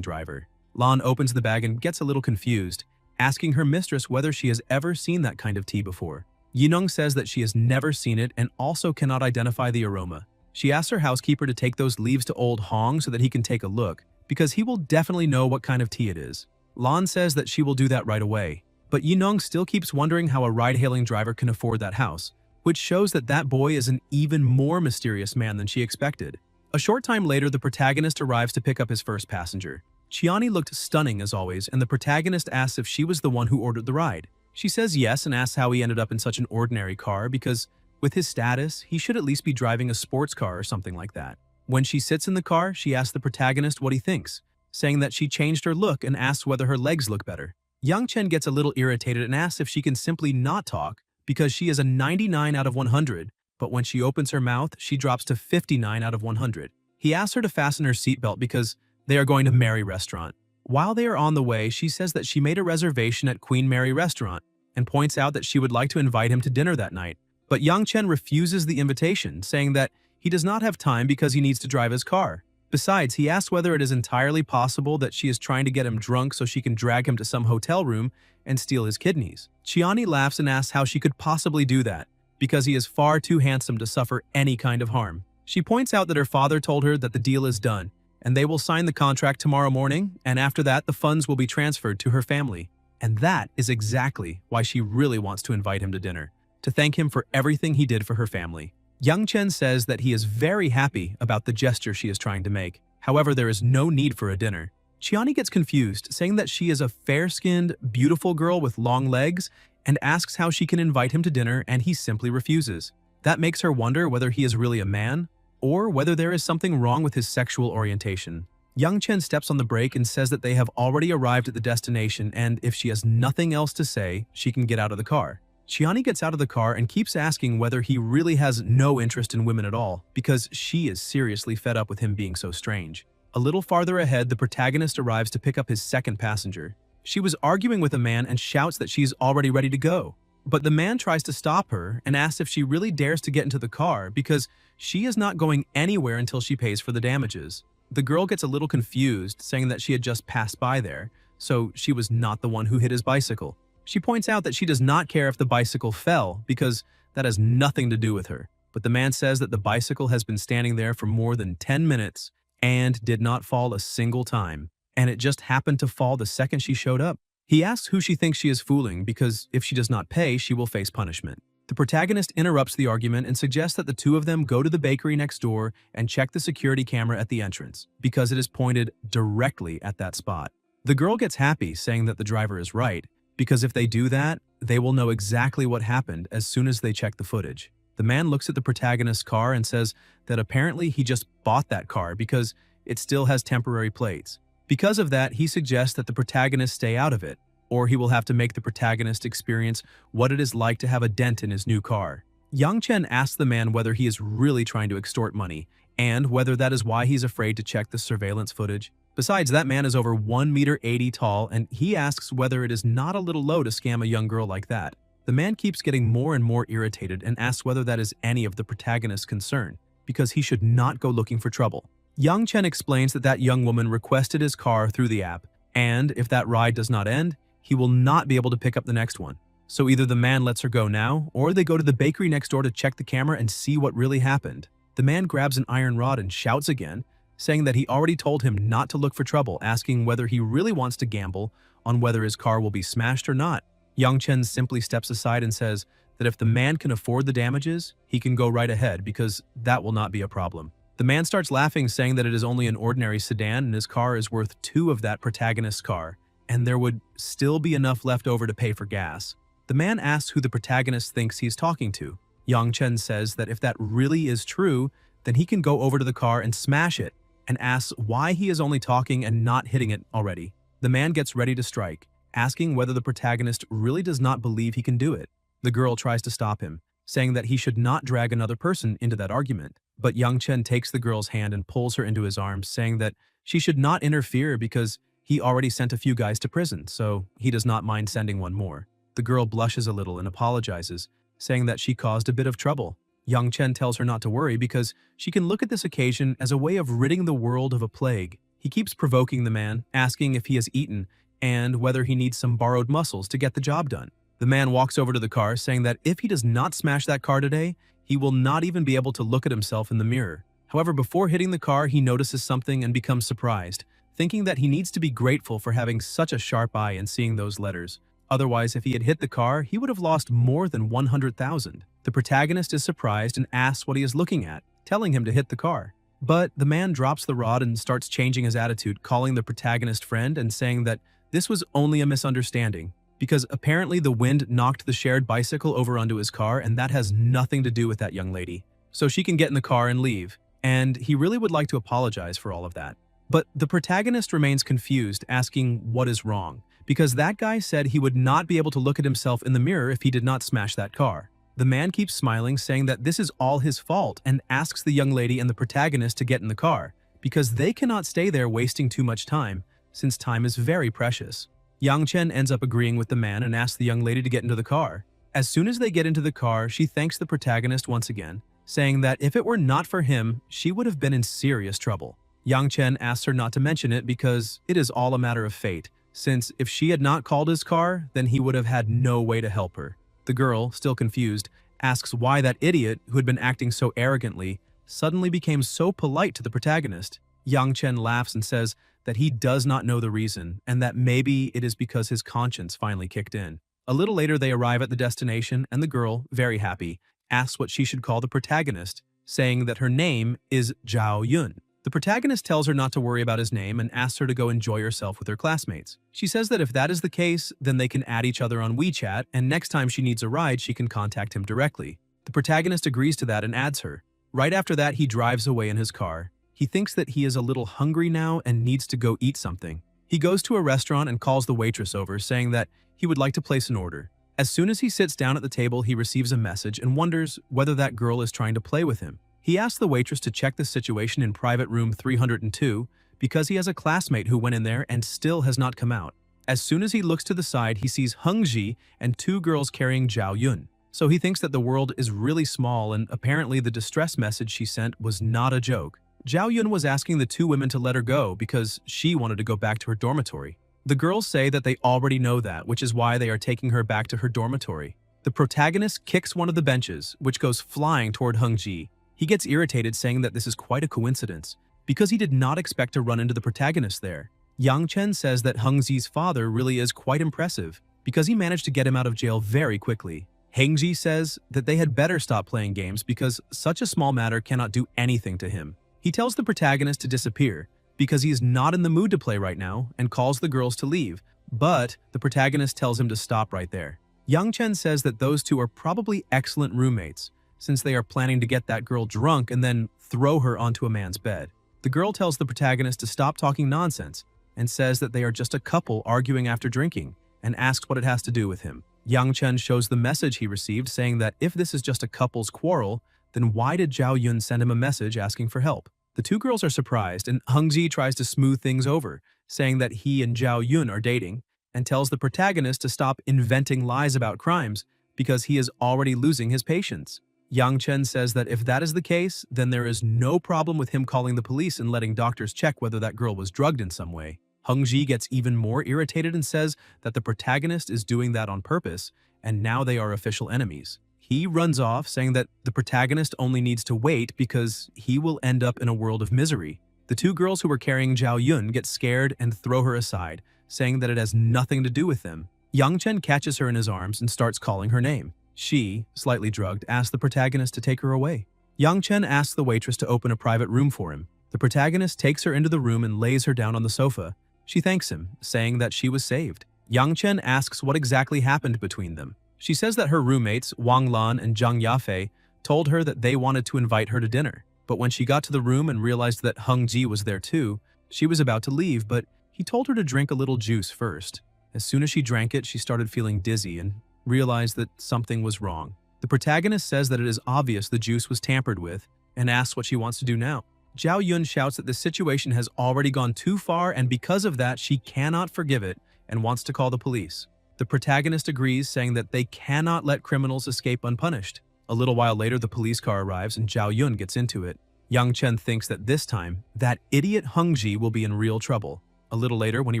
driver. Lan opens the bag and gets a little confused, asking her mistress whether she has ever seen that kind of tea before. Yinong says that she has never seen it and also cannot identify the aroma. She asks her housekeeper to take those leaves to old Hong so that he can take a look, because he will definitely know what kind of tea it is. Lan says that she will do that right away, but Yinong still keeps wondering how a ride-hailing driver can afford that house, which shows that that boy is an even more mysterious man than she expected. A short time later, the protagonist arrives to pick up his first passenger. Chiani looked stunning as always, and the protagonist asks if she was the one who ordered the ride. She says yes and asks how he ended up in such an ordinary car because, with his status, he should at least be driving a sports car or something like that. When she sits in the car, she asks the protagonist what he thinks, saying that she changed her look and asks whether her legs look better. Yang Chen gets a little irritated and asks if she can simply not talk because she is a 99 out of 100, but when she opens her mouth, she drops to 59 out of 100. He asks her to fasten her seatbelt because they are going to Mary Restaurant. While they are on the way, she says that she made a reservation at Queen Mary Restaurant and points out that she would like to invite him to dinner that night. But Yang Chen refuses the invitation, saying that he does not have time because he needs to drive his car. Besides, he asks whether it is entirely possible that she is trying to get him drunk so she can drag him to some hotel room and steal his kidneys. Chiani laughs and asks how she could possibly do that, because he is far too handsome to suffer any kind of harm. She points out that her father told her that the deal is done, and they will sign the contract tomorrow morning, and after that the funds will be transferred to her family. And that is exactly why she really wants to invite him to dinner, to thank him for everything he did for her family. Yang Chen says that he is very happy about the gesture she is trying to make. However, there is no need for a dinner. Chiani gets confused, saying that she is a fair-skinned, beautiful girl with long legs, and asks how she can invite him to dinner, and he simply refuses. That makes her wonder whether he is really a man, or whether there is something wrong with his sexual orientation. Yang Chen steps on the brake and says that they have already arrived at the destination, and if she has nothing else to say, she can get out of the car. Chiani gets out of the car and keeps asking whether he really has no interest in women at all, because she is seriously fed up with him being so strange. A little farther ahead, the protagonist arrives to pick up his second passenger. She was arguing with a man and shouts that she's already ready to go. But the man tries to stop her and asks if she really dares to get into the car because she is not going anywhere until she pays for the damages. The girl gets a little confused, saying that she had just passed by there, so she was not the one who hit his bicycle. She points out that she does not care if the bicycle fell because that has nothing to do with her. But the man says that the bicycle has been standing there for more than 10 minutes and did not fall a single time, and it just happened to fall the second she showed up. He asks who she thinks she is fooling because if she does not pay, she will face punishment. The protagonist interrupts the argument and suggests that the two of them go to the bakery next door and check the security camera at the entrance because it is pointed directly at that spot. The girl gets happy, saying that the driver is right, because if they do that, they will know exactly what happened as soon as they check the footage. The man looks at the protagonist's car and says that apparently he just bought that car because it still has temporary plates. Because of that, he suggests that the protagonist stay out of it, or he will have to make the protagonist experience what it is like to have a dent in his new car. Yang Chen asks the man whether he is really trying to extort money, and whether that is why he's afraid to check the surveillance footage. Besides, that man is over 1.80 meters tall, and he asks whether it is not a little low to scam a young girl like that. The man keeps getting more and more irritated and asks whether that is any of the protagonist's concern, because he should not go looking for trouble. Yang Chen explains that that young woman requested his car through the app, and if that ride does not end, he will not be able to pick up the next one. So either the man lets her go now, or they go to the bakery next door to check the camera and see what really happened. The man grabs an iron rod and shouts again, saying that he already told him not to look for trouble, asking whether he really wants to gamble on whether his car will be smashed or not. Yang Chen simply steps aside and says that if the man can afford the damages, he can go right ahead because that will not be a problem. The man starts laughing, saying that it is only an ordinary sedan and his car is worth 2 of that protagonist's car, and there would still be enough left over to pay for gas. The man asks who the protagonist thinks he's talking to. Yang Chen says that if that really is true, then he can go over to the car and smash it, and asks why he is only talking and not hitting it already. The man gets ready to strike, asking whether the protagonist really does not believe he can do it. The girl tries to stop him, saying that he should not drag another person into that argument. But Yang Chen takes the girl's hand and pulls her into his arms, saying that she should not interfere because he already sent a few guys to prison, so he does not mind sending one more. The girl blushes a little and apologizes, saying that she caused a bit of trouble. Yang Chen tells her not to worry because she can look at this occasion as a way of ridding the world of a plague. He keeps provoking the man, asking if he has eaten and whether he needs some borrowed muscles to get the job done. The man walks over to the car, saying that if he does not smash that car today, he will not even be able to look at himself in the mirror. However, before hitting the car, he notices something and becomes surprised, thinking that he needs to be grateful for having such a sharp eye and seeing those letters. Otherwise, if he had hit the car, he would have lost more than 100,000. The protagonist is surprised and asks what he is looking at, telling him to hit the car. But the man drops the rod and starts changing his attitude, calling the protagonist friend and saying that this was only a misunderstanding, because apparently the wind knocked the shared bicycle over onto his car and that has nothing to do with that young lady. So she can get in the car and leave, and he really would like to apologize for all of that. But the protagonist remains confused, asking what is wrong, because that guy said he would not be able to look at himself in the mirror if he did not smash that car. The man keeps smiling, saying that this is all his fault, and asks the young lady and the protagonist to get in the car, because they cannot stay there wasting too much time, since time is very precious. Yang Chen ends up agreeing with the man and asks the young lady to get into the car. As soon as they get into the car, she thanks the protagonist once again, saying that if it were not for him, she would have been in serious trouble. Yang Chen asks her not to mention it because it is all a matter of fate, since if she had not called his car, then he would have had no way to help her. The girl, still confused, asks why that idiot, who had been acting so arrogantly, suddenly became so polite to the protagonist. Yang Chen laughs and says that he does not know the reason, and that maybe it is because his conscience finally kicked in. A little later, they arrive at the destination, and the girl, very happy, asks what she should call the protagonist, saying that her name is Zhao Yun. The protagonist tells her not to worry about his name and asks her to go enjoy herself with her classmates. She says that if that is the case, then they can add each other on WeChat, and next time she needs a ride, she can contact him directly. The protagonist agrees to that and adds her. Right after that, he drives away in his car. He thinks that he is a little hungry now and needs to go eat something. He goes to a restaurant and calls the waitress over, saying that he would like to place an order. As soon as he sits down at the table, he receives a message and wonders whether that girl is trying to play with him. He asks the waitress to check the situation in private room 302 because he has a classmate who went in there and still has not come out. As soon as he looks to the side, he sees Hung Ji and two girls carrying Zhao Yun. So he thinks that the world is really small, and apparently the distress message she sent was not a joke. Zhao Yun was asking the two women to let her go because she wanted to go back to her dormitory. The girls say that they already know that, which is why they are taking her back to her dormitory. The protagonist kicks one of the benches, which goes flying toward Hung Ji. He gets irritated, saying that this is quite a coincidence, because he did not expect to run into the protagonist there. Yang Chen says that Hung Ji's father really is quite impressive, because he managed to get him out of jail very quickly. Hung Ji says that they had better stop playing games because such a small matter cannot do anything to him. He tells the protagonist to disappear, because he is not in the mood to play right now, and calls the girls to leave, but the protagonist tells him to stop right there. Yang Chen says that those two are probably excellent roommates, since they are planning to get that girl drunk and then throw her onto a man's bed. The girl tells the protagonist to stop talking nonsense, and says that they are just a couple arguing after drinking, and asks what it has to do with him. Yang Chen shows the message he received, saying that if this is just a couple's quarrel, then why did Zhao Yun send him a message asking for help? The two girls are surprised, and Hung Ji tries to smooth things over, saying that he and Zhao Yun are dating, and tells the protagonist to stop inventing lies about crimes because he is already losing his patience. Yang Chen says that if that is the case, then there is no problem with him calling the police and letting doctors check whether that girl was drugged in some way. Hung Ji gets even more irritated and says that the protagonist is doing that on purpose, and now they are official enemies. He runs off, saying that the protagonist only needs to wait because he will end up in a world of misery. The two girls who were carrying Zhao Yun get scared and throw her aside, saying that it has nothing to do with them. Yang Chen catches her in his arms and starts calling her name. She, slightly drugged, asks the protagonist to take her away. Yang Chen asks the waitress to open a private room for him. The protagonist takes her into the room and lays her down on the sofa. She thanks him, saying that she was saved. Yang Chen asks what exactly happened between them. She says that her roommates, Wang Lan and Zhang Yafei, told her that they wanted to invite her to dinner. But when she got to the room and realized that Hung Ji was there too, she was about to leave, but he told her to drink a little juice first. As soon as she drank it, she started feeling dizzy and realized that something was wrong. The protagonist says that it is obvious the juice was tampered with and asks what she wants to do now. Zhao Yun shouts that the situation has already gone too far and because of that she cannot forgive it and wants to call the police. The protagonist agrees, saying that they cannot let criminals escape unpunished. A little while later, the police car arrives and Zhao Yun gets into it. Yang Chen thinks that this time, that idiot Hung Ji will be in real trouble. A little later, when he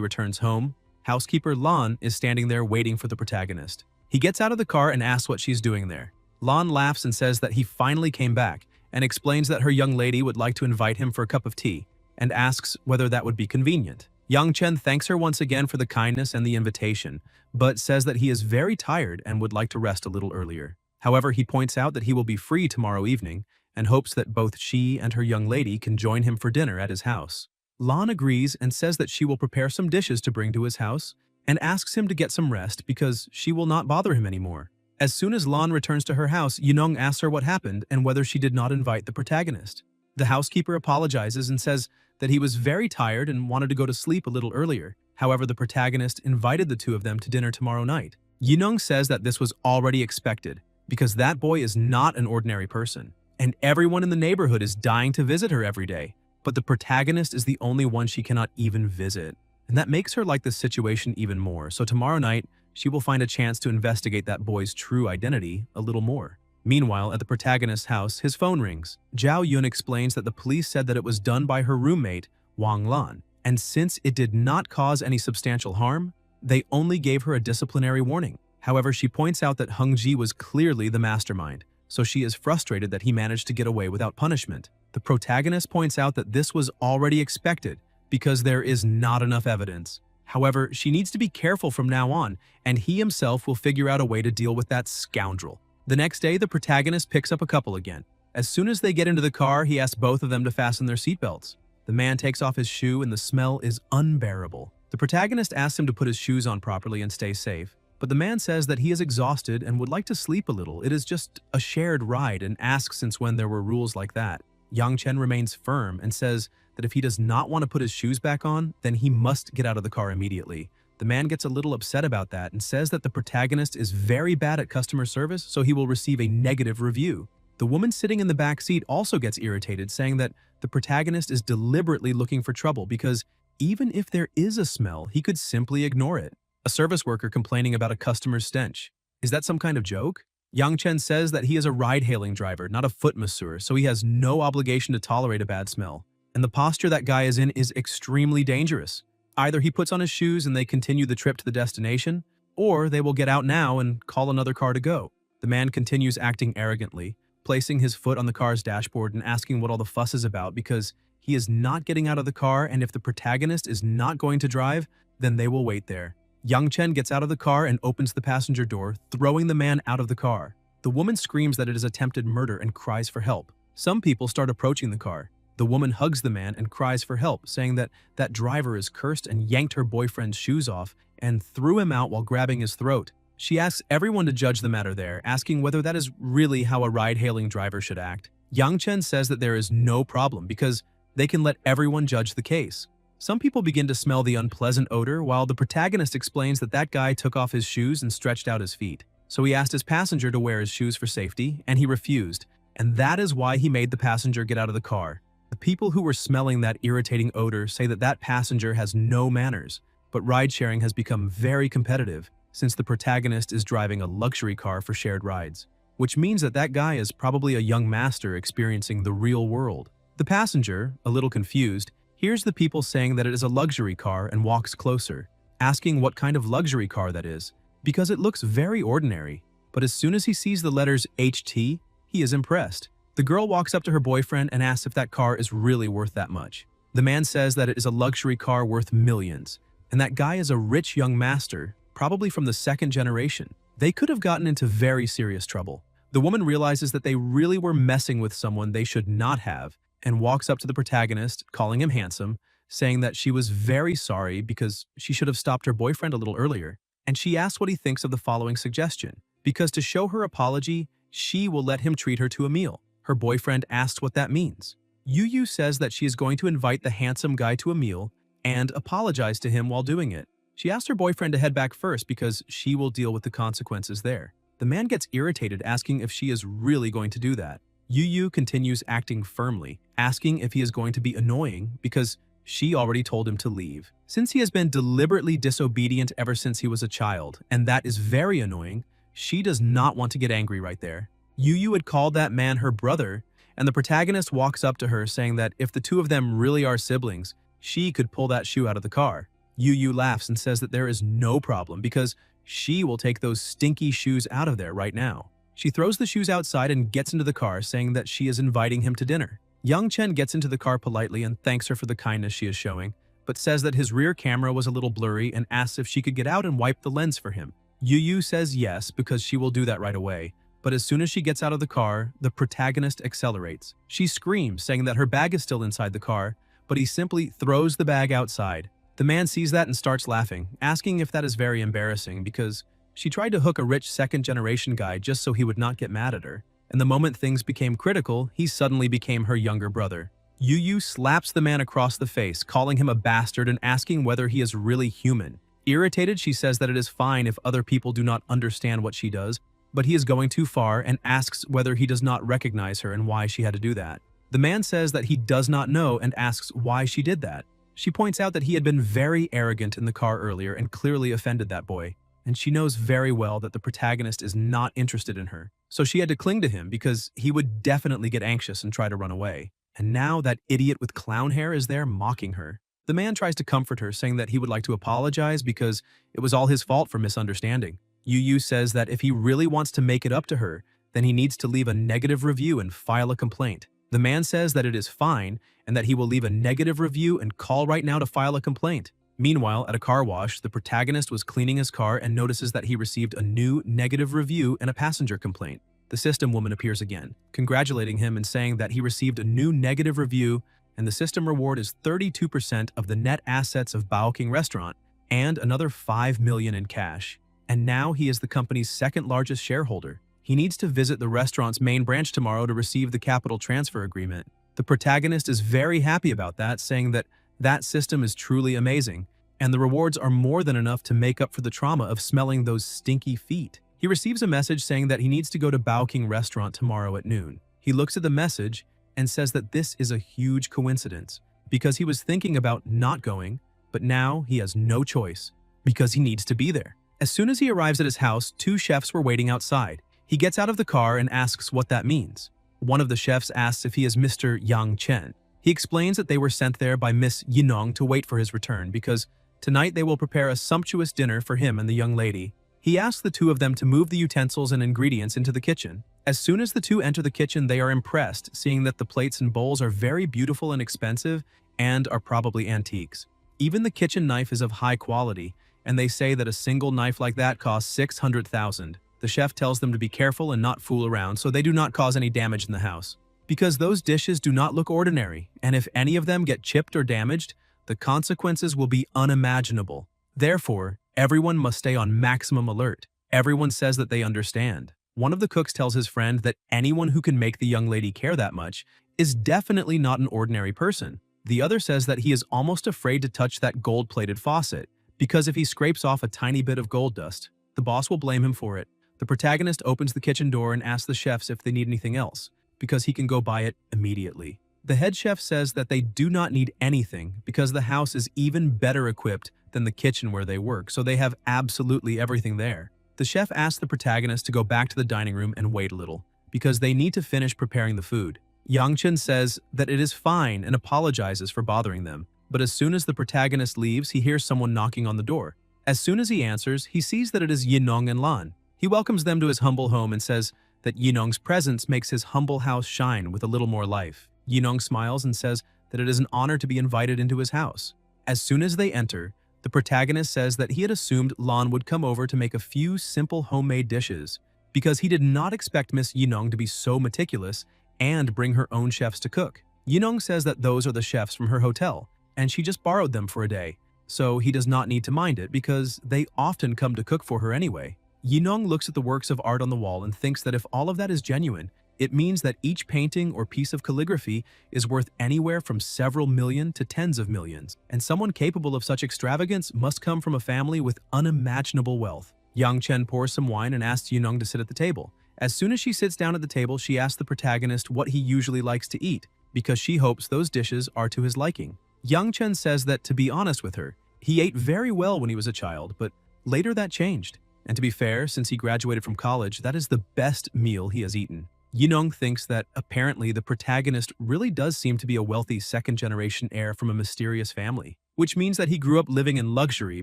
returns home, housekeeper Lan is standing there waiting for the protagonist. He gets out of the car and asks what she's doing there. Lan laughs and says that he finally came back and explains that her young lady would like to invite him for a cup of tea and asks whether that would be convenient. Yang Chen thanks her once again for the kindness and the invitation, but says that he is very tired and would like to rest a little earlier. However, he points out that he will be free tomorrow evening and hopes that both she and her young lady can join him for dinner at his house. Lan agrees and says that she will prepare some dishes to bring to his house and asks him to get some rest because she will not bother him anymore. As soon as Lan returns to her house, Yunong asks her what happened and whether she did not invite the protagonist. The housekeeper apologizes and says that he was very tired and wanted to go to sleep a little earlier. However, the protagonist invited the two of them to dinner tomorrow night. Yunong says that this was already expected because that boy is not an ordinary person, and everyone in the neighborhood is dying to visit her every day. But the protagonist is the only one she cannot even visit, and that makes her like the situation even more. So tomorrow night, she will find a chance to investigate that boy's true identity a little more. Meanwhile, at the protagonist's house, his phone rings. Zhao Yun explains that the police said that it was done by her roommate, Wang Lan, and since it did not cause any substantial harm, they only gave her a disciplinary warning. However, she points out that Hung Ji was clearly the mastermind, so she is frustrated that he managed to get away without punishment. The protagonist points out that this was already expected because there is not enough evidence. However, she needs to be careful from now on, and he himself will figure out a way to deal with that scoundrel. The next day, the protagonist picks up a couple again. As soon as they get into the car, he asks both of them to fasten their seatbelts. The man takes off his shoe and the smell is unbearable. The protagonist asks him to put his shoes on properly and stay safe, but the man says that he is exhausted and would like to sleep a little. It is just a shared ride and asks since when there were rules like that. Yang Chen remains firm and says that if he does not want to put his shoes back on, then he must get out of the car immediately. The man gets a little upset about that and says that the protagonist is very bad at customer service, so he will receive a negative review. The woman sitting in the back seat also gets irritated, saying that the protagonist is deliberately looking for trouble because even if there is a smell, he could simply ignore it. A service worker complaining about a customer's stench. Is that some kind of joke? Yang Chen says that he is a ride-hailing driver, not a foot masseur, so he has no obligation to tolerate a bad smell. And the posture that guy is in is extremely dangerous. Either he puts on his shoes and they continue the trip to the destination, or they will get out now and call another car to go. The man continues acting arrogantly, placing his foot on the car's dashboard and asking what all the fuss is about because he is not getting out of the car, and if the protagonist is not going to drive, then they will wait there. Yang Chen gets out of the car and opens the passenger door, throwing the man out of the car. The woman screams that it is attempted murder and cries for help. Some people start approaching the car. The woman hugs the man and cries for help, saying that that driver is cursed and yanked her boyfriend's shoes off and threw him out while grabbing his throat. She asks everyone to judge the matter there, asking whether that is really how a ride-hailing driver should act. Yang Chen says that there is no problem because they can let everyone judge the case. Some people begin to smell the unpleasant odor, while the protagonist explains that that guy took off his shoes and stretched out his feet. So he asked his passenger to wear his shoes for safety, and he refused, and that is why he made the passenger get out of the car. The people who were smelling that irritating odor say that that passenger has no manners, but ride-sharing has become very competitive since the protagonist is driving a luxury car for shared rides, which means that that guy is probably a young master experiencing the real world. The passenger, a little confused, hears the people saying that it is a luxury car and walks closer, asking what kind of luxury car that is, because it looks very ordinary. But as soon as he sees the letters HT, he is impressed. The girl walks up to her boyfriend and asks if that car is really worth that much. The man says that it is a luxury car worth millions, and that guy is a rich young master, probably from the second generation. They could have gotten into very serious trouble. The woman realizes that they really were messing with someone they should not have, and walks up to the protagonist, calling him handsome, saying that she was very sorry because she should have stopped her boyfriend a little earlier. And she asks what he thinks of the following suggestion, because to show her apology, she will let him treat her to a meal. Her boyfriend asks what that means. Yu says that she is going to invite the handsome guy to a meal and apologize to him while doing it. She asks her boyfriend to head back first because she will deal with the consequences there. The man gets irritated, asking if she is really going to do that. Yu continues acting firmly, asking if he is going to be annoying because she already told him to leave. Since he has been deliberately disobedient ever since he was a child, and that is very annoying, she does not want to get angry right there. Yu had called that man her brother, and the protagonist walks up to her saying that if the two of them really are siblings, she could pull that shoe out of the car. Yu laughs and says that there is no problem because she will take those stinky shoes out of there right now. She throws the shoes outside and gets into the car, saying that she is inviting him to dinner. Young Chen gets into the car politely and thanks her for the kindness she is showing, but says that his rear camera was a little blurry and asks if she could get out and wipe the lens for him. Yu says yes because she will do that right away, but as soon as she gets out of the car, the protagonist accelerates. She screams, saying that her bag is still inside the car, but he simply throws the bag outside. The man sees that and starts laughing, asking if that is very embarrassing because she tried to hook a rich second-generation guy just so he would not get mad at her. And the moment things became critical, he suddenly became her younger brother. Yu slaps the man across the face, calling him a bastard and asking whether he is really human. Irritated, she says that it is fine if other people do not understand what she does, but he is going too far and asks whether he does not recognize her and why she had to do that. The man says that he does not know and asks why she did that. She points out that he had been very arrogant in the car earlier and clearly offended that boy. And she knows very well that the protagonist is not interested in her. So she had to cling to him because he would definitely get anxious and try to run away. And now that idiot with clown hair is there mocking her. The man tries to comfort her, saying that he would like to apologize because it was all his fault for misunderstanding. Yu says that if he really wants to make it up to her, then he needs to leave a negative review and file a complaint. The man says that it is fine and that he will leave a negative review and call right now to file a complaint. Meanwhile, at a car wash, the protagonist was cleaning his car and notices that he received a new negative review and a passenger complaint. The system woman appears again, congratulating him and saying that he received a new negative review and the system reward is 32% of the net assets of Bao King Restaurant and another 5 million in cash. And now he is the company's second largest shareholder. He needs to visit the restaurant's main branch tomorrow to receive the capital transfer agreement. The protagonist is very happy about that, saying that that system is truly amazing, and the rewards are more than enough to make up for the trauma of smelling those stinky feet. He receives a message saying that he needs to go to Bao King Restaurant tomorrow at noon. He looks at the message and says that this is a huge coincidence because he was thinking about not going, but now he has no choice because he needs to be there. As soon as he arrives at his house, two chefs were waiting outside. He gets out of the car and asks what that means. One of the chefs asks if he is Mr. Yang Chen. He explains that they were sent there by Miss Yinong to wait for his return because tonight they will prepare a sumptuous dinner for him and the young lady. He asks the two of them to move the utensils and ingredients into the kitchen. As soon as the two enter the kitchen, they are impressed, seeing that the plates and bowls are very beautiful and expensive and are probably antiques. Even the kitchen knife is of high quality, and they say that a single knife like that costs 600,000. The chef tells them to be careful and not fool around so they do not cause any damage in the house. Because those dishes do not look ordinary, and if any of them get chipped or damaged, the consequences will be unimaginable. Therefore, everyone must stay on maximum alert. Everyone says that they understand. One of the cooks tells his friend that anyone who can make the young lady care that much is definitely not an ordinary person. The other says that he is almost afraid to touch that gold-plated faucet, because if he scrapes off a tiny bit of gold dust, the boss will blame him for it. The protagonist opens the kitchen door and asks the chefs if they need anything else, because he can go buy it immediately. The head chef says that they do not need anything because the house is even better equipped than the kitchen where they work, so they have absolutely everything there. The chef asks the protagonist to go back to the dining room and wait a little, because they need to finish preparing the food. Yang Chen says that it is fine and apologizes for bothering them, but as soon as the protagonist leaves, he hears someone knocking on the door. As soon as he answers, he sees that it is Yinong and Lan. He welcomes them to his humble home and says that Yinong's presence makes his humble house shine with a little more life. Yinong smiles and says that it is an honor to be invited into his house. As soon as they enter, the protagonist says that he had assumed Lan would come over to make a few simple homemade dishes because he did not expect Miss Yinong to be so meticulous and bring her own chefs to cook. Yinong says that those are the chefs from her hotel, and she just borrowed them for a day, so he does not need to mind it because they often come to cook for her anyway. Yinong looks at the works of art on the wall and thinks that if all of that is genuine, it means that each painting or piece of calligraphy is worth anywhere from several million to tens of millions, and someone capable of such extravagance must come from a family with unimaginable wealth. Yang Chen pours some wine and asks Yunong to sit at the table. As soon as she sits down at the table, she asks the protagonist what he usually likes to eat, because she hopes those dishes are to his liking. Yang Chen says that, to be honest with her, he ate very well when he was a child, but later that changed. And to be fair, since he graduated from college, that is the best meal he has eaten. Yunong thinks that apparently the protagonist really does seem to be a wealthy second-generation heir from a mysterious family, which means that he grew up living in luxury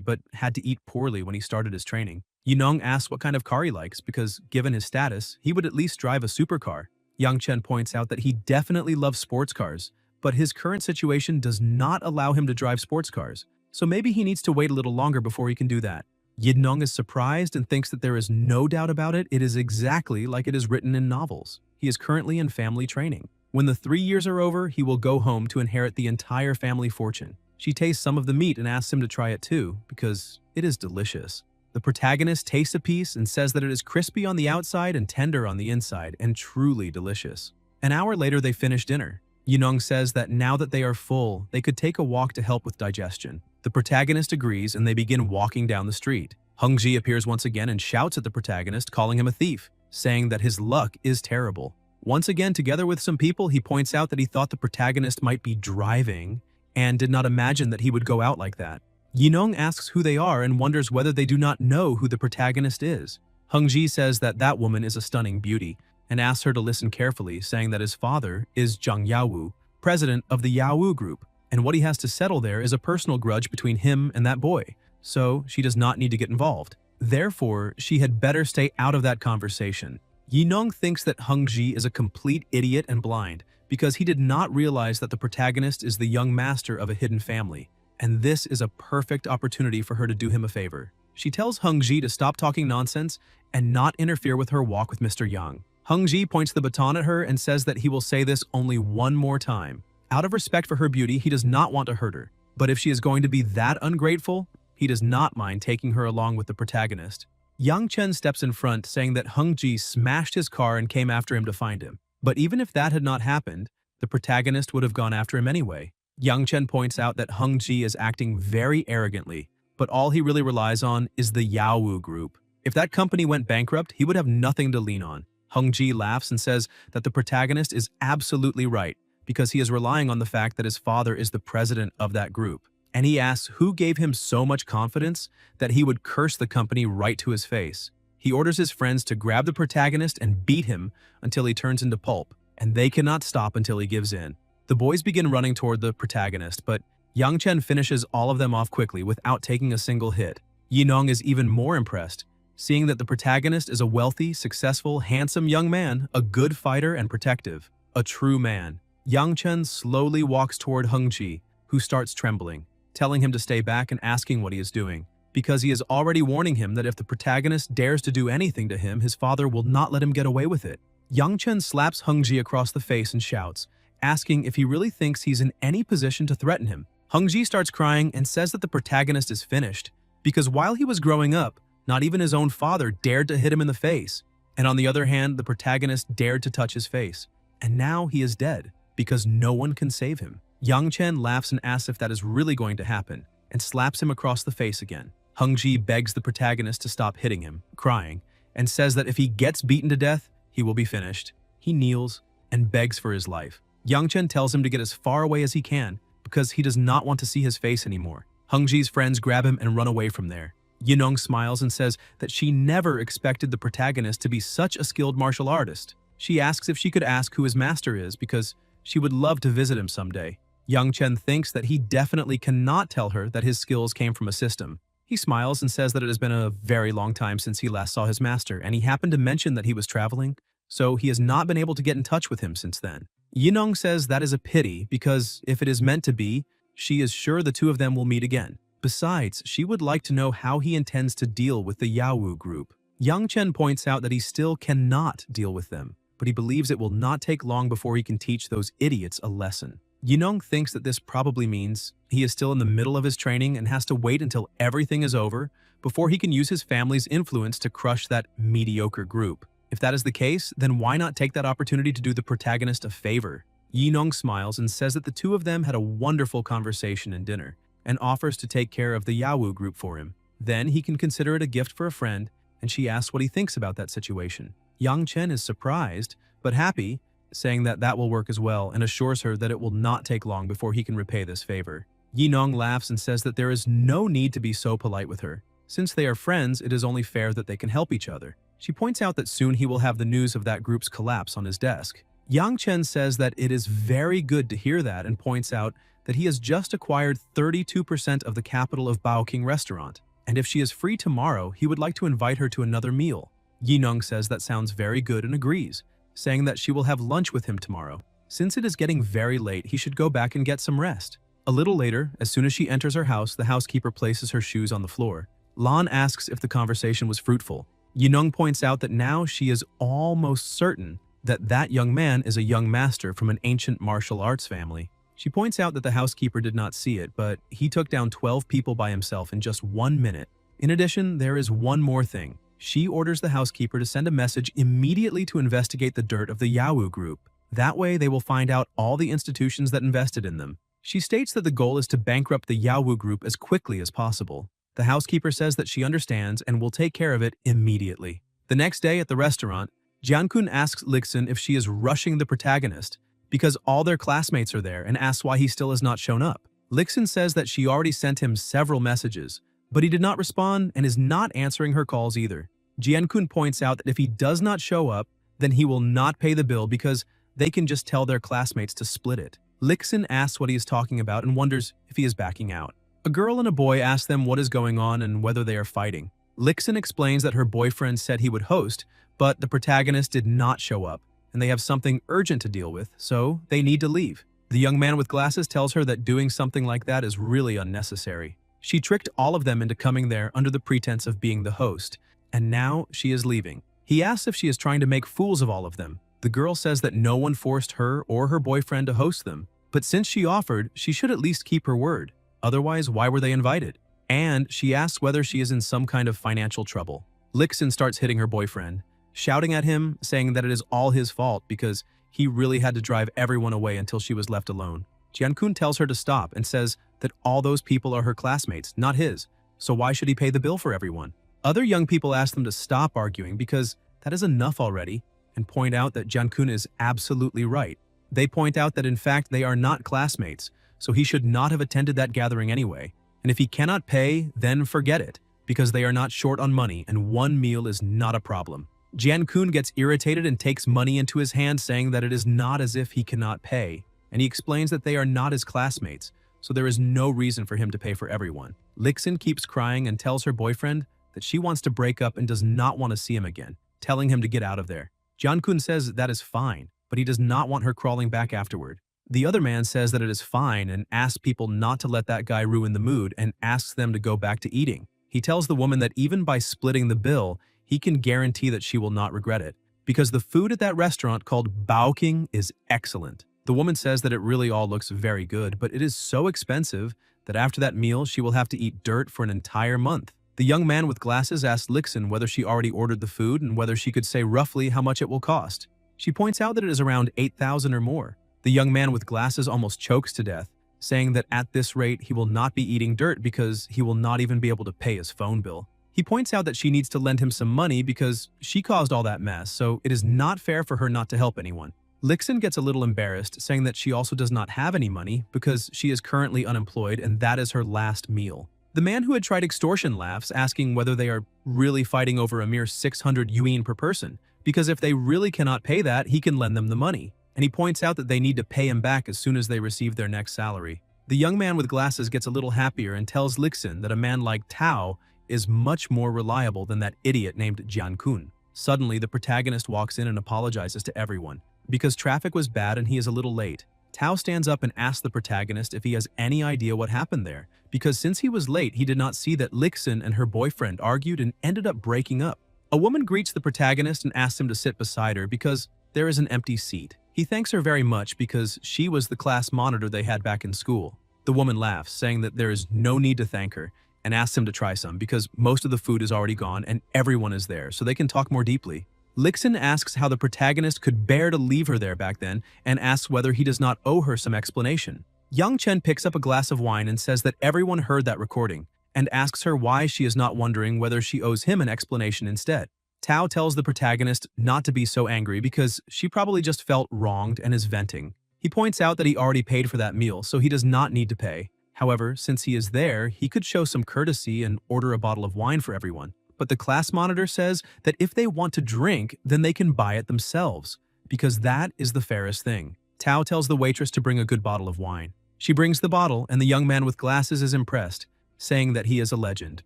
but had to eat poorly when he started his training. Yunong asks what kind of car he likes because, given his status, he would at least drive a supercar. Yang Chen points out that he definitely loves sports cars, but his current situation does not allow him to drive sports cars, so maybe he needs to wait a little longer before he can do that. Yunong is surprised and thinks that there is no doubt about it. It is exactly like it is written in novels. He is currently in family training. When the 3 years are over, he will go home to inherit the entire family fortune. She tastes some of the meat and asks him to try it too, because it is delicious. The protagonist tastes a piece and says that it is crispy on the outside and tender on the inside, and truly delicious. An hour later, they finish dinner. Yunong says that now that they are full, they could take a walk to help with digestion. The protagonist agrees and they begin walking down the street. Hongji appears once again and shouts at the protagonist, calling him a thief, saying that his luck is terrible. Once again, together with some people, he points out that he thought the protagonist might be driving and did not imagine that he would go out like that. Yunong asks who they are and wonders whether they do not know who the protagonist is. Hongji says that that woman is a stunning beauty and asks her to listen carefully, saying that his father is Zhang Yawu, president of the Yawu group, and what he has to settle there is a personal grudge between him and that boy, so she does not need to get involved. Therefore, she had better stay out of that conversation. Yunong thinks that Hongji is a complete idiot and blind because he did not realize that the protagonist is the young master of a hidden family, and this is a perfect opportunity for her to do him a favor. She tells Hongji to stop talking nonsense and not interfere with her walk with Mr. Yang. Hongji points the baton at her and says that he will say this only one more time. Out of respect for her beauty, he does not want to hurt her, but if she is going to be that ungrateful, he does not mind taking her along with the protagonist. Yang Chen steps in front, saying that Hongji smashed his car and came after him to find him. But even if that had not happened, the protagonist would have gone after him anyway. Yang Chen points out that Hongji is acting very arrogantly, but all he really relies on is the Yawu group. If that company went bankrupt, he would have nothing to lean on. Hongji laughs and says that the protagonist is absolutely right, because he is relying on the fact that his father is the president of that group. And he asks who gave him so much confidence that he would curse the company right to his face. He orders his friends to grab the protagonist and beat him until he turns into pulp, and they cannot stop until he gives in. The boys begin running toward the protagonist, but Yang Chen finishes all of them off quickly without taking a single hit. Yunong is even more impressed, seeing that the protagonist is a wealthy, successful, handsome young man, a good fighter and protective, a true man. Yang Chen slowly walks toward Hongji, who starts trembling, telling him to stay back and asking what he is doing, because he is already warning him that if the protagonist dares to do anything to him, his father will not let him get away with it. Yang Chen slaps Hongji across the face and shouts, asking if he really thinks he's in any position to threaten him. Hongji starts crying and says that the protagonist is finished, because while he was growing up, not even his own father dared to hit him in the face, and on the other hand, the protagonist dared to touch his face, and now he is dead, because no one can save him. Yang Chen laughs and asks if that is really going to happen, and slaps him across the face again. Hongji begs the protagonist to stop hitting him, crying, and says that if he gets beaten to death, he will be finished. He kneels and begs for his life. Yang Chen tells him to get as far away as he can, because he does not want to see his face anymore. Hongji's friends grab him and run away from there. Yunong smiles and says that she never expected the protagonist to be such a skilled martial artist. She asks if she could ask who his master is because she would love to visit him someday. Yang Chen thinks that he definitely cannot tell her that his skills came from a system. He smiles and says that it has been a very long time since he last saw his master, and he happened to mention that he was traveling, so he has not been able to get in touch with him since then. Yunong says that is a pity because if it is meant to be, she is sure the two of them will meet again. Besides, she would like to know how he intends to deal with the Yawu group. Yang Chen points out that he still cannot deal with them, but he believes it will not take long before he can teach those idiots a lesson. Yunong thinks that this probably means he is still in the middle of his training and has to wait until everything is over before he can use his family's influence to crush that mediocre group. If that is the case, then why not take that opportunity to do the protagonist a favor? Yunong smiles and says that the two of them had a wonderful conversation and dinner, and offers to take care of the Yawu group for him. Then he can consider it a gift for a friend and she asks what he thinks about that situation. Yang Chen is surprised, but happy, saying that that will work as well and assures her that it will not take long before he can repay this favor. Yinong laughs and says that there is no need to be so polite with her. Since they are friends, it is only fair that they can help each other. She points out that soon he will have the news of that group's collapse on his desk. Yang Chen says that it is very good to hear that and points out that he has just acquired 32% of the capital of Baoking Restaurant, and if she is free tomorrow, he would like to invite her to another meal. Yinong says that sounds very good and agrees, saying that she will have lunch with him tomorrow. Since it is getting very late, he should go back and get some rest. A little later, as soon as she enters her house, the housekeeper places her shoes on the floor. Lan asks if the conversation was fruitful. Yinong points out that now she is almost certain that that young man is a young master from an ancient martial arts family. She points out that the housekeeper did not see it, but he took down 12 people by himself in just 1 minute. In addition, there is one more thing. She orders the housekeeper to send a message immediately to investigate the dirt of the Yawu group. That way, they will find out all the institutions that invested in them. She states that the goal is to bankrupt the Yawu group as quickly as possible. The housekeeper says that she understands and will take care of it immediately. The next day at the restaurant, Jiankun asks Lixin if she is rushing the protagonist because all their classmates are there and asks why he still has not shown up. Lixin says that she already sent him several messages, but he did not respond and is not answering her calls either. Jiankun points out that if he does not show up, then he will not pay the bill because they can just tell their classmates to split it. Lixin asks what he is talking about and wonders if he is backing out. A girl and a boy ask them what is going on and whether they are fighting. Lixin explains that her boyfriend said he would host, but the protagonist did not show up, and they have something urgent to deal with, so they need to leave. The young man with glasses tells her that doing something like that is really unnecessary. She tricked all of them into coming there under the pretense of being the host, and now she is leaving. He asks if she is trying to make fools of all of them. The girl says that no one forced her or her boyfriend to host them, but since she offered, she should at least keep her word. Otherwise, why were they invited? And she asks whether she is in some kind of financial trouble. Lixin starts hitting her boyfriend, shouting at him, saying that it is all his fault because he really had to drive everyone away until she was left alone. Jiankun tells her to stop and says that all those people are her classmates, not his, so why should he pay the bill for everyone? Other young people ask them to stop arguing because that is enough already, and point out that Jiankun is absolutely right. They point out that in fact they are not classmates, so he should not have attended that gathering anyway, and if he cannot pay, then forget it, because they are not short on money and one meal is not a problem. Jiankun gets irritated and takes money into his hand, saying that it is not as if he cannot pay, and he explains that they are not his classmates, so there is no reason for him to pay for everyone. Lixin keeps crying and tells her boyfriend that she wants to break up and does not want to see him again, telling him to get out of there. Jiankun says that is fine, but he does not want her crawling back afterward. The other man says that it is fine and asks people not to let that guy ruin the mood and asks them to go back to eating. He tells the woman that even by splitting the bill, he can guarantee that she will not regret it, because the food at that restaurant called Baoking is excellent. The woman says that it really all looks very good, but it is so expensive that after that meal, she will have to eat dirt for an entire month. The young man with glasses asks Lixin whether she already ordered the food and whether she could say roughly how much it will cost. She points out that it is around 8,000 or more. The young man with glasses almost chokes to death, saying that at this rate he will not be eating dirt because he will not even be able to pay his phone bill. He points out that she needs to lend him some money because she caused all that mess, so it is not fair for her not to help anyone. Lixin gets a little embarrassed, saying that she also does not have any money because she is currently unemployed and that is her last meal. The man who had tried extortion laughs, asking whether they are really fighting over a mere 600 yuan per person, because if they really cannot pay that, he can lend them the money. And he points out that they need to pay him back as soon as they receive their next salary. The young man with glasses gets a little happier and tells Lixin that a man like Tao is much more reliable than that idiot named Jiankun. Suddenly, the protagonist walks in and apologizes to everyone. Because traffic was bad and he is a little late, Tao stands up and asks the protagonist if he has any idea what happened there, because since he was late, he did not see that Lixin and her boyfriend argued and ended up breaking up. A woman greets the protagonist and asks him to sit beside her because there is an empty seat. He thanks her very much because she was the class monitor they had back in school. The woman laughs, saying that there is no need to thank her, and asks him to try some because most of the food is already gone and everyone is there, so they can talk more deeply. Lixin asks how the protagonist could bear to leave her there back then and asks whether he does not owe her some explanation. Yang Chen picks up a glass of wine and says that everyone heard that recording and asks her why she is not wondering whether she owes him an explanation instead. Tao tells the protagonist not to be so angry because she probably just felt wronged and is venting. He points out that he already paid for that meal, so he does not need to pay. However, since he is there, he could show some courtesy and order a bottle of wine for everyone. But the class monitor says that if they want to drink, then they can buy it themselves, because that is the fairest thing. Tao tells the waitress to bring a good bottle of wine. She brings the bottle, and the young man with glasses is impressed, saying that he is a legend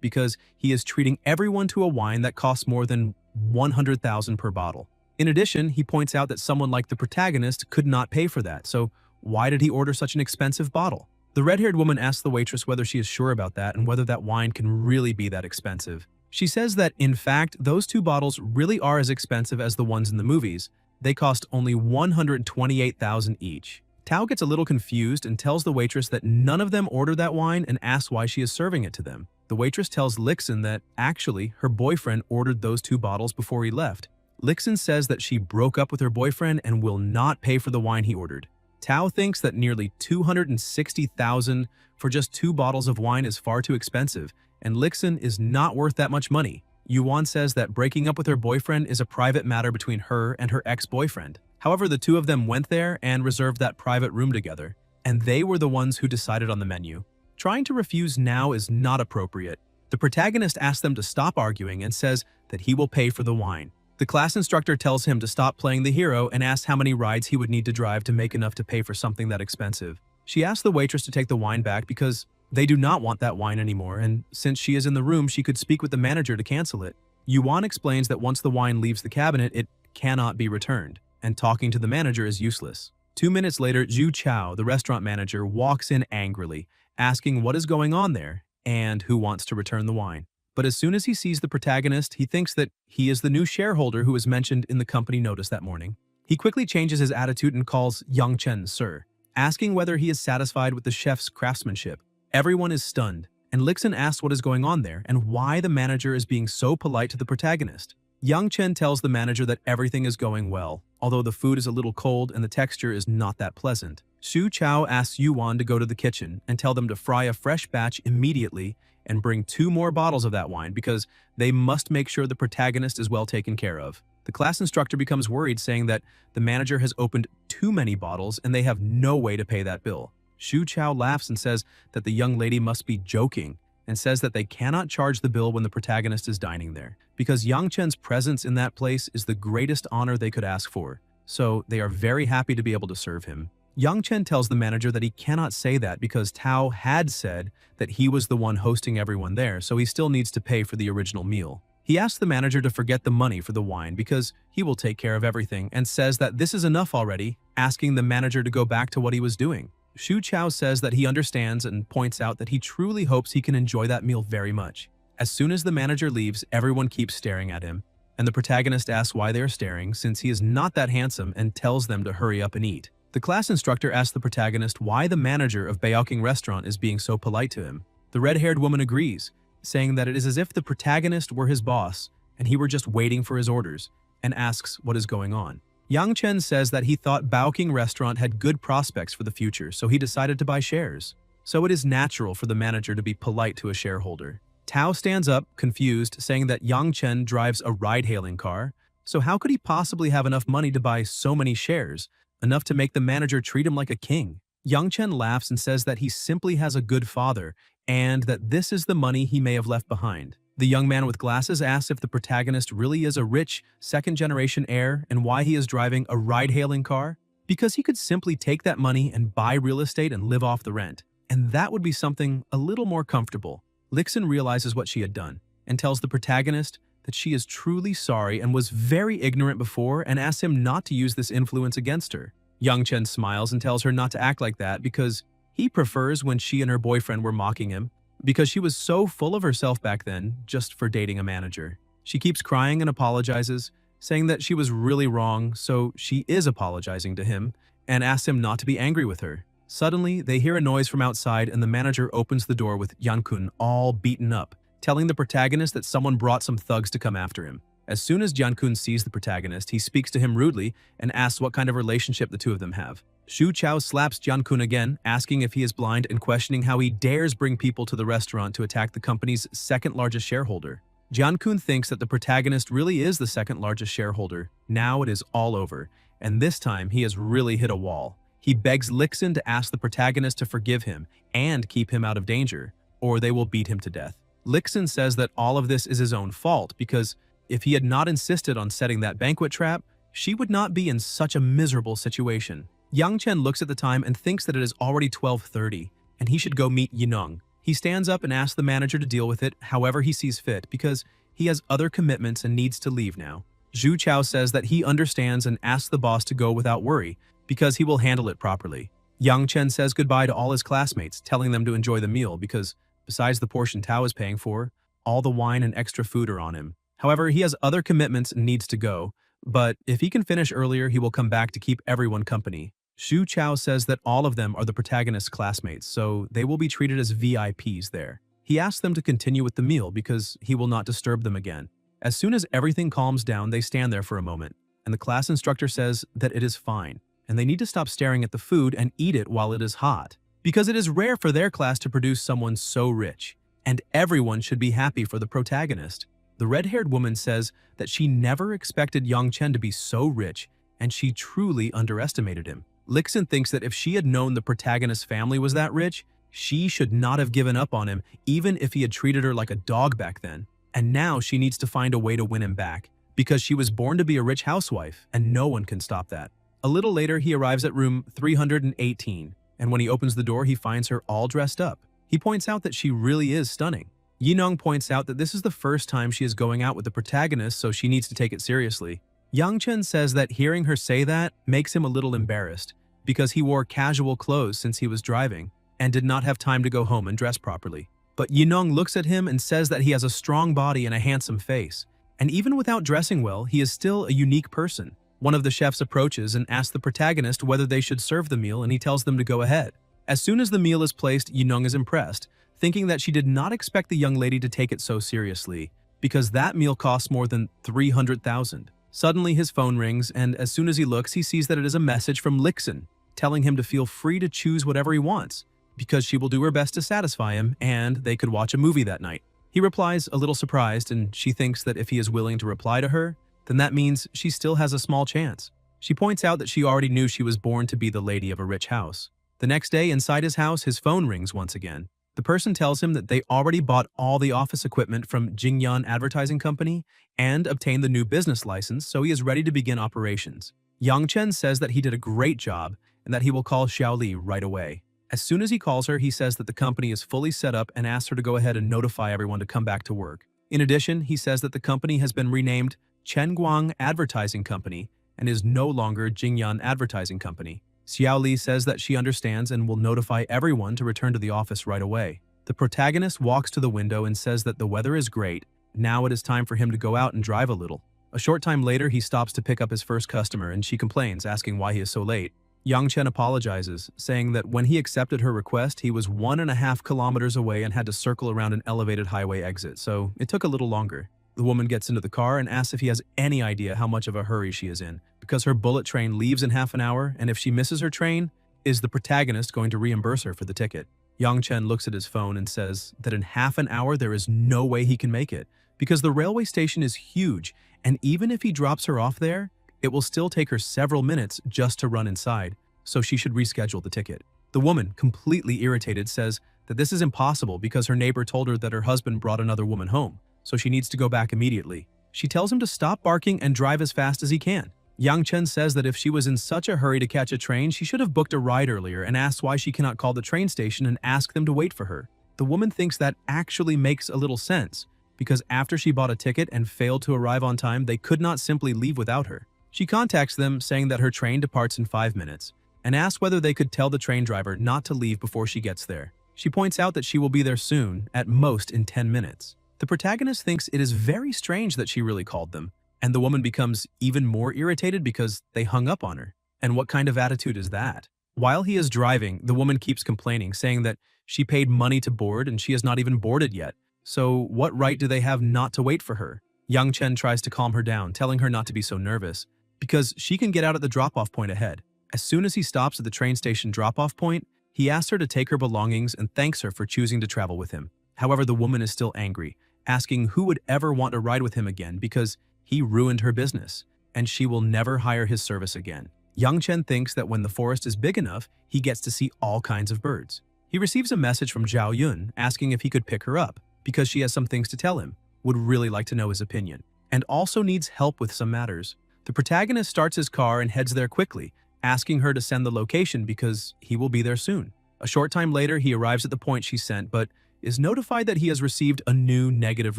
because he is treating everyone to a wine that costs more than 100,000 per bottle. In addition, he points out that someone like the protagonist could not pay for that, so why did he order such an expensive bottle? The red-haired woman asks the waitress whether she is sure about that and whether that wine can really be that expensive. She says that, in fact, those two bottles really are as expensive as the ones in the movies. They cost only 128,000 each. Tao gets a little confused and tells the waitress that none of them ordered that wine and asks why she is serving it to them. The waitress tells Lixin that, actually, her boyfriend ordered those two bottles before he left. Lixin says that she broke up with her boyfriend and will not pay for the wine he ordered. Tao thinks that nearly 260,000 for just two bottles of wine is far too expensive, and Lixin is not worth that much money. Yuan says that breaking up with her boyfriend is a private matter between her and her ex-boyfriend. However, the two of them went there and reserved that private room together, and they were the ones who decided on the menu. Trying to refuse now is not appropriate. The protagonist asks them to stop arguing and says that he will pay for the wine. The class instructor tells him to stop playing the hero and asks how many rides he would need to drive to make enough to pay for something that expensive. She asks the waitress to take the wine back because they do not want that wine anymore, and since she is in the room, she could speak with the manager to cancel it. Yuan explains that once the wine leaves the cabinet, it cannot be returned, and talking to the manager is useless. 2 minutes later, Zhu Chao, the restaurant manager, walks in angrily, asking what is going on there and who wants to return the wine. But as soon as he sees the protagonist, he thinks that he is the new shareholder who was mentioned in the company notice that morning. He quickly changes his attitude and calls Yang Chen sir, asking whether he is satisfied with the chef's craftsmanship. Everyone is stunned, and Lixin asks what is going on there and why the manager is being so polite to the protagonist. Yang Chen tells the manager that everything is going well, although the food is a little cold and the texture is not that pleasant. Xu Chao asks Yuan to go to the kitchen and tell them to fry a fresh batch immediately and bring 2 more bottles of that wine because they must make sure the protagonist is well taken care of. The class instructor becomes worried, saying that the manager has opened too many bottles and they have no way to pay that bill. Xu Chao laughs and says that the young lady must be joking and says that they cannot charge the bill when the protagonist is dining there because Yang Chen's presence in that place is the greatest honor they could ask for, so they are very happy to be able to serve him. Yang Chen tells the manager that he cannot say that because Tao had said that he was the one hosting everyone there, so he still needs to pay for the original meal. He asks the manager to forget the money for the wine because he will take care of everything and says that this is enough already, asking the manager to go back to what he was doing. Xu Chao says that he understands and points out that he truly hopes he can enjoy that meal very much. As soon as the manager leaves, everyone keeps staring at him, and the protagonist asks why they are staring since he is not that handsome and tells them to hurry up and eat. The class instructor asks the protagonist why the manager of Baoking restaurant is being so polite to him. The red-haired woman agrees, saying that it is as if the protagonist were his boss and he were just waiting for his orders, and asks what is going on. Yang Chen says that he thought Baoking restaurant had good prospects for the future, so he decided to buy shares. So it is natural for the manager to be polite to a shareholder. Tao stands up, confused, saying that Yang Chen drives a ride-hailing car, so how could he possibly have enough money to buy so many shares, enough to make the manager treat him like a king? Yang Chen laughs and says that he simply has a good father, and that this is the money he may have left behind. The young man with glasses asks if the protagonist really is a rich, second-generation heir and why he is driving a ride-hailing car. Because he could simply take that money and buy real estate and live off the rent. And that would be something a little more comfortable. Lixin realizes what she had done and tells the protagonist that she is truly sorry and was very ignorant before and asks him not to use this influence against her. Yang Chen smiles and tells her not to act like that because he prefers when she and her boyfriend were mocking him, because she was so full of herself back then just for dating a manager. She keeps crying and apologizes, saying that she was really wrong, so she is apologizing to him and asks him not to be angry with her. Suddenly, they hear a noise from outside and the manager opens the door with Yankun all beaten up, telling the protagonist that someone brought some thugs to come after him. As soon as Yankun sees the protagonist, he speaks to him rudely and asks what kind of relationship the two of them have. Xu Chao slaps Jiankun again, asking if he is blind and questioning how he dares bring people to the restaurant to attack the company's second-largest shareholder. Jiankun thinks that the protagonist really is the second-largest shareholder. Now it is all over, and this time he has really hit a wall. He begs Lixin to ask the protagonist to forgive him and keep him out of danger, or they will beat him to death. Lixin says that all of this is his own fault because if he had not insisted on setting that banquet trap, she would not be in such a miserable situation. Yang Chen looks at the time and thinks that it is already 12:30, and he should go meet Yineng. He stands up and asks the manager to deal with it however he sees fit because he has other commitments and needs to leave now. Xu Chao says that he understands and asks the boss to go without worry because he will handle it properly. Yang Chen says goodbye to all his classmates, telling them to enjoy the meal because, besides the portion Tao is paying for, all the wine and extra food are on him. However, he has other commitments and needs to go, but if he can finish earlier, he will come back to keep everyone company. Xu Chao says that all of them are the protagonist's classmates, so they will be treated as VIPs there. He asks them to continue with the meal because he will not disturb them again. As soon as everything calms down, they stand there for a moment, and the class instructor says that it is fine, and they need to stop staring at the food and eat it while it is hot, because it is rare for their class to produce someone so rich, and everyone should be happy for the protagonist. The red-haired woman says that she never expected Yang Chen to be so rich, and she truly underestimated him. Lixin thinks that if she had known the protagonist's family was that rich, she should not have given up on him even if he had treated her like a dog back then. And now she needs to find a way to win him back, because she was born to be a rich housewife, and no one can stop that. A little later, he arrives at room 318, and when he opens the door, he finds her all dressed up. He points out that she really is stunning. Yineng points out that this is the first time she is going out with the protagonist, so she needs to take it seriously. Yang Chen says that hearing her say that makes him a little embarrassed, because he wore casual clothes since he was driving and did not have time to go home and dress properly. But Yineng looks at him and says that he has a strong body and a handsome face, and even without dressing well, he is still a unique person. One of the chefs approaches and asks the protagonist whether they should serve the meal, and he tells them to go ahead. As soon as the meal is placed, Yineng is impressed, thinking that she did not expect the young lady to take it so seriously, because that meal costs more than 300,000. Suddenly his phone rings, and as soon as he looks, he sees that it is a message from Lixin, telling him to feel free to choose whatever he wants, because she will do her best to satisfy him, and they could watch a movie that night. He replies a little surprised, and she thinks that if he is willing to reply to her, then that means she still has a small chance. She points out that she already knew she was born to be the lady of a rich house. The next day, inside his house, his phone rings once again. The person tells him that they already bought all the office equipment from Jingyan Advertising Company and obtained the new business license, so he is ready to begin operations. Yang Chen says that he did a great job and that he will call Xiaoli right away. As soon as he calls her, he says that the company is fully set up and asks her to go ahead and notify everyone to come back to work. In addition, he says that the company has been renamed Chenguang Advertising Company and is no longer Jingyan Advertising Company. Xiaoli says that she understands and will notify everyone to return to the office right away. The protagonist walks to the window and says that the weather is great. Now it is time for him to go out and drive a little. A short time later, he stops to pick up his first customer, and she complains, asking why he is so late. Yang Chen apologizes, saying that when he accepted her request, he was 1.5 kilometers away and had to circle around an elevated highway exit, so it took a little longer. The woman gets into the car and asks if he has any idea how much of a hurry she is in, because her bullet train leaves in half an hour, and if she misses her train, is the protagonist going to reimburse her for the ticket? Yang Chen looks at his phone and says that in half an hour there is no way he can make it, because the railway station is huge, and even if he drops her off there, it will still take her several minutes just to run inside, so she should reschedule the ticket. The woman, completely irritated, says that this is impossible because her neighbor told her that her husband brought another woman home, so she needs to go back immediately. She tells him to stop barking and drive as fast as he can. Yang Chen says that if she was in such a hurry to catch a train, she should have booked a ride earlier, and asks why she cannot call the train station and ask them to wait for her. The woman thinks that actually makes a little sense, because after she bought a ticket and failed to arrive on time, they could not simply leave without her. She contacts them, saying that her train departs in 5 minutes, and asks whether they could tell the train driver not to leave before she gets there. She points out that she will be there soon, at most in 10 minutes. The protagonist thinks it is very strange that she really called them, and the woman becomes even more irritated because they hung up on her. And what kind of attitude is that? While he is driving, the woman keeps complaining, saying that she paid money to board and she has not even boarded yet. So what right do they have not to wait for her? Yang Chen tries to calm her down, telling her not to be so nervous, because she can get out at the drop-off point ahead. As soon as he stops at the train station drop-off point, he asks her to take her belongings and thanks her for choosing to travel with him. However, the woman is still angry, asking who would ever want to ride with him again because he ruined her business, and she will never hire his service again. Young Chen thinks that when the forest is big enough, he gets to see all kinds of birds. He receives a message from Zhao Yun asking if he could pick her up because she has some things to tell him, would really like to know his opinion, and also needs help with some matters. The protagonist starts his car and heads there quickly, asking her to send the location because he will be there soon. A short time later, he arrives at the point she sent, but is notified that he has received a new negative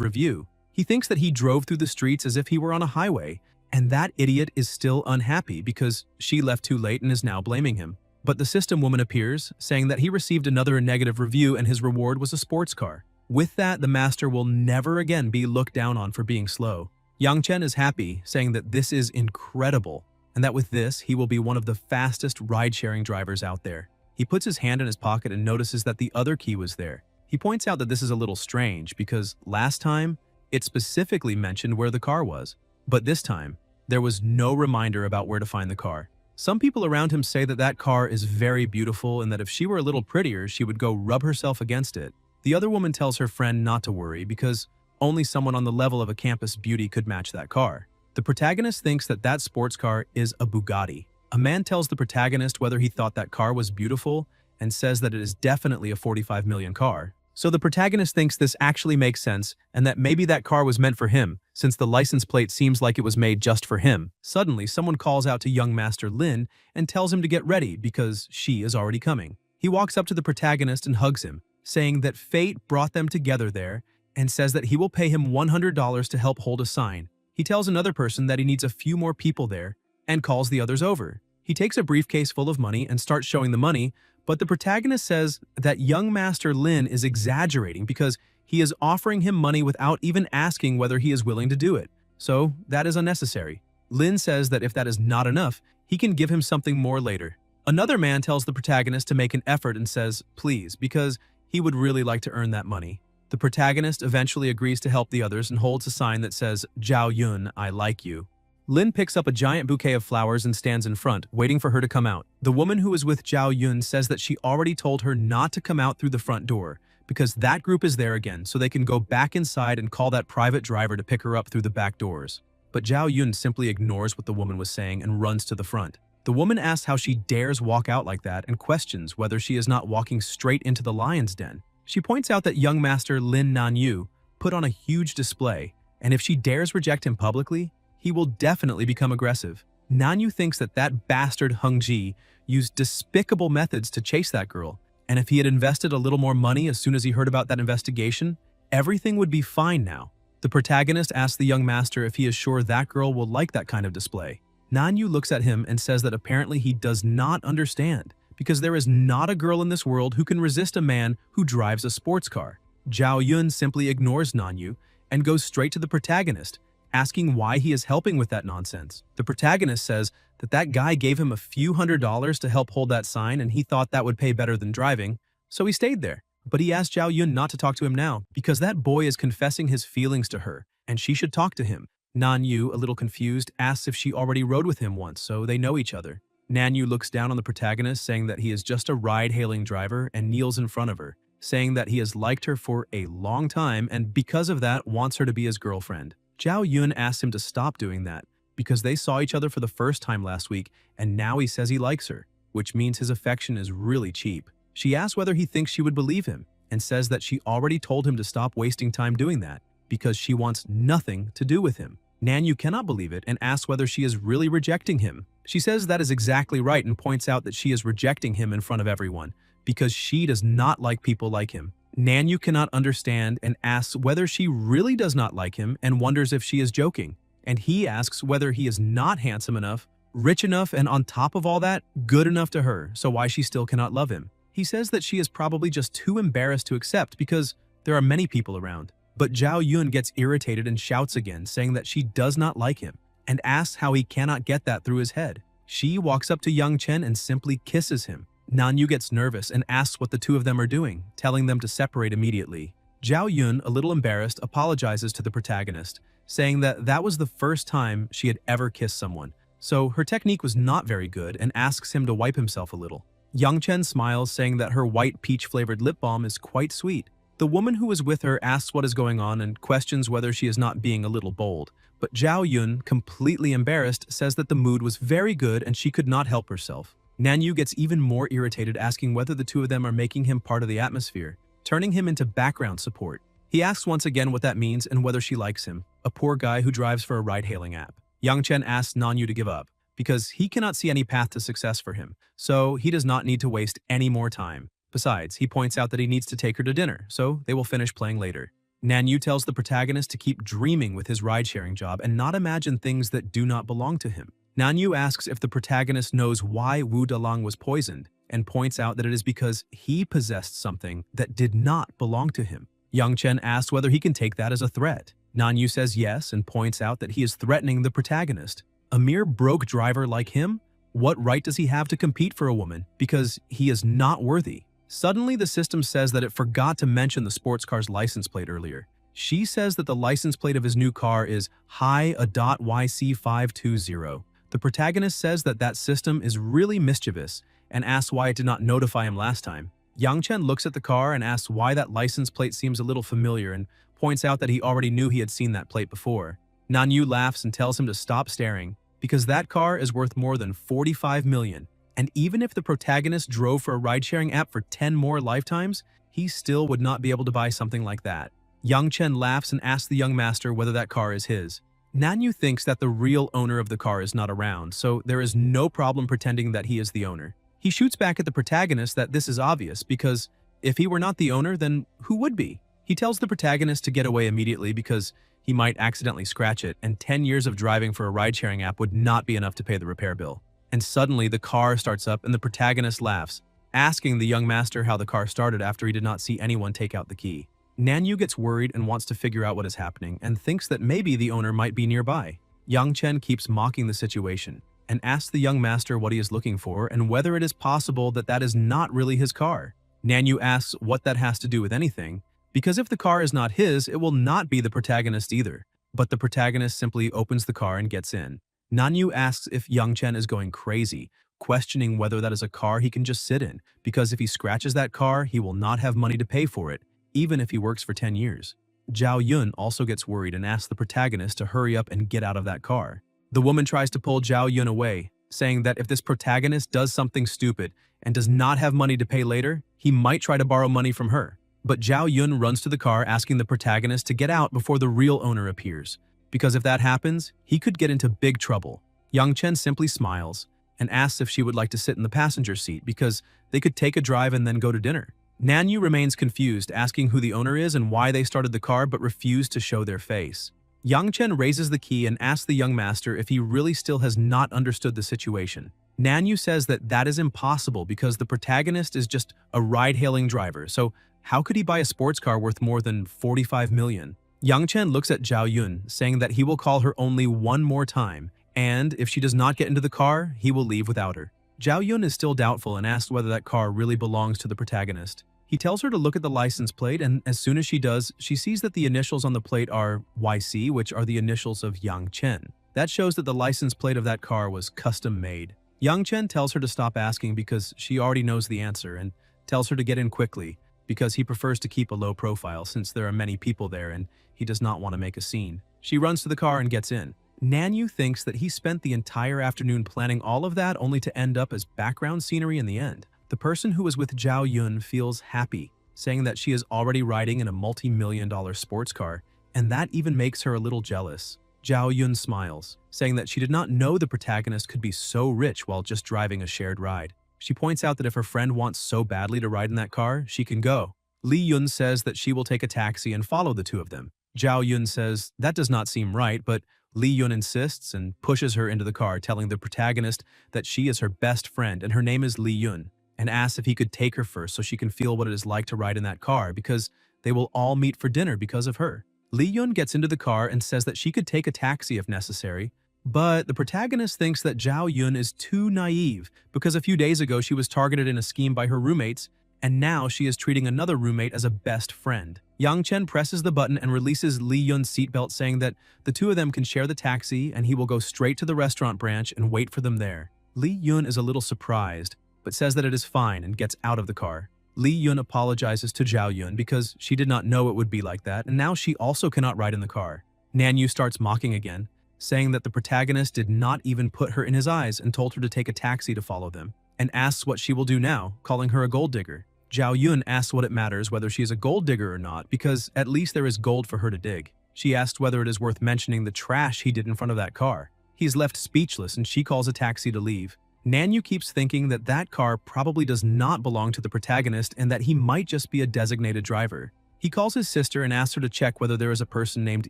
review. He thinks that he drove through the streets as if he were on a highway, and that idiot is still unhappy because she left too late and is now blaming him. But the system woman appears, saying that he received another negative review and his reward was a sports car. With that, the master will never again be looked down on for being slow. Yang Chen is happy, saying that this is incredible, and that with this, he will be one of the fastest ride-sharing drivers out there. He puts his hand in his pocket and notices that the other key was there. He points out that this is a little strange because last time, it specifically mentioned where the car was. But this time, there was no reminder about where to find the car. Some people around him say that that car is very beautiful and that if she were a little prettier, she would go rub herself against it. The other woman tells her friend not to worry because only someone on the level of a campus beauty could match that car. The protagonist thinks that that sports car is a Bugatti. A man tells the protagonist whether he thought that car was beautiful and says that it is definitely a 45 million car. So the protagonist thinks this actually makes sense and that maybe that car was meant for him, since the license plate seems like it was made just for him. Suddenly, someone calls out to young Master Lin and tells him to get ready because she is already coming. He walks up to the protagonist and hugs him, saying that fate brought them together there and says that he will pay him $100 to help hold a sign. He tells another person that he needs a few more people there and calls the others over. He takes a briefcase full of money and starts showing the money, but the protagonist says that young Master Lin is exaggerating because he is offering him money without even asking whether he is willing to do it. So that is unnecessary. Lin says that if that is not enough, he can give him something more later. Another man tells the protagonist to make an effort and says, please, because he would really like to earn that money. The protagonist eventually agrees to help the others and holds a sign that says, Zhao Yun, I like you. Lin picks up a giant bouquet of flowers and stands in front, waiting for her to come out. The woman who is with Zhao Yun says that she already told her not to come out through the front door, because that group is there again, so they can go back inside and call that private driver to pick her up through the back doors. But Zhao Yun simply ignores what the woman was saying and runs to the front. The woman asks how she dares walk out like that and questions whether she is not walking straight into the lion's den. She points out that young master Lin Nanyu put on a huge display, and if she dares reject him publicly, he will definitely become aggressive. Nanyu thinks that that bastard Hung Ji used despicable methods to chase that girl, and if he had invested a little more money as soon as he heard about that investigation, everything would be fine now. The protagonist asks the young master if he is sure that girl will like that kind of display. Nanyu looks at him and says that apparently he does not understand, because there is not a girl in this world who can resist a man who drives a sports car. Zhao Yun simply ignores Nanyu and goes straight to the protagonist, asking why he is helping with that nonsense. The protagonist says that that guy gave him a few $100s to help hold that sign and he thought that would pay better than driving, so he stayed there. But he asked Zhao Yun not to talk to him now because that boy is confessing his feelings to her and she should talk to him. Nanyu, a little confused, asks if she already rode with him once, so they know each other. Nanyu looks down on the protagonist, saying that he is just a ride-hailing driver and kneels in front of her, saying that he has liked her for a long time and because of that wants her to be his girlfriend. Zhao Yun asks him to stop doing that because they saw each other for the first time last week and now he says he likes her, which means his affection is really cheap. She asks whether he thinks she would believe him and says that she already told him to stop wasting time doing that because she wants nothing to do with him. Nanyu cannot believe it and asks whether she is really rejecting him. She says that is exactly right and points out that she is rejecting him in front of everyone because she does not like people like him. Nanyu cannot understand and asks whether she really does not like him and wonders if she is joking. And he asks whether he is not handsome enough, rich enough, and on top of all that, good enough to her, so why she still cannot love him. He says that she is probably just too embarrassed to accept because there are many people around. But Zhao Yun gets irritated and shouts again, saying that she does not like him, and asks how he cannot get that through his head. She walks up to Young Chen and simply kisses him. Nanyu gets nervous and asks what the two of them are doing, telling them to separate immediately. Zhao Yun, a little embarrassed, apologizes to the protagonist, saying that that was the first time she had ever kissed someone, so her technique was not very good and asks him to wipe himself a little. Yang Chen smiles, saying that her white peach-flavored lip balm is quite sweet. The woman who is with her asks what is going on and questions whether she is not being a little bold, but Zhao Yun, completely embarrassed, says that the mood was very good and she could not help herself. Nanyu gets even more irritated, asking whether the two of them are making him part of the atmosphere, turning him into background support. He asks once again what that means and whether she likes him, a poor guy who drives for a ride-hailing app. Yang Chen asks Nanyu to give up, because he cannot see any path to success for him, so he does not need to waste any more time. Besides, he points out that he needs to take her to dinner, so they will finish playing later. Nanyu tells the protagonist to keep dreaming with his ride-sharing job and not imagine things that do not belong to him. Nanyu asks if the protagonist knows why Wu Dalang was poisoned, and points out that it is because he possessed something that did not belong to him. Yang Chen asks whether he can take that as a threat. Nanyu says yes and points out that he is threatening the protagonist. A mere broke driver like him? What right does he have to compete for a woman? Because he is not worthy. Suddenly, the system says that it forgot to mention the sports car's license plate earlier. She says that the license plate of his new car is HI.YC520. The protagonist says that that system is really mischievous and asks why it did not notify him last time. Yang Chen looks at the car and asks why that license plate seems a little familiar and points out that he already knew he had seen that plate before. Nanyu laughs and tells him to stop staring, because that car is worth more than 45 million. And even if the protagonist drove for a ride-sharing app for 10 more lifetimes, he still would not be able to buy something like that. Yang Chen laughs and asks the young master whether that car is his. Nanyu thinks that the real owner of the car is not around, so there is no problem pretending that he is the owner. He shoots back at the protagonist that this is obvious, because if he were not the owner, then who would be? He tells the protagonist to get away immediately because he might accidentally scratch it, and 10 years of driving for a ride-sharing app would not be enough to pay the repair bill. And suddenly, the car starts up and the protagonist laughs, asking the young master how the car started after he did not see anyone take out the key. Nanyu gets worried and wants to figure out what is happening and thinks that maybe the owner might be nearby. Yang Chen keeps mocking the situation and asks the young master what he is looking for and whether it is possible that that is not really his car. Nanyu asks what that has to do with anything, because if the car is not his, it will not be the protagonist either. But the protagonist simply opens the car and gets in. Nanyu asks if Yang Chen is going crazy, questioning whether that is a car he can just sit in, because if he scratches that car, he will not have money to pay for it, even if he works for 10 years. Zhao Yun also gets worried and asks the protagonist to hurry up and get out of that car. The woman tries to pull Zhao Yun away, saying that if this protagonist does something stupid and does not have money to pay later, he might try to borrow money from her. But Zhao Yun runs to the car, asking the protagonist to get out before the real owner appears, because if that happens, he could get into big trouble. Yang Chen simply smiles and asks if she would like to sit in the passenger seat because they could take a drive and then go to dinner. Nanyu remains confused, asking who the owner is and why they started the car but refuse to show their face. Yang Chen raises the key and asks the young master if he really still has not understood the situation. Nanyu says that that is impossible because the protagonist is just a ride-hailing driver, so how could he buy a sports car worth more than 45 million? Yang Chen looks at Zhao Yun, saying that he will call her only one more time, and if she does not get into the car, he will leave without her. Zhao Yun is still doubtful and asks whether that car really belongs to the protagonist. He tells her to look at the license plate, and as soon as she does, she sees that the initials on the plate are YC, which are the initials of Yang Chen. That shows that the license plate of that car was custom made. Yang Chen tells her to stop asking because she already knows the answer, and tells her to get in quickly because he prefers to keep a low profile since there are many people there and he does not want to make a scene. She runs to the car and gets in. Nanyu thinks that he spent the entire afternoon planning all of that only to end up as background scenery in the end. The person who is with Zhao Yun feels happy, saying that she is already riding in a multi-million-dollar sports car, and that even makes her a little jealous. Zhao Yun smiles, saying that she did not know the protagonist could be so rich while just driving a shared ride. She points out that if her friend wants so badly to ride in that car, she can go. Li Yun says that she will take a taxi and follow the two of them. Zhao Yun says that does not seem right, but Li Yun insists and pushes her into the car, telling the protagonist that she is her best friend and her name is Li Yun, and asks if he could take her first so she can feel what it is like to ride in that car because they will all meet for dinner because of her. Li Yun gets into the car and says that she could take a taxi if necessary, but the protagonist thinks that Zhao Yun is too naive because a few days ago she was targeted in a scheme by her roommates, and now she is treating another roommate as a best friend. Yang Chen presses the button and releases Li Yun's seatbelt, saying that the two of them can share the taxi and he will go straight to the restaurant branch and wait for them there. Li Yun is a little surprised, but says that it is fine and gets out of the car. Li Yun apologizes to Zhao Yun because she did not know it would be like that, and now she also cannot ride in the car. Nanyu starts mocking again, saying that the protagonist did not even put her in his eyes and told her to take a taxi to follow them, and asks what she will do now, calling her a gold digger. Zhao Yun asks what it matters whether she is a gold digger or not, because at least there is gold for her to dig. She asks whether it is worth mentioning the trash he did in front of that car. He is left speechless and she calls a taxi to leave. Nanyu keeps thinking that that car probably does not belong to the protagonist and that he might just be a designated driver. He calls his sister and asks her to check whether there is a person named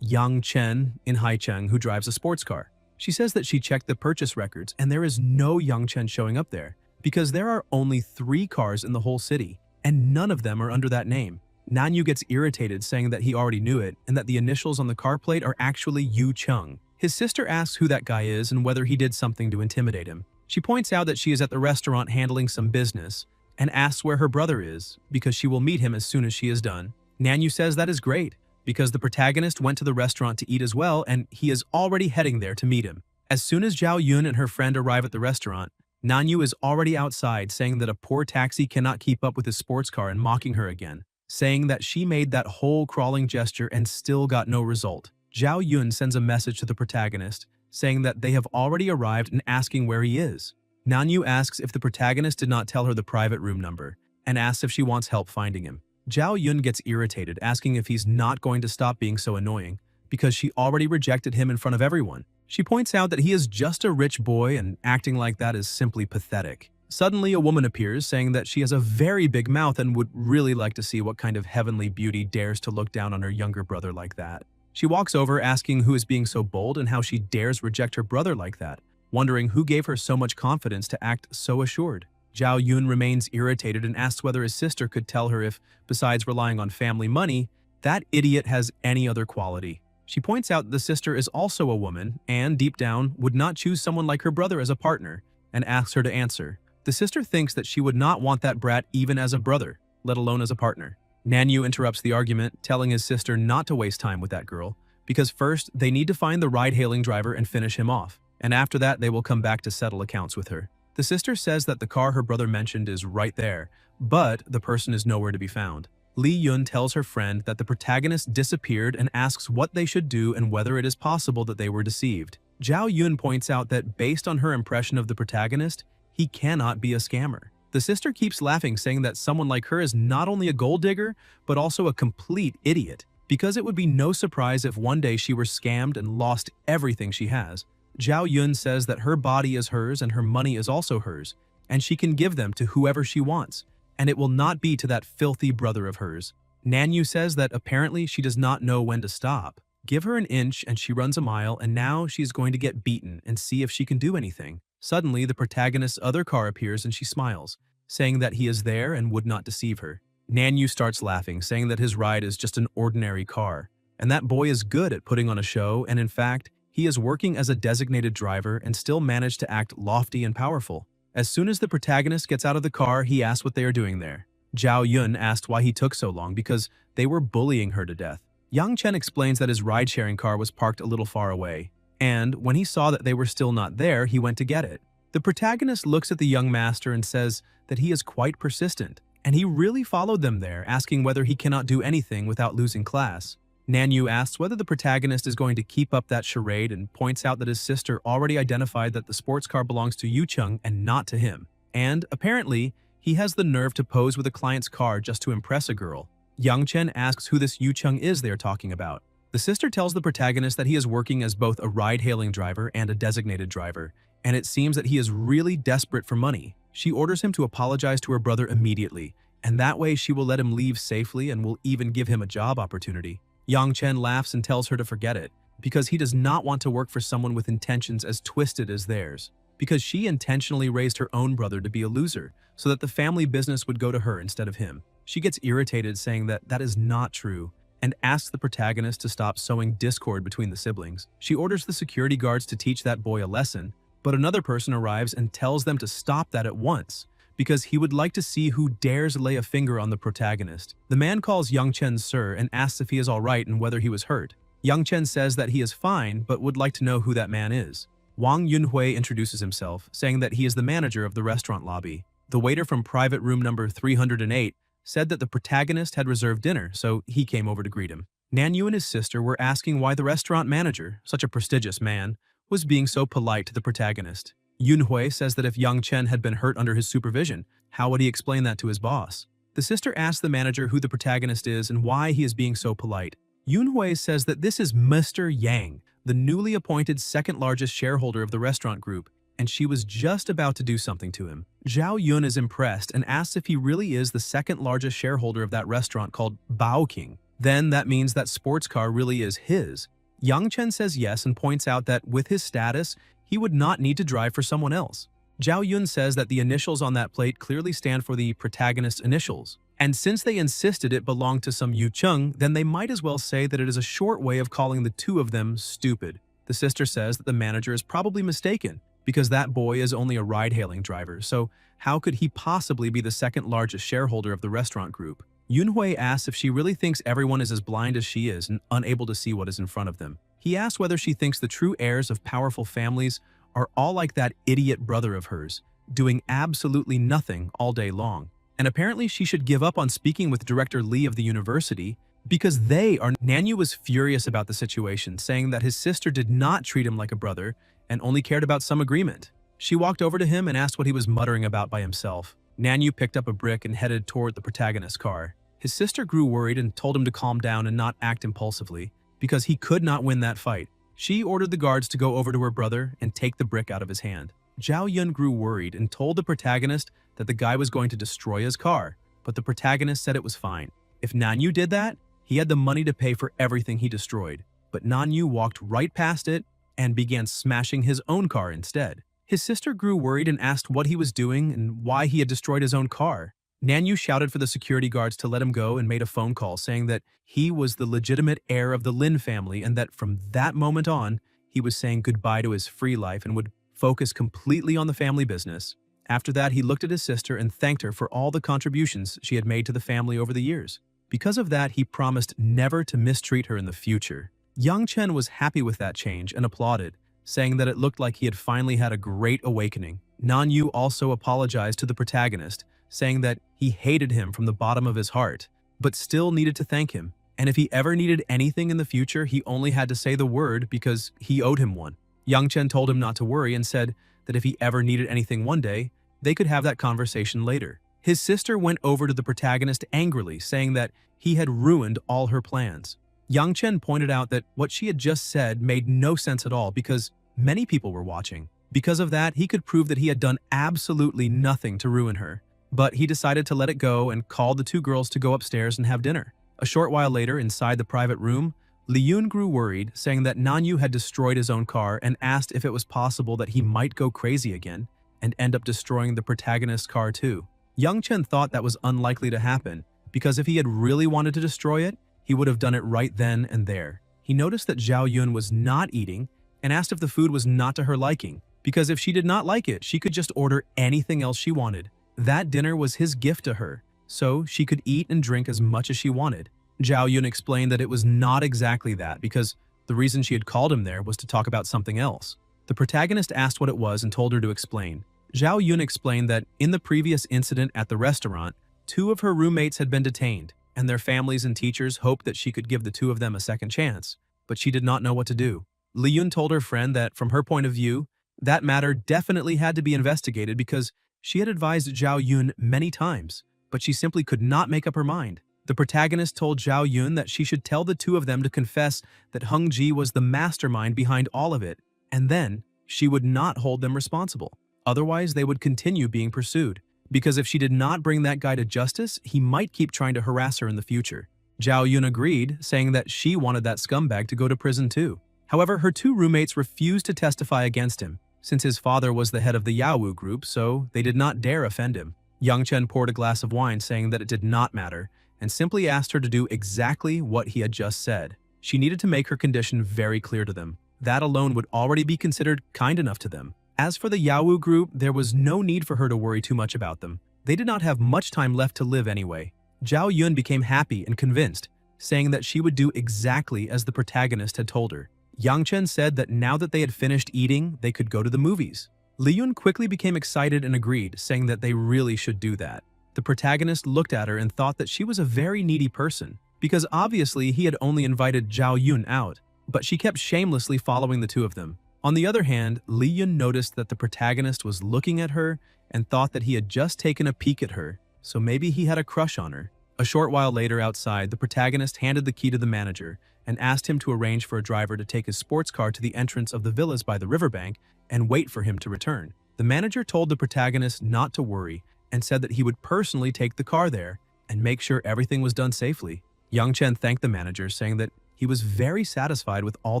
Yang Chen in Haicheng who drives a sports car. She says that she checked the purchase records and there is no Yang Chen showing up there, because there are only 3 cars in the whole city, and none of them are under that name. Nanyu gets irritated, saying that he already knew it and that the initials on the car plate are actually Yu Chung. His sister asks who that guy is and whether he did something to intimidate him. She points out that she is at the restaurant handling some business and asks where her brother is because she will meet him as soon as she is done. Nanyu says that is great because the protagonist went to the restaurant to eat as well and he is already heading there to meet him. As soon as Zhao Yun and her friend arrive at the restaurant, Nanyu is already outside, saying that a poor taxi cannot keep up with his sports car and mocking her again, saying that she made that whole crawling gesture and still got no result. Zhao Yun sends a message to the protagonist, saying that they have already arrived and asking where he is. Nanyu asks if the protagonist did not tell her the private room number, and asks if she wants help finding him. Zhao Yun gets irritated, asking if he's not going to stop being so annoying, because she already rejected him in front of everyone. She points out that he is just a rich boy and acting like that is simply pathetic. Suddenly, a woman appears, saying that she has a very big mouth and would really like to see what kind of heavenly beauty dares to look down on her younger brother like that. She walks over, asking who is being so bold and how she dares reject her brother like that, wondering who gave her so much confidence to act so assured. Zhao Yun remains irritated and asks whether his sister could tell her if, besides relying on family money, that idiot has any other quality. She points out the sister is also a woman and, deep down, would not choose someone like her brother as a partner, and asks her to answer. The sister thinks that she would not want that brat even as a brother, let alone as a partner. Nanyu interrupts the argument, telling his sister not to waste time with that girl, because first they need to find the ride-hailing driver and finish him off, and after that they will come back to settle accounts with her. The sister says that the car her brother mentioned is right there, but the person is nowhere to be found. Li Yun tells her friend that the protagonist disappeared and asks what they should do and whether it is possible that they were deceived. Zhao Yun points out that based on her impression of the protagonist, he cannot be a scammer. The sister keeps laughing, saying that someone like her is not only a gold digger, but also a complete idiot, because it would be no surprise if one day she were scammed and lost everything she has. Zhao Yun says that her body is hers and her money is also hers, and she can give them to whoever she wants, and it will not be to that filthy brother of hers. Nanyu says that apparently she does not know when to stop. Give her an inch and she runs a mile, and now she is going to get beaten and see if she can do anything. Suddenly, the protagonist's other car appears and she smiles, saying that he is there and would not deceive her. Nanyu starts laughing, saying that his ride is just an ordinary car, and that boy is good at putting on a show, and in fact, he is working as a designated driver and still managed to act lofty and powerful. As soon as the protagonist gets out of the car, he asks what they are doing there. Zhao Yun asked why he took so long because they were bullying her to death. Yang Chen explains that his ride-sharing car was parked a little far away, and when he saw that they were still not there, he went to get it. The protagonist looks at the young master and says that he is quite persistent, and he really followed them there, asking whether he cannot do anything without losing class. Nanyu asks whether the protagonist is going to keep up that charade and points out that his sister already identified that the sports car belongs to Yu Chung and not to him. And, apparently, he has the nerve to pose with a client's car just to impress a girl. Yang Chen asks who this Yu Chung is they are talking about. The sister tells the protagonist that he is working as both a ride-hailing driver and a designated driver, and it seems that he is really desperate for money. She orders him to apologize to her brother immediately, and that way she will let him leave safely and will even give him a job opportunity. Yang Chen laughs and tells her to forget it, because he does not want to work for someone with intentions as twisted as theirs, because she intentionally raised her own brother to be a loser, so that the family business would go to her instead of him. She gets irritated, saying that that is not true, and asks the protagonist to stop sowing discord between the siblings. She orders the security guards to teach that boy a lesson, but another person arrives and tells them to stop that at once, because he would like to see who dares lay a finger on the protagonist. The man calls Yang Chen sir and asks if he is alright and whether he was hurt. Yang Chen says that he is fine but would like to know who that man is. Wang Yunhui introduces himself, saying that he is the manager of the restaurant lobby. The waiter from private room number 308 said that the protagonist had reserved dinner, so he came over to greet him. Nanyu and his sister were asking why the restaurant manager, such a prestigious man, was being so polite to the protagonist. Yunhui says that if Yang Chen had been hurt under his supervision, how would he explain that to his boss? The sister asks the manager who the protagonist is and why he is being so polite. Yunhui says that this is Mr. Yang, the newly appointed second-largest shareholder of the restaurant group, and she was just about to do something to him. Zhao Yun is impressed and asks if he really is the second-largest shareholder of that restaurant called Bao King. Then that means that sports car really is his. Yang Chen says yes and points out that with his status, he would not need to drive for someone else. Zhao Yun says that the initials on that plate clearly stand for the protagonist's initials. And since they insisted it belonged to some Yu Cheng, then they might as well say that it is a short way of calling the two of them stupid. The sister says that the manager is probably mistaken, because that boy is only a ride-hailing driver, so how could he possibly be the second-largest shareholder of the restaurant group? Yunhui asks if she really thinks everyone is as blind as she is and unable to see what is in front of them. He asks whether she thinks the true heirs of powerful families are all like that idiot brother of hers, doing absolutely nothing all day long. And apparently she should give up on speaking with Director Li of the university because they are— Nanyu was furious about the situation, saying that his sister did not treat him like a brother and only cared about some agreement. She walked over to him and asked what he was muttering about by himself. Nanyu picked up a brick and headed toward the protagonist's car. His sister grew worried and told him to calm down and not act impulsively, because he could not win that fight. She ordered the guards to go over to her brother and take the brick out of his hand. Zhao Yun grew worried and told the protagonist that the guy was going to destroy his car, but the protagonist said it was fine. If Nanyu did that, he had the money to pay for everything he destroyed. But Nanyu walked right past it and began smashing his own car instead. His sister grew worried and asked what he was doing and why he had destroyed his own car. Nanyu shouted for the security guards to let him go and made a phone call saying that he was the legitimate heir of the Lin family and that from that moment on, he was saying goodbye to his free life and would focus completely on the family business. After that, he looked at his sister and thanked her for all the contributions she had made to the family over the years. Because of that, he promised never to mistreat her in the future. Yang Chen was happy with that change and applauded, saying that it looked like he had finally had a great awakening. Nanyu also apologized to the protagonist, saying that he hated him from the bottom of his heart, but still needed to thank him. And if he ever needed anything in the future, he only had to say the word because he owed him one. Yang Chen told him not to worry and said that if he ever needed anything one day, they could have that conversation later. His sister went over to the protagonist angrily, saying that he had ruined all her plans. Yang Chen pointed out that what she had just said made no sense at all because many people were watching. Because of that, he could prove that he had done absolutely nothing to ruin her. But he decided to let it go and called the two girls to go upstairs and have dinner. A short while later, inside the private room, Li Yun grew worried, saying that Nanyu had destroyed his own car and asked if it was possible that he might go crazy again and end up destroying the protagonist's car too. Yang Chen thought that was unlikely to happen, because if he had really wanted to destroy it, he would have done it right then and there. He noticed that Zhao Yun was not eating and asked if the food was not to her liking, because if she did not like it, she could just order anything else she wanted. That dinner was his gift to her, so she could eat and drink as much as she wanted. Zhao Yun explained that it was not exactly that, because the reason she had called him there was to talk about something else. The protagonist asked what it was and told her to explain. Zhao Yun explained that in the previous incident at the restaurant, 2 of her roommates had been detained, and their families and teachers hoped that she could give the 2 of them a second chance, but she did not know what to do. Li Yun told her friend that from her point of view, that matter definitely had to be investigated because she had advised Zhao Yun many times, but she simply could not make up her mind. The protagonist told Zhao Yun that she should tell the 2 of them to confess that Hung Ji was the mastermind behind all of it, and then she would not hold them responsible. Otherwise, they would continue being pursued, because if she did not bring that guy to justice, he might keep trying to harass her in the future. Zhao Yun agreed, saying that she wanted that scumbag to go to prison too. However, her 2 roommates refused to testify against him, since his father was the head of the Yawu group, so they did not dare offend him. Yang Chen poured a glass of wine, saying that it did not matter, and simply asked her to do exactly what he had just said. She needed to make her condition very clear to them. That alone would already be considered kind enough to them. As for the Yawu group, there was no need for her to worry too much about them. They did not have much time left to live anyway. Zhao Yun became happy and convinced, saying that she would do exactly as the protagonist had told her. Yang Chen said that now that they had finished eating, they could go to the movies. Li Yun quickly became excited and agreed, saying that they really should do that. The protagonist looked at her and thought that she was a very needy person, because obviously he had only invited Zhao Yun out, but she kept shamelessly following the two of them. On the other hand, Li Yun noticed that the protagonist was looking at her and thought that he had just taken a peek at her, so maybe he had a crush on her. A short while later outside, the protagonist handed the key to the manager and asked him to arrange for a driver to take his sports car to the entrance of the villas by the riverbank and wait for him to return. The manager told the protagonist not to worry and said that he would personally take the car there and make sure everything was done safely. Yang Chen thanked the manager, saying that he was very satisfied with all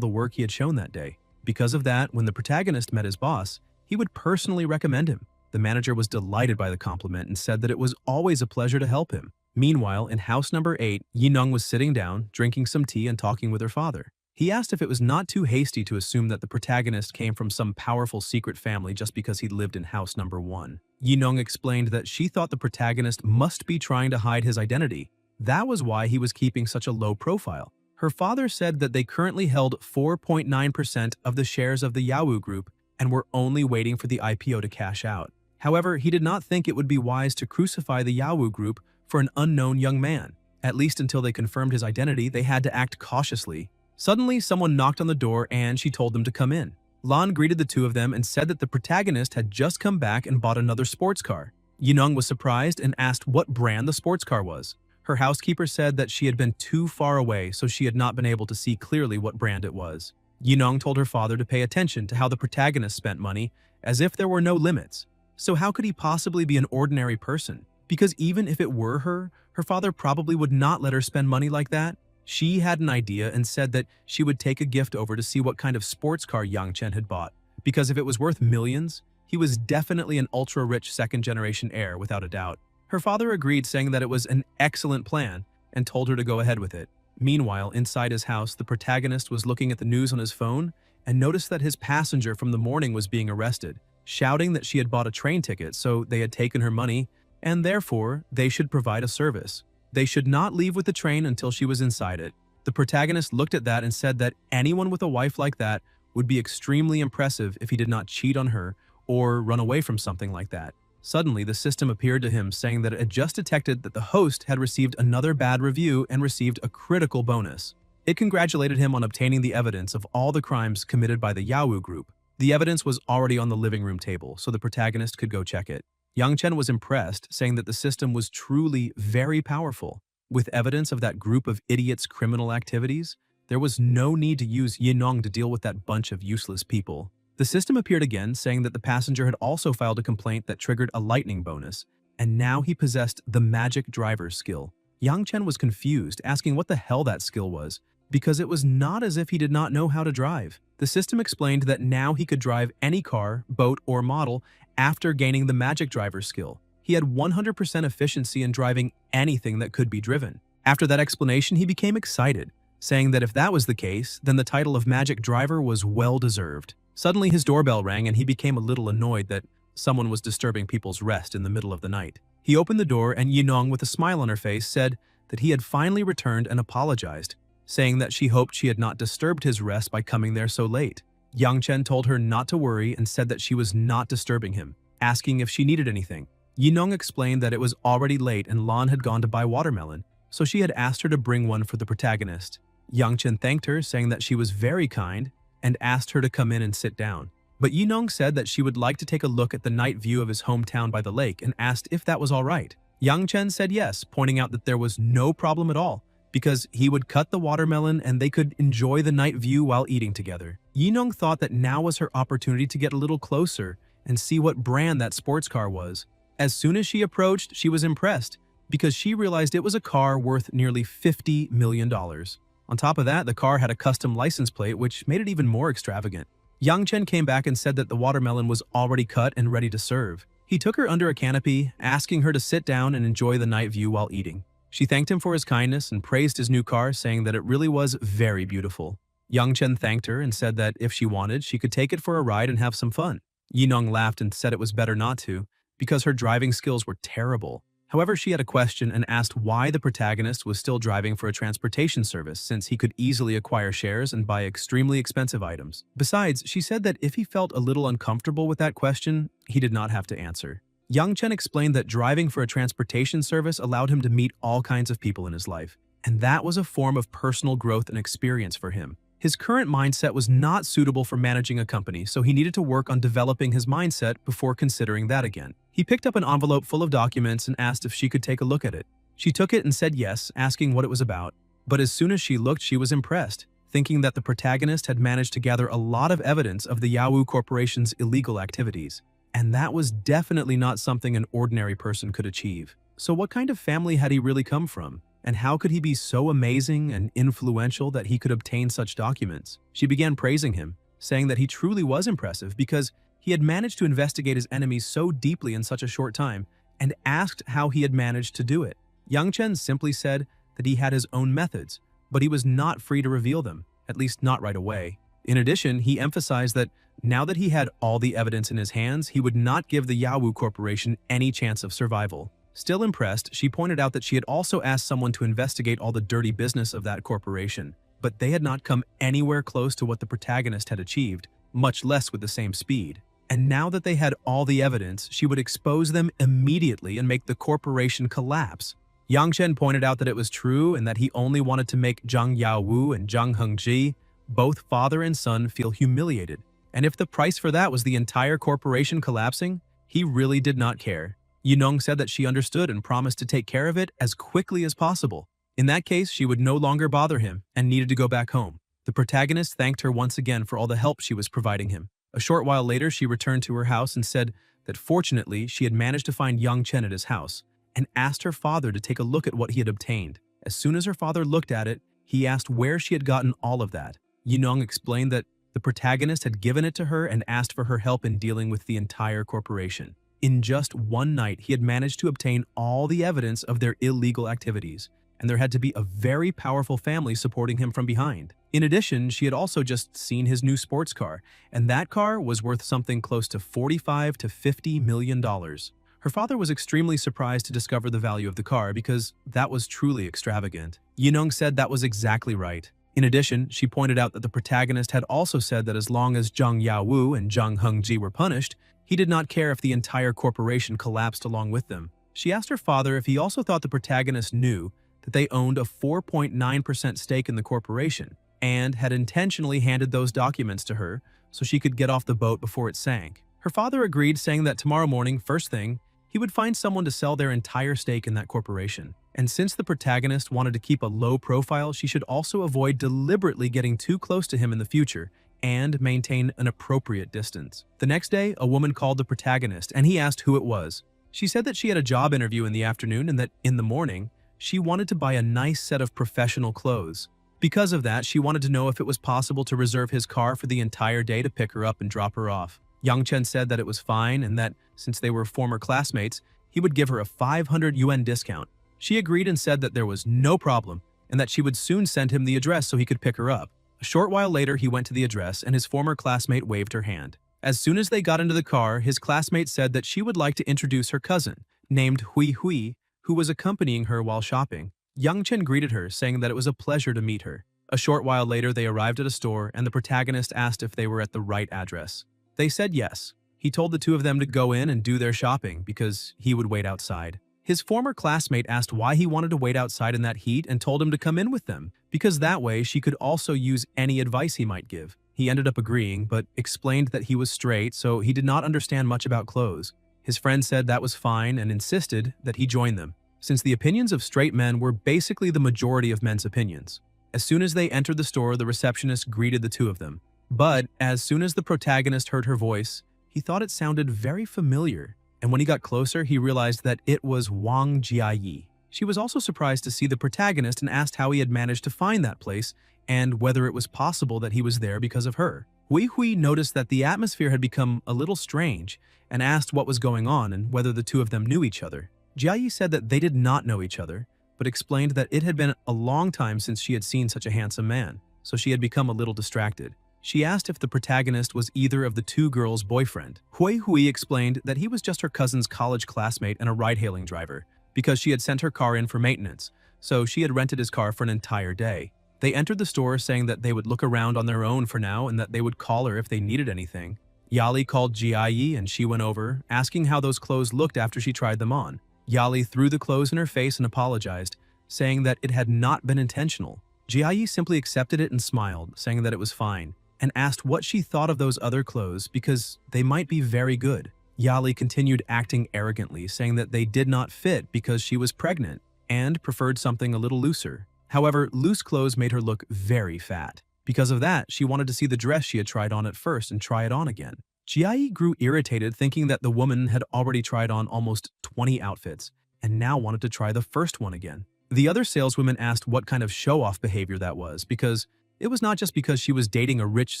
the work he had shown that day. Because of that, when the protagonist met his boss, he would personally recommend him. The manager was delighted by the compliment and said that it was always a pleasure to help him. Meanwhile, in house number 8, Yineng was sitting down, drinking some tea and talking with her father. He asked if it was not too hasty to assume that the protagonist came from some powerful secret family just because he lived in house number 1. Yineng explained that she thought the protagonist must be trying to hide his identity. That was why he was keeping such a low profile. Her father said that they currently held 4.9% of the shares of the Yahoo group and were only waiting for the IPO to cash out. However, he did not think it would be wise to crucify the Yahoo group for an unknown young man. At least until they confirmed his identity, they had to act cautiously. Suddenly, someone knocked on the door and she told them to come in. Lan greeted the two of them and said that the protagonist had just come back and bought another sports car. Yineng was surprised and asked what brand the sports car was. Her housekeeper said that she had been too far away, so she had not been able to see clearly what brand it was. Yineng told her father to pay attention to how the protagonist spent money, as if there were no limits. So how could he possibly be an ordinary person? Because even if it were her, her father probably would not let her spend money like that. She had an idea and said that she would take a gift over to see what kind of sports car Yang Chen had bought, because if it was worth millions, he was definitely an ultra-rich second-generation heir without a doubt. Her father agreed, saying that it was an excellent plan and told her to go ahead with it. Meanwhile, inside his house, the protagonist was looking at the news on his phone and noticed that his passenger from the morning was being arrested, shouting that she had bought a train ticket, so they had taken her money and therefore they should provide a service. They should not leave with the train until she was inside it. The protagonist looked at that and said that anyone with a wife like that would be extremely impressive if he did not cheat on her or run away from something like that. Suddenly, the system appeared to him, saying that it had just detected that the host had received another bad review and received a critical bonus. It congratulated him on obtaining the evidence of all the crimes committed by the Yahoo group. The evidence was already on the living room table, so the protagonist could go check it. Yang Chen was impressed, saying that the system was truly very powerful. With evidence of that group of idiots' criminal activities, there was no need to use Yineng to deal with that bunch of useless people. The system appeared again, saying that the passenger had also filed a complaint that triggered a lightning bonus, and now he possessed the magic driver's skill. Yang Chen was confused, asking what the hell that skill was, because it was not as if he did not know how to drive. The system explained that now he could drive any car, boat, or model after gaining the magic driver's skill. He had 100% efficiency in driving anything that could be driven. After that explanation, he became excited, saying that if that was the case, then the title of magic driver was well-deserved. Suddenly, his doorbell rang and he became a little annoyed that someone was disturbing people's rest in the middle of the night. He opened the door and Yineng, with a smile on her face, said that he had finally returned and apologized, saying that she hoped she had not disturbed his rest by coming there so late. Yang Chen told her not to worry and said that she was not disturbing him, asking if she needed anything. Yineng explained that it was already late and Lan had gone to buy watermelon, so she had asked her to bring one for the protagonist. Yang Chen thanked her, saying that she was very kind, and asked her to come in and sit down. But Yineng said that she would like to take a look at the night view of his hometown by the lake and asked if that was all right. Yang Chen said yes, pointing out that there was no problem at all, because he would cut the watermelon and they could enjoy the night view while eating together. Yineng thought that now was her opportunity to get a little closer and see what brand that sports car was. As soon as she approached, she was impressed, because she realized it was a car worth nearly $50 million. On top of that, the car had a custom license plate, which made it even more extravagant. Yang Chen came back and said that the watermelon was already cut and ready to serve. He took her under a canopy, asking her to sit down and enjoy the night view while eating. She thanked him for his kindness and praised his new car, saying that it really was very beautiful. Yang Chen thanked her and said that if she wanted, she could take it for a ride and have some fun. Yineng laughed and said it was better not to, because her driving skills were terrible. However, she had a question and asked why the protagonist was still driving for a transportation service since he could easily acquire shares and buy extremely expensive items. Besides, she said that if he felt a little uncomfortable with that question, he did not have to answer. Yang Chen explained that driving for a transportation service allowed him to meet all kinds of people in his life, and that was a form of personal growth and experience for him. His current mindset was not suitable for managing a company, so he needed to work on developing his mindset before considering that again. He picked up an envelope full of documents and asked if she could take a look at it. She took it and said yes, asking what it was about. But as soon as she looked, she was impressed, thinking that the protagonist had managed to gather a lot of evidence of the Yahello Corporation's illegal activities. And that was definitely not something an ordinary person could achieve. So what kind of family had he really come from? And how could he be so amazing and influential that he could obtain such documents? She began praising him, saying that he truly was impressive because he had managed to investigate his enemies so deeply in such a short time, and asked how he had managed to do it. Yang Chen simply said that he had his own methods, but he was not free to reveal them, at least not right away. In addition, he emphasized that now that he had all the evidence in his hands, he would not give the Yahello Corporation any chance of survival. Still impressed, she pointed out that she had also asked someone to investigate all the dirty business of that corporation, but they had not come anywhere close to what the protagonist had achieved, much less with the same speed. And now that they had all the evidence, she would expose them immediately and make the corporation collapse. Yang Chen pointed out that it was true and that he only wanted to make Zhang Yaowu and Zhang Hengji, both father and son, feel humiliated. And if the price for that was the entire corporation collapsing, he really did not care. Yunong said that she understood and promised to take care of it as quickly as possible. In that case, she would no longer bother him and needed to go back home. The protagonist thanked her once again for all the help she was providing him. A short while later, she returned to her house and said that fortunately she had managed to find Yang Chen at his house and asked her father to take a look at what he had obtained. As soon as her father looked at it, he asked where she had gotten all of that. Yunong explained that the protagonist had given it to her and asked for her help in dealing with the entire corporation. In just one night, he had managed to obtain all the evidence of their illegal activities, and there had to be a very powerful family supporting him from behind. In addition, she had also just seen his new sports car, and that car was worth something close to $45 to $50 million. Her father was extremely surprised to discover the value of the car because that was truly extravagant. Yunong said that was exactly right. In addition, she pointed out that the protagonist had also said that as long as Zhang Yaowu and Zhang Hengji were punished, he did not care if the entire corporation collapsed along with them. She asked her father if he also thought the protagonist knew that they owned a 4.9% stake in the corporation and had intentionally handed those documents to her so she could get off the boat before it sank. Her father agreed, saying that tomorrow morning, first thing, he would find someone to sell their entire stake in that corporation. And since the protagonist wanted to keep a low profile, she should also avoid deliberately getting too close to him in the future and maintain an appropriate distance. The next day, a woman called the protagonist and he asked who it was. She said that she had a job interview in the afternoon and that in the morning, she wanted to buy a nice set of professional clothes. Because of that, she wanted to know if it was possible to reserve his car for the entire day to pick her up and drop her off. Yang Chen said that it was fine and that, since they were former classmates, he would give her a 500 yuan discount. She agreed and said that there was no problem and that she would soon send him the address so he could pick her up. A short while later, he went to the address and his former classmate waved her hand. As soon as they got into the car, his classmate said that she would like to introduce her cousin, named Hui Hui, who was accompanying her while shopping. Yang Chen greeted her, saying that it was a pleasure to meet her. A short while later, they arrived at a store and the protagonist asked if they were at the right address. They said yes. He told the two of them to go in and do their shopping because he would wait outside. His former classmate asked why he wanted to wait outside in that heat and told him to come in with them, because that way she could also use any advice he might give. He ended up agreeing, but explained that he was straight, so he did not understand much about clothes. His friend said that was fine and insisted that he join them, since the opinions of straight men were basically the majority of men's opinions. As soon as they entered the store, the receptionist greeted the two of them. But as soon as the protagonist heard her voice, he thought it sounded very familiar. And when he got closer, he realized that it was Wang Jiayi. She was also surprised to see the protagonist and asked how he had managed to find that place and whether it was possible that he was there because of her. Hui Hui noticed that the atmosphere had become a little strange and asked what was going on and whether the two of them knew each other. Jiayi said that they did not know each other, but explained that it had been a long time since she had seen such a handsome man, so she had become a little distracted. She asked if the protagonist was either of the two girls' boyfriend. Hui explained that he was just her cousin's college classmate and a ride-hailing driver, because she had sent her car in for maintenance, so she had rented his car for an entire day. They entered the store saying that they would look around on their own for now and that they would call her if they needed anything. Yali called Jiayi and she went over, asking how those clothes looked after she tried them on. Yali threw the clothes in her face and apologized, saying that it had not been intentional. Jiayi simply accepted it and smiled, saying that it was fine, and asked what she thought of those other clothes because they might be very good. Yali continued acting arrogantly, saying that they did not fit because she was pregnant and preferred something a little looser. However, loose clothes made her look very fat. Because of that, she wanted to see the dress she had tried on at first and try it on again. Jiayi grew irritated, thinking that the woman had already tried on almost 20 outfits and now wanted to try the first one again. The other saleswomen asked what kind of show-off behavior that was, because it was not just because she was dating a rich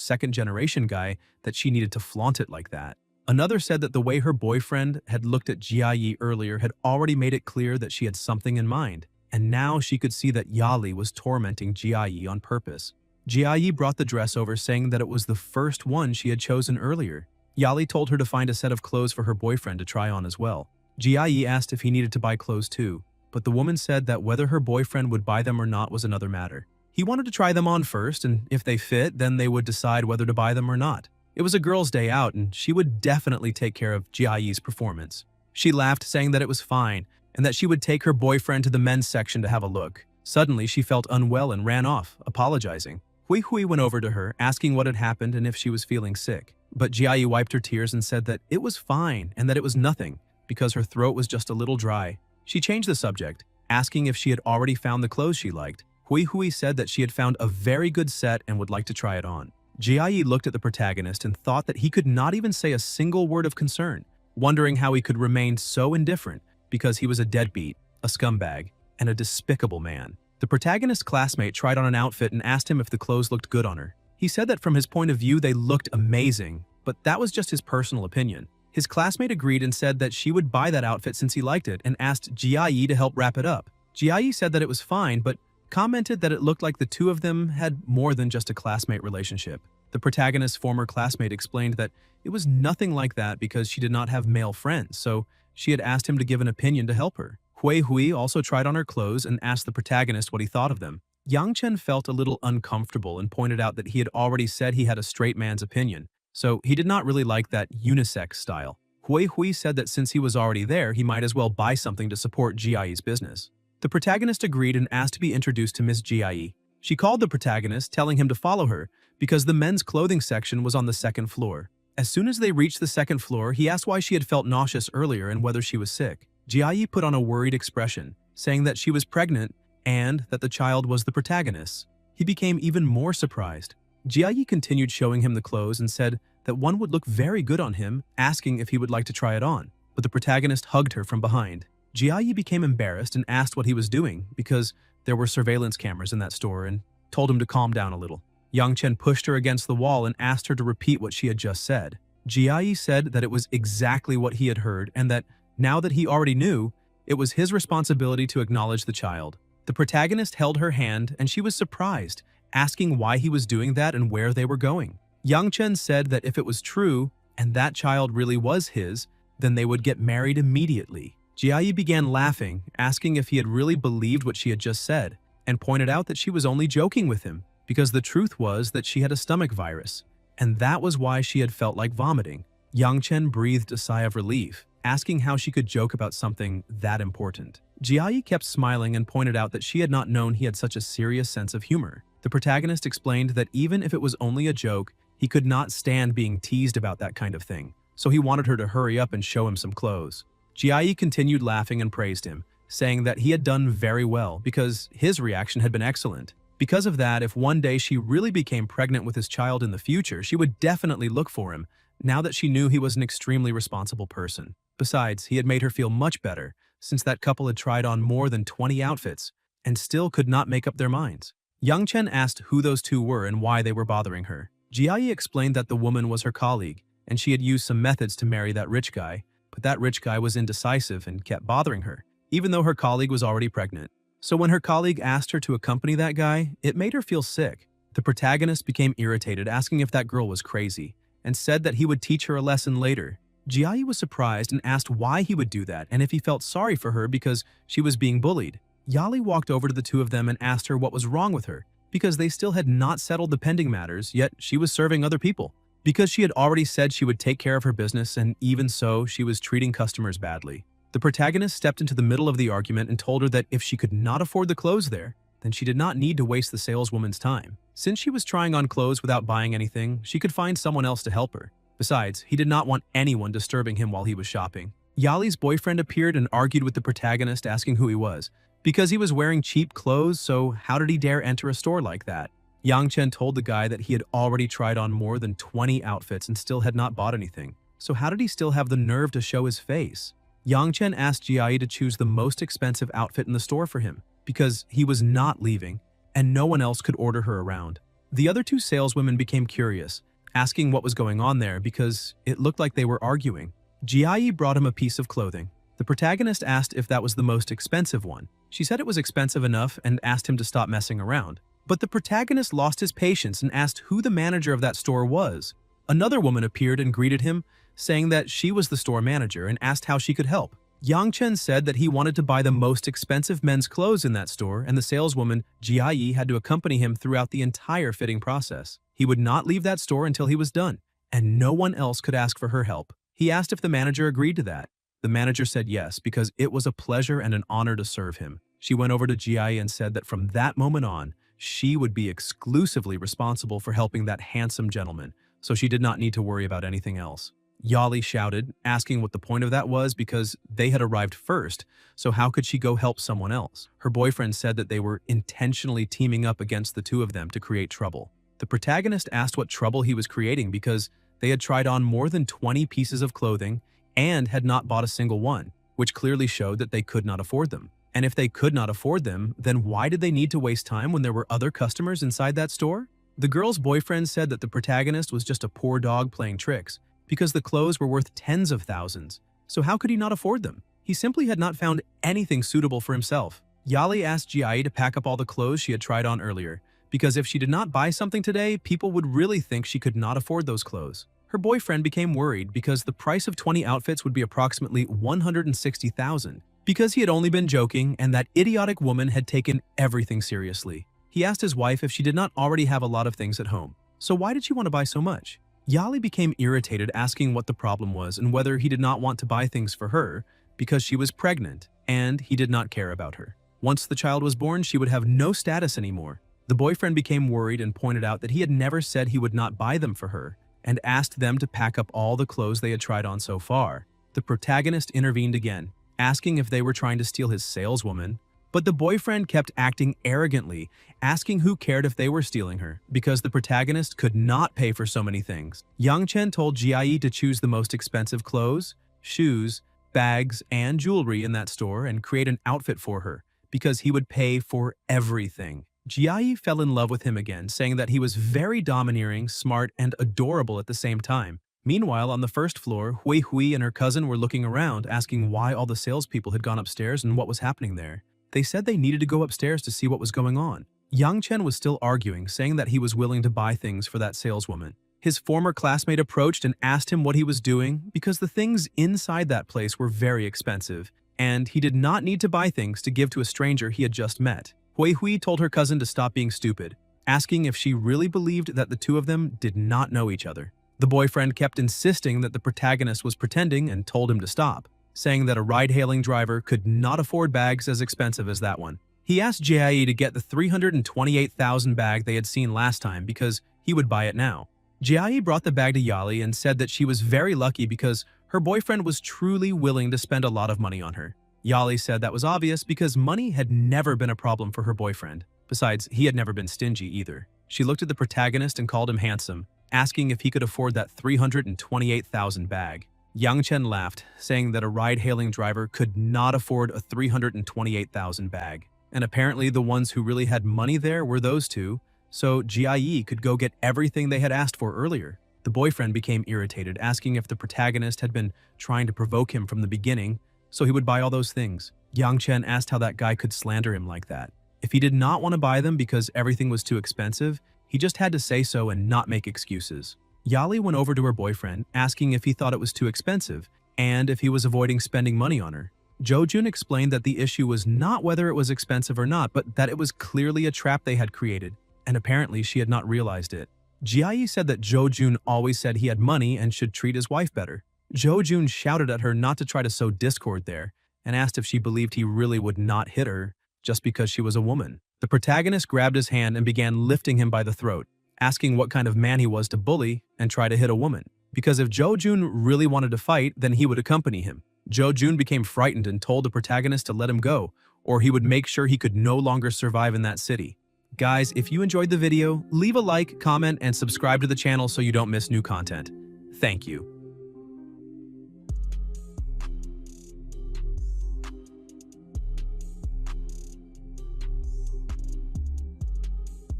second-generation guy that she needed to flaunt it like that. Another said that the way her boyfriend had looked at Jiayi earlier had already made it clear that she had something in mind, and now she could see that Yali was tormenting Jiayi on purpose. Jiayi brought the dress over, saying that it was the first one she had chosen earlier. Yali told her to find a set of clothes for her boyfriend to try on as well. Jiayi asked if he needed to buy clothes too, but the woman said that whether her boyfriend would buy them or not was another matter. He wanted to try them on first, and if they fit, then they would decide whether to buy them or not. It was a girl's day out, and she would definitely take care of Jiayi's performance. She laughed, saying that it was fine, and that she would take her boyfriend to the men's section to have a look. Suddenly, she felt unwell and ran off, apologizing. Hui went over to her, asking what had happened and if she was feeling sick. But Jiayi wiped her tears and said that it was fine and that it was nothing, because her throat was just a little dry. She changed the subject, asking if she had already found the clothes she liked. Hui said that she had found a very good set and would like to try it on. Jiayi looked at the protagonist and thought that he could not even say a single word of concern, wondering how he could remain so indifferent because he was a deadbeat, a scumbag, and a despicable man. The protagonist's classmate tried on an outfit and asked him if the clothes looked good on her. He said that from his point of view they looked amazing, but that was just his personal opinion. His classmate agreed and said that she would buy that outfit since he liked it and asked Jiayi to help wrap it up. Jiayi said that it was fine, but commented that it looked like the two of them had more than just a classmate relationship. The protagonist's former classmate explained that it was nothing like that because she did not have male friends, so she had asked him to give an opinion to help her. Hui also tried on her clothes and asked the protagonist what he thought of them. Yang Chen felt a little uncomfortable and pointed out that he had already said he had a straight man's opinion, so he did not really like that unisex style. Hui said that since he was already there, he might as well buy something to support Jiayi's business. The protagonist agreed and asked to be introduced to Miss Jiayi. She called the protagonist, telling him to follow her, because the men's clothing section was on the second floor. As soon as they reached the second floor, he asked why she had felt nauseous earlier and whether she was sick. Jiayi put on a worried expression, saying that she was pregnant and that the child was the protagonist. He became even more surprised. Jiayi continued showing him the clothes and said that one would look very good on him, asking if he would like to try it on, but the protagonist hugged her from behind. Jiayi became embarrassed and asked what he was doing because there were surveillance cameras in that store and told him to calm down a little. Yang Chen pushed her against the wall and asked her to repeat what she had just said. Jiayi said that it was exactly what he had heard and that now that he already knew, it was his responsibility to acknowledge the child. The protagonist held her hand and she was surprised, asking why he was doing that and where they were going. Yang Chen said that if it was true and that child really was his, then they would get married immediately. Jiayi began laughing, asking if he had really believed what she had just said, and pointed out that she was only joking with him, because the truth was that she had a stomach virus, and that was why she had felt like vomiting. Yang Chen breathed a sigh of relief, asking how she could joke about something that important. Jiayi kept smiling and pointed out that she had not known he had such a serious sense of humor. The protagonist explained that even if it was only a joke, he could not stand being teased about that kind of thing, so he wanted her to hurry up and show him some clothes. Jiayi continued laughing and praised him, saying that he had done very well because his reaction had been excellent. Because of that, if one day she really became pregnant with his child in the future, she would definitely look for him, now that she knew he was an extremely responsible person. Besides, he had made her feel much better, since that couple had tried on more than 20 outfits, and still could not make up their minds. Yang Chen asked who those two were and why they were bothering her. Jiayi explained that the woman was her colleague, and she had used some methods to marry that rich guy, but that rich guy was indecisive and kept bothering her, even though her colleague was already pregnant. So when her colleague asked her to accompany that guy, it made her feel sick. The protagonist became irritated, asking if that girl was crazy, and said that he would teach her a lesson later. Jiayi was surprised and asked why he would do that and if he felt sorry for her because she was being bullied. Yali walked over to the two of them and asked her what was wrong with her, because they still had not settled the pending matters, yet she was serving other people. Because she had already said she would take care of her business, and even so, she was treating customers badly. The protagonist stepped into the middle of the argument and told her that if she could not afford the clothes there, then she did not need to waste the saleswoman's time. Since she was trying on clothes without buying anything, she could find someone else to help her. Besides, he did not want anyone disturbing him while he was shopping. Yali's boyfriend appeared and argued with the protagonist, asking who he was. Because he was wearing cheap clothes, so how did he dare enter a store like that? Yang Chen told the guy that he had already tried on more than 20 outfits and still had not bought anything. So how did he still have the nerve to show his face? Yang Chen asked Jiayi to choose the most expensive outfit in the store for him, because he was not leaving, and no one else could order her around. The other two saleswomen became curious, asking what was going on there because it looked like they were arguing. Jiayi brought him a piece of clothing. The protagonist asked if that was the most expensive one. She said it was expensive enough and asked him to stop messing around. But the protagonist lost his patience and asked who the manager of that store was. Another woman appeared and greeted him, saying that she was the store manager and asked how she could help. Yang Chen said that he wanted to buy the most expensive men's clothes in that store, and the saleswoman, Jiayi, had to accompany him throughout the entire fitting process. He would not leave that store until he was done, and no one else could ask for her help. He asked if the manager agreed to that. The manager said yes, because it was a pleasure and an honor to serve him. She went over to Jiayi and said that from that moment on, she would be exclusively responsible for helping that handsome gentleman, so she did not need to worry about anything else. Yali shouted, asking what the point of that was because they had arrived first, so how could she go help someone else? Her boyfriend said that they were intentionally teaming up against the two of them to create trouble. The protagonist asked what trouble he was creating because they had tried on more than 20 pieces of clothing and had not bought a single one, which clearly showed that they could not afford them. And if they could not afford them, then why did they need to waste time when there were other customers inside that store? The girl's boyfriend said that the protagonist was just a poor dog playing tricks, because the clothes were worth tens of thousands. So how could he not afford them? He simply had not found anything suitable for himself. Yali asked Jiayi to pack up all the clothes she had tried on earlier, because if she did not buy something today, people would really think she could not afford those clothes. Her boyfriend became worried because the price of 20 outfits would be approximately 160,000, because he had only been joking and that idiotic woman had taken everything seriously. He asked his wife if she did not already have a lot of things at home. So why did she want to buy so much? Yali became irritated, asking what the problem was and whether he did not want to buy things for her because she was pregnant and he did not care about her. Once the child was born, she would have no status anymore. The boyfriend became worried and pointed out that he had never said he would not buy them for her and asked them to pack up all the clothes they had tried on so far. The protagonist intervened again, asking if they were trying to steal his saleswoman, but the boyfriend kept acting arrogantly, asking who cared if they were stealing her, because the protagonist could not pay for so many things. Yang Chen told Jiayi to choose the most expensive clothes, shoes, bags, and jewelry in that store and create an outfit for her, because he would pay for everything. Jiayi fell in love with him again, saying that he was very domineering, smart, and adorable at the same time. Meanwhile, on the first floor, Hui Hui and her cousin were looking around, asking why all the salespeople had gone upstairs and what was happening there. They said they needed to go upstairs to see what was going on. Yang Chen was still arguing, saying that he was willing to buy things for that saleswoman. His former classmate approached and asked him what he was doing because the things inside that place were very expensive, and he did not need to buy things to give to a stranger he had just met. Hui Hui told her cousin to stop being stupid, asking if she really believed that the two of them did not know each other. The boyfriend kept insisting that the protagonist was pretending and told him to stop, saying that a ride-hailing driver could not afford bags as expensive as that one. He asked Jiayi to get the 328,000 bag they had seen last time because he would buy it now. Jiayi brought the bag to Yali and said that she was very lucky because her boyfriend was truly willing to spend a lot of money on her. Yali said that was obvious because money had never been a problem for her boyfriend. Besides, he had never been stingy either. She looked at the protagonist and called him handsome, asking if he could afford that 328,000 bag. Yang Chen laughed, saying that a ride-hailing driver could not afford a 328,000 bag. And apparently the ones who really had money there were those two, so Jiayi could go get everything they had asked for earlier. The boyfriend became irritated, asking if the protagonist had been trying to provoke him from the beginning, so he would buy all those things. Yang Chen asked how that guy could slander him like that. If he did not want to buy them because everything was too expensive, He just had to say so and not make excuses. Yali went over to her boyfriend, asking if he thought it was too expensive and if he was avoiding spending money on her. Jo-jun explained that the issue was not whether it was expensive or not, but that it was clearly a trap they had created, and apparently she had not realized it. Ji said that Jo-jun always said he had money and should treat his wife better. Jo-jun shouted at her not to try to sow discord there, and asked if she believed he really would not hit her just because she was a woman. The protagonist grabbed his hand and began lifting him by the throat, asking what kind of man he was to bully and try to hit a woman. Because if Jo-jun really wanted to fight, then he would accompany him. Jo-jun became frightened and told the protagonist to let him go, or he would make sure he could no longer survive in that city. Guys, if you enjoyed the video, leave a like, comment, and subscribe to the channel so you don't miss new content. Thank you.